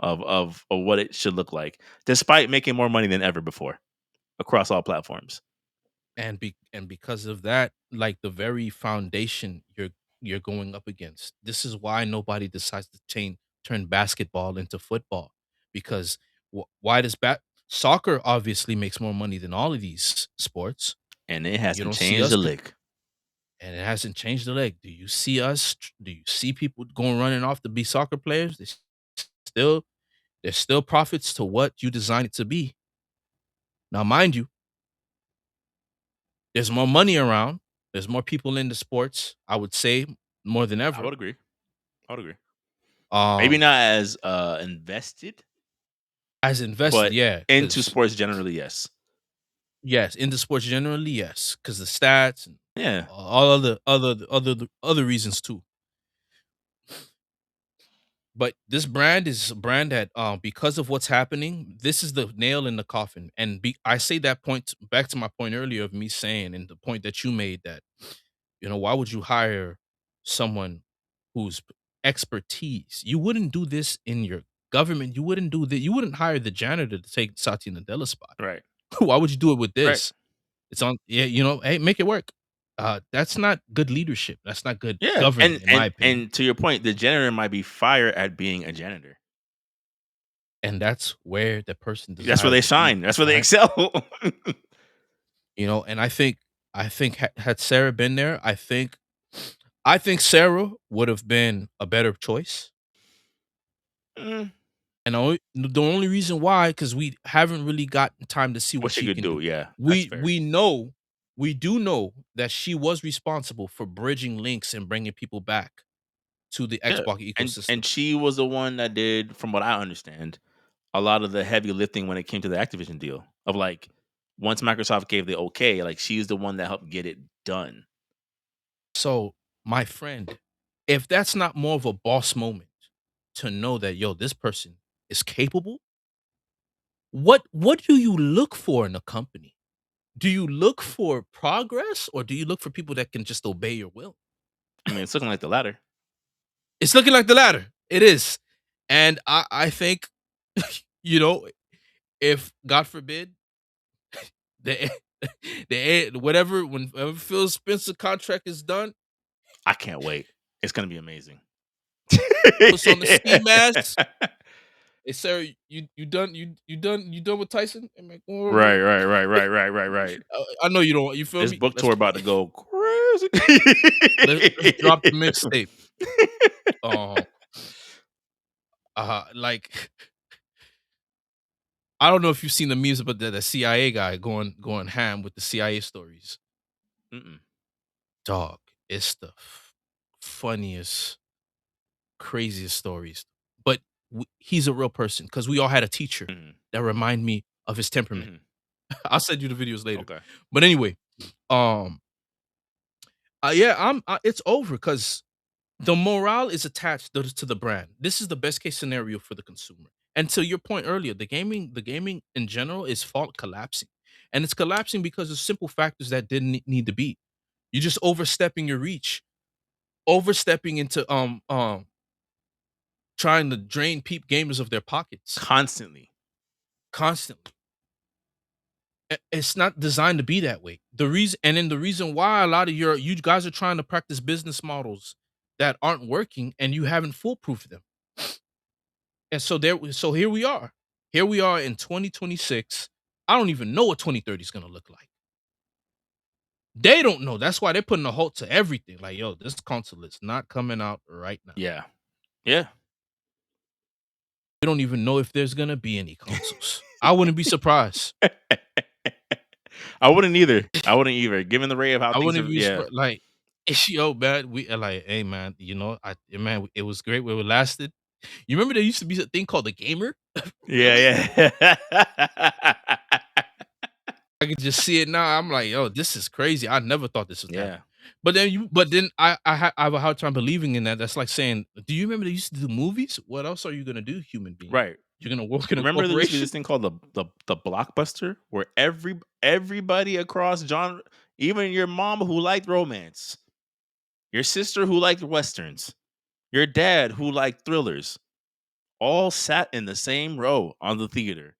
[SPEAKER 1] Of what it should look like, despite making more money than ever before across all platforms.
[SPEAKER 2] And because of that, like the very foundation you're going up against. This is why nobody decides to turn basketball into football, because why does soccer obviously makes more money than all of these sports.
[SPEAKER 1] And it
[SPEAKER 2] You
[SPEAKER 1] hasn't
[SPEAKER 2] don't see
[SPEAKER 1] changed
[SPEAKER 2] us
[SPEAKER 1] a lick.
[SPEAKER 2] and it hasn't changed the leg. Do you see us? Do you see people going running off to be soccer players? Still, there's still profits to what you designed it to be. Now, mind you, there's more money around. There's more people in the sports. I would say more than
[SPEAKER 1] I
[SPEAKER 2] ever.
[SPEAKER 1] would agree. I would agree. Maybe
[SPEAKER 2] Um,
[SPEAKER 1] not as invested,
[SPEAKER 2] as invested,
[SPEAKER 1] but
[SPEAKER 2] yeah,
[SPEAKER 1] into
[SPEAKER 2] because
[SPEAKER 1] sports generally, yes.
[SPEAKER 2] yes, in the sports generally, yes, because the stats and
[SPEAKER 1] Yeah,
[SPEAKER 2] all other reasons too. But this brand is a brand that, because of what's happening, this is the nail in the coffin. And I say that point back to my point earlier of me saying, and the point that you made that, why would you hire someone whose expertise? You wouldn't do this in your government. You wouldn't do that. You wouldn't hire the janitor to take Satya Nadella's spot.
[SPEAKER 1] right,
[SPEAKER 2] Why would you do it with
[SPEAKER 1] right.
[SPEAKER 2] this? It's on, yeah, hey, make it work. That's not good leadership. That's not good
[SPEAKER 1] Yeah,
[SPEAKER 2] governing, in my opinion.
[SPEAKER 1] and to your point, the janitor might be fired at being a janitor.
[SPEAKER 2] And that's where the person
[SPEAKER 1] That's where they
[SPEAKER 2] desires to be,
[SPEAKER 1] shine. That's where they excel.
[SPEAKER 2] and I think had Sarah been there, I think Sarah would have been a better choice.
[SPEAKER 1] Mm,
[SPEAKER 2] And the only reason why, because we haven't really gotten time to see what
[SPEAKER 1] what she
[SPEAKER 2] she
[SPEAKER 1] could
[SPEAKER 2] can
[SPEAKER 1] do?
[SPEAKER 2] do.
[SPEAKER 1] Yeah, that's
[SPEAKER 2] We
[SPEAKER 1] fair.
[SPEAKER 2] we know we do know that she was responsible for bridging links and bringing people back to the
[SPEAKER 1] Yeah,
[SPEAKER 2] Xbox
[SPEAKER 1] and
[SPEAKER 2] ecosystem.
[SPEAKER 1] she was the one that did, from what I understand, a lot of the heavy lifting when it came to the Activision deal. Of like, once Microsoft gave the okay, like she's the one that helped get it done.
[SPEAKER 2] So, my friend, if that's not more of a boss moment, to know that, yo, this person is capable. What do you look for in a company? Do you look for progress or do you look for people that can just obey your will?
[SPEAKER 1] I mean, it's looking like the latter.
[SPEAKER 2] It's looking like the latter. It is. And I think, you know, if God forbid the whenever Phil Spencer contract is done,
[SPEAKER 1] I can't wait. It's gonna be amazing.
[SPEAKER 2] puts on the ski mask. Hey, sir, you done with Tyson? I'm like,
[SPEAKER 1] Right,
[SPEAKER 2] "Oh,
[SPEAKER 1] right, right, right, right, right, right.
[SPEAKER 2] I know you don't. You feel
[SPEAKER 1] This
[SPEAKER 2] me?
[SPEAKER 1] book
[SPEAKER 2] Let's
[SPEAKER 1] tour
[SPEAKER 2] play.
[SPEAKER 1] about to go crazy.
[SPEAKER 2] Let's drop the mixtape. Um, like I don't know if you've seen the memes about the CIA guy going ham with the CIA stories.
[SPEAKER 1] Mm-mm.
[SPEAKER 2] Dog, it's the funniest, craziest stories. But he's a real person because we all had a teacher
[SPEAKER 1] Mhm,
[SPEAKER 2] that remind me of his temperament.
[SPEAKER 1] mhm.
[SPEAKER 2] I'll send you the videos later.
[SPEAKER 1] Okay.
[SPEAKER 2] But anyway, um, yeah, it's over because the morale is attached to the brand. This is the best case scenario for the consumer. And to your point earlier, the gaming in general is fault collapsing. And it's collapsing because of simple factors that didn't need to be. You're just overstepping your reach, overstepping into trying to drain peep gamers of their pockets
[SPEAKER 1] Constantly.
[SPEAKER 2] constantly. It's not designed to be that way. The reason why a lot of you guys are trying to practice business models that aren't working and you haven't foolproof them. And so here we are. Here we are in 2026. I don't even know what 2030 is gonna look like. They don't know. That's why they're putting a halt to everything. Like, yo, this console is not coming out right now.
[SPEAKER 1] Yeah. Yeah.
[SPEAKER 2] We don't even know if there's gonna be any consoles. I wouldn't be surprised.
[SPEAKER 1] I wouldn't either. I wouldn't either. Given the rate of how
[SPEAKER 2] I
[SPEAKER 1] things
[SPEAKER 2] wouldn't
[SPEAKER 1] have,
[SPEAKER 2] be
[SPEAKER 1] yeah.
[SPEAKER 2] surprised. Like, yo, man, we like, hey, man, man, it was great where it lasted. You remember there used to be a thing called the gamer? Really?
[SPEAKER 1] Yeah, yeah.
[SPEAKER 2] I could just see it now. I'm like, yo, this is crazy. I never thought this would
[SPEAKER 1] Yeah.
[SPEAKER 2] happen. But then I have a hard time believing in that. That's like saying, do you remember they used to do movies? What else are you gonna do, human being?
[SPEAKER 1] Right.
[SPEAKER 2] You're gonna work in a
[SPEAKER 1] Remember there used to be
[SPEAKER 2] corporation?
[SPEAKER 1] this thing called the blockbuster where everybody across genre, even your mom who liked romance, your sister who liked westerns, your dad who liked thrillers, all sat in the same row on the theater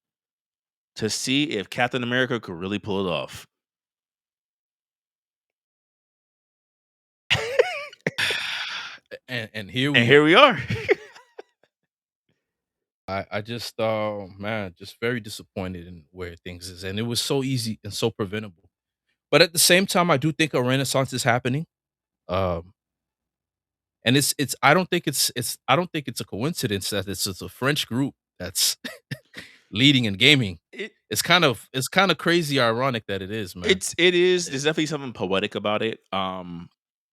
[SPEAKER 1] to see if Captain America could really pull it off.
[SPEAKER 2] And here
[SPEAKER 1] And
[SPEAKER 2] we
[SPEAKER 1] here
[SPEAKER 2] are.
[SPEAKER 1] we are.
[SPEAKER 2] I just man, just very disappointed in where things is. And it was so easy and so preventable. But at the same time, I do think a renaissance is happening. Um, and it's I don't think it's a coincidence that it's a French group that's leading in gaming.
[SPEAKER 1] it
[SPEAKER 2] It's kind of crazy ironic that it is, man.
[SPEAKER 1] it is.
[SPEAKER 2] Eh,
[SPEAKER 1] There's definitely something poetic about it.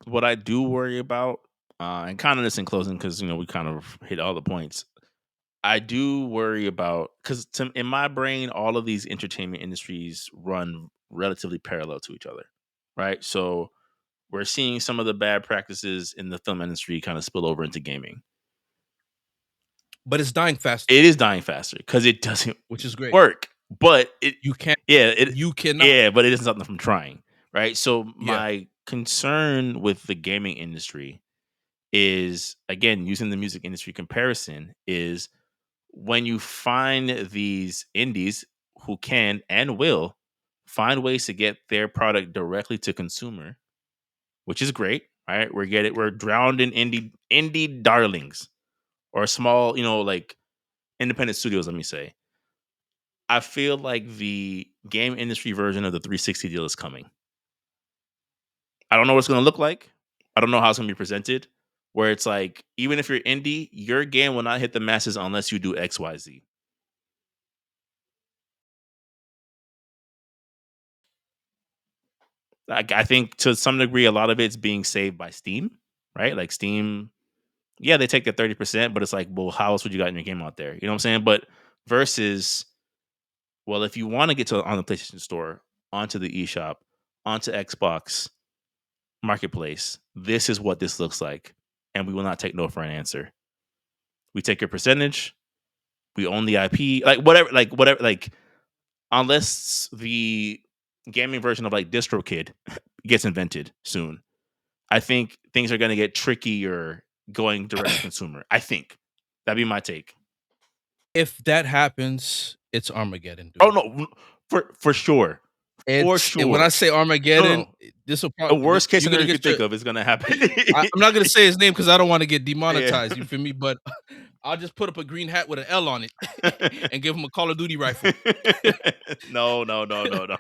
[SPEAKER 1] What I do worry about, and kind of this in closing, because we kind of hit all the points. I do worry about because in my brain, all of these entertainment industries run relatively parallel to each other, right? So we're seeing some of the bad practices in the film industry kind of spill over into gaming.
[SPEAKER 2] but it's dying faster,
[SPEAKER 1] It is dying faster because it doesn't
[SPEAKER 2] which is great.
[SPEAKER 1] work, but
[SPEAKER 2] You can't
[SPEAKER 1] yeah, it
[SPEAKER 2] you cannot.
[SPEAKER 1] yeah, but it isn't something from trying, right? So
[SPEAKER 2] Yeah.
[SPEAKER 1] my concern with the gaming industry is, again, using the music industry comparison, is when you find these indies who can and will find ways to get their product directly to consumer, which is great, right? We're drowned in indie darlings or small, like independent studios, let me say. I feel like the game industry version of the 360 deal is coming. I don't know what it's going to look like. I don't know how it's going to be presented. Where it's like, even if you're indie, your game will not hit the masses unless you do XYZ. Like, I think to some degree, a lot of it's being saved by Steam, right? Like Steam, yeah, they take the 30%, but it's like, well, how else would you got in your game out there? You know what I'm saying? But versus, well, if you want to get to on the PlayStation Store, onto the eShop, onto Xbox Marketplace, this is what this looks like, and we will not take no for an answer. We take your percentage. We own the IP. Like whatever. Like unless the gaming version of like DistroKid gets invented soon, I think things are going to get trickier going direct to consumer. I think that'd be my take.
[SPEAKER 2] If that happens, it's Armageddon,
[SPEAKER 1] Oh
[SPEAKER 2] dude.
[SPEAKER 1] no, for sure, for
[SPEAKER 2] When I
[SPEAKER 1] sure.
[SPEAKER 2] say
[SPEAKER 1] No,
[SPEAKER 2] Armageddon,
[SPEAKER 1] no.
[SPEAKER 2] this will
[SPEAKER 1] The
[SPEAKER 2] probably
[SPEAKER 1] worst case
[SPEAKER 2] you're gonna
[SPEAKER 1] scenario you
[SPEAKER 2] get
[SPEAKER 1] could think
[SPEAKER 2] your.
[SPEAKER 1] of is going to happen.
[SPEAKER 2] I'm not gonna say his name because I don't want to get
[SPEAKER 1] Yeah.
[SPEAKER 2] demonetized. You feel me? But I'll just put up a green hat with an L on it and give him a Call of Duty rifle.
[SPEAKER 1] No, no, no, no, no.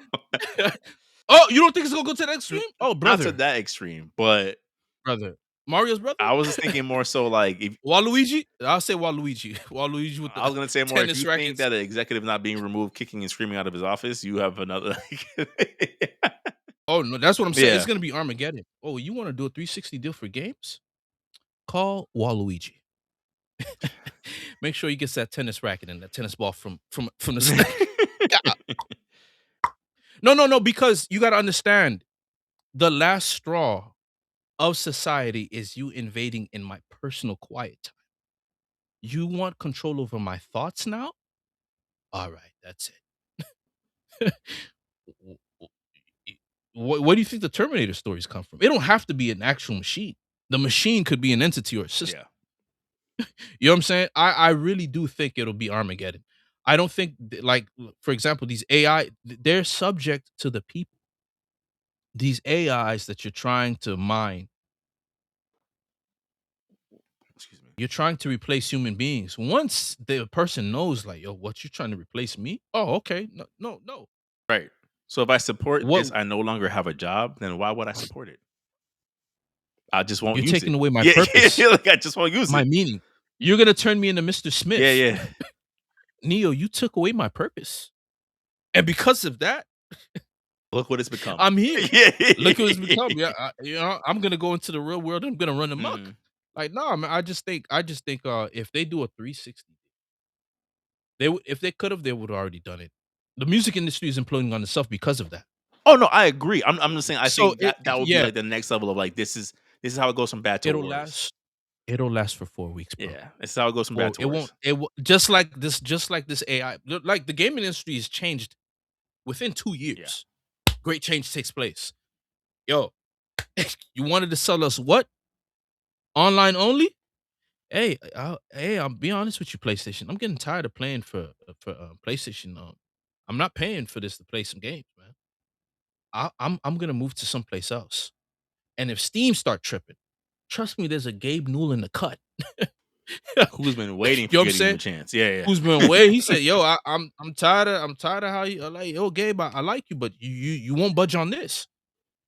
[SPEAKER 2] Oh, you don't think it's gonna go to that extreme? Oh,
[SPEAKER 1] Not to
[SPEAKER 2] brother,
[SPEAKER 1] that extreme, but
[SPEAKER 2] brother, Mario's brother,
[SPEAKER 1] I was just thinking more so like if
[SPEAKER 2] Waluigi. I'll say Waluigi. Waluigi with
[SPEAKER 1] I
[SPEAKER 2] the
[SPEAKER 1] was gonna say more if
[SPEAKER 2] tennis
[SPEAKER 1] you think
[SPEAKER 2] rackets.
[SPEAKER 1] that an executive not being removed, kicking and screaming out of his office, you have another like
[SPEAKER 2] Oh no, that's what I'm saying. It's
[SPEAKER 1] Yeah.
[SPEAKER 2] gonna be Armageddon. Oh, you want to do a 360 deal for games? Call Waluigi. Make sure he gets that tennis racket and that tennis ball from the snake. No, no, no, because you gotta understand the last straw of society is you invading in my personal quiet time. You want control over my thoughts now? All right, that's it. W- where do you think the Terminator stories come from? It don't have to be an actual machine. The machine could be an entity or a system.
[SPEAKER 1] Yeah.
[SPEAKER 2] You know what I'm saying? I really do think it'll be Armageddon. I don't think like for example, these AI they're subject to the people. These AIs that you're trying to mine,
[SPEAKER 1] Excuse me.
[SPEAKER 2] you're trying to replace human beings. Once the person knows, like, yo, what you're trying to replace me? Oh, okay. No, no, no.
[SPEAKER 1] Right. So if I support
[SPEAKER 2] What
[SPEAKER 1] this, I no longer have a job, then why would I support it? I just won't
[SPEAKER 2] you're
[SPEAKER 1] use it.
[SPEAKER 2] taking away my
[SPEAKER 1] Yeah,
[SPEAKER 2] purpose,
[SPEAKER 1] yeah, like I just won't use
[SPEAKER 2] my
[SPEAKER 1] it.
[SPEAKER 2] meaning. You're gonna turn me into Mr.
[SPEAKER 1] Yeah,
[SPEAKER 2] Smith.
[SPEAKER 1] yeah.
[SPEAKER 2] Neo, you took away my purpose. And because of that,
[SPEAKER 1] Look what it's become.
[SPEAKER 2] I'm here.
[SPEAKER 1] Yeah.
[SPEAKER 2] Look what it's become. Yeah, I'm gonna go into the real world and I'm gonna run amok.
[SPEAKER 1] Mhm.
[SPEAKER 2] Like, no, man, I just think if they do a 360, if they could have, they would have already done it. The music industry is imploding on itself because of that.
[SPEAKER 1] Oh no, I agree. I'm just saying I
[SPEAKER 2] So
[SPEAKER 1] think that would be
[SPEAKER 2] yeah,
[SPEAKER 1] like the next level of like this is how it goes from bad to
[SPEAKER 2] it'll
[SPEAKER 1] worse.
[SPEAKER 2] last. It'll last for 4 weeks, bro.
[SPEAKER 1] Yeah. This is how it goes from bad
[SPEAKER 2] Or
[SPEAKER 1] to
[SPEAKER 2] it won't.
[SPEAKER 1] worse.
[SPEAKER 2] Just like this AI. Like the gaming industry has changed within 2 years.
[SPEAKER 1] Yeah.
[SPEAKER 2] Great change takes place. Yo, you wanted to sell us what? Online only? Hey, I'll be honest with you, PlayStation. I'm getting tired of playing for PlayStation. I'm not paying for this to play some games, man. I'm gonna move to someplace else. And if Steam start tripping, trust me, there's a Gabe Newell in the cut. You
[SPEAKER 1] Who's been waiting
[SPEAKER 2] know
[SPEAKER 1] for
[SPEAKER 2] what
[SPEAKER 1] you
[SPEAKER 2] I'm
[SPEAKER 1] to give him
[SPEAKER 2] saying?
[SPEAKER 1] a chance? Yeah,
[SPEAKER 2] Who's been waiting? He said, "Yo, I'm tired of how you like. Yo, Gabe, I like you, but you won't budge on this.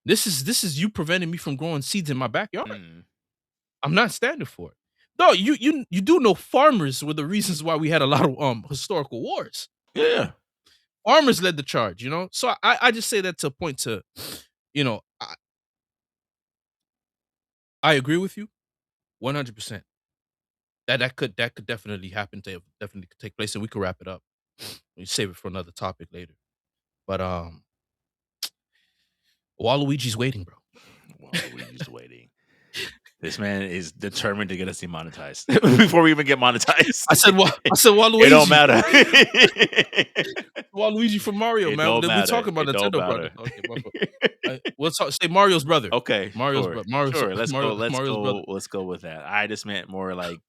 [SPEAKER 2] This is you preventing me from growing seeds in my backyard.
[SPEAKER 1] yeah. Mm.
[SPEAKER 2] I'm not standing for it. No, you do know farmers were the reasons why we had a lot of historical wars.
[SPEAKER 1] Yeah.
[SPEAKER 2] Farmers led the charge, you know. So I just say that to point to, you know, I agree with you 100%. That could definitely happen to definitely could take place, and we could wrap it up. We save it for another topic later. But Waluigi's waiting, bro.
[SPEAKER 1] While Luigi's waiting. This man is determined to get us demonetized before we even get monetized.
[SPEAKER 2] I said
[SPEAKER 1] It don't
[SPEAKER 2] Waluigi.
[SPEAKER 1] matter.
[SPEAKER 2] Waluigi from Mario,
[SPEAKER 1] It
[SPEAKER 2] man.
[SPEAKER 1] don't
[SPEAKER 2] We're
[SPEAKER 1] matter.
[SPEAKER 2] talking about
[SPEAKER 1] It don't
[SPEAKER 2] Nintendo brother.
[SPEAKER 1] matter.
[SPEAKER 2] Okay, my fault. We'll say Mario's brother.
[SPEAKER 1] Okay,
[SPEAKER 2] Mario's
[SPEAKER 1] sure,
[SPEAKER 2] brother. Mario's
[SPEAKER 1] sure. Let's go.
[SPEAKER 2] Mario,
[SPEAKER 1] Let's
[SPEAKER 2] Mario's brother.
[SPEAKER 1] go. Let's go with that. I just meant more like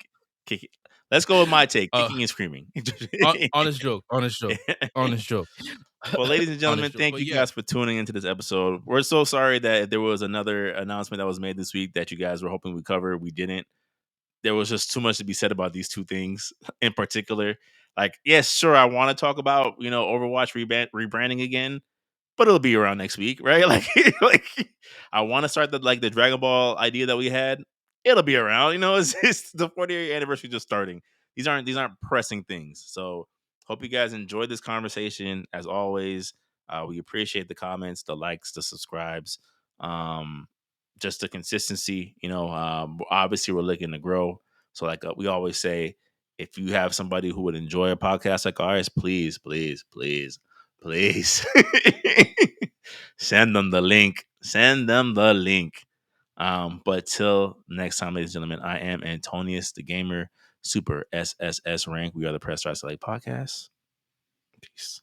[SPEAKER 1] kicking. Let's go with my take:
[SPEAKER 2] Uh,
[SPEAKER 1] kicking and screaming.
[SPEAKER 2] honest joke. Honest joke. Honest joke.
[SPEAKER 1] Well, ladies and gentlemen,
[SPEAKER 2] Honest joke.
[SPEAKER 1] thank
[SPEAKER 2] But
[SPEAKER 1] you
[SPEAKER 2] yeah,
[SPEAKER 1] guys for tuning into this episode. We're so sorry that there was another announcement that was made this week that you guys were hoping we cover. We didn't. There was just too much to be said about these two things in particular. Like, yes, sure, I want to talk about Overwatch rebranding again, but it'll be around next week, right? Like, like I want to start the Dragon Ball idea that we had. It'll be around, It's the 40th anniversary just starting. These aren't pressing things. So, hope you guys enjoyed this conversation. As always, we appreciate the comments, the likes, the subscribes, um, just the consistency. Obviously, we're looking to grow. So, like we always say, if you have somebody who would enjoy a podcast like ours, please, please, please, please send them the link. Send them the link. But till next time, ladies and gentlemen, I am Antonius the Gamer, Super SSS rank. We are the Press Start Select podcast. Peace.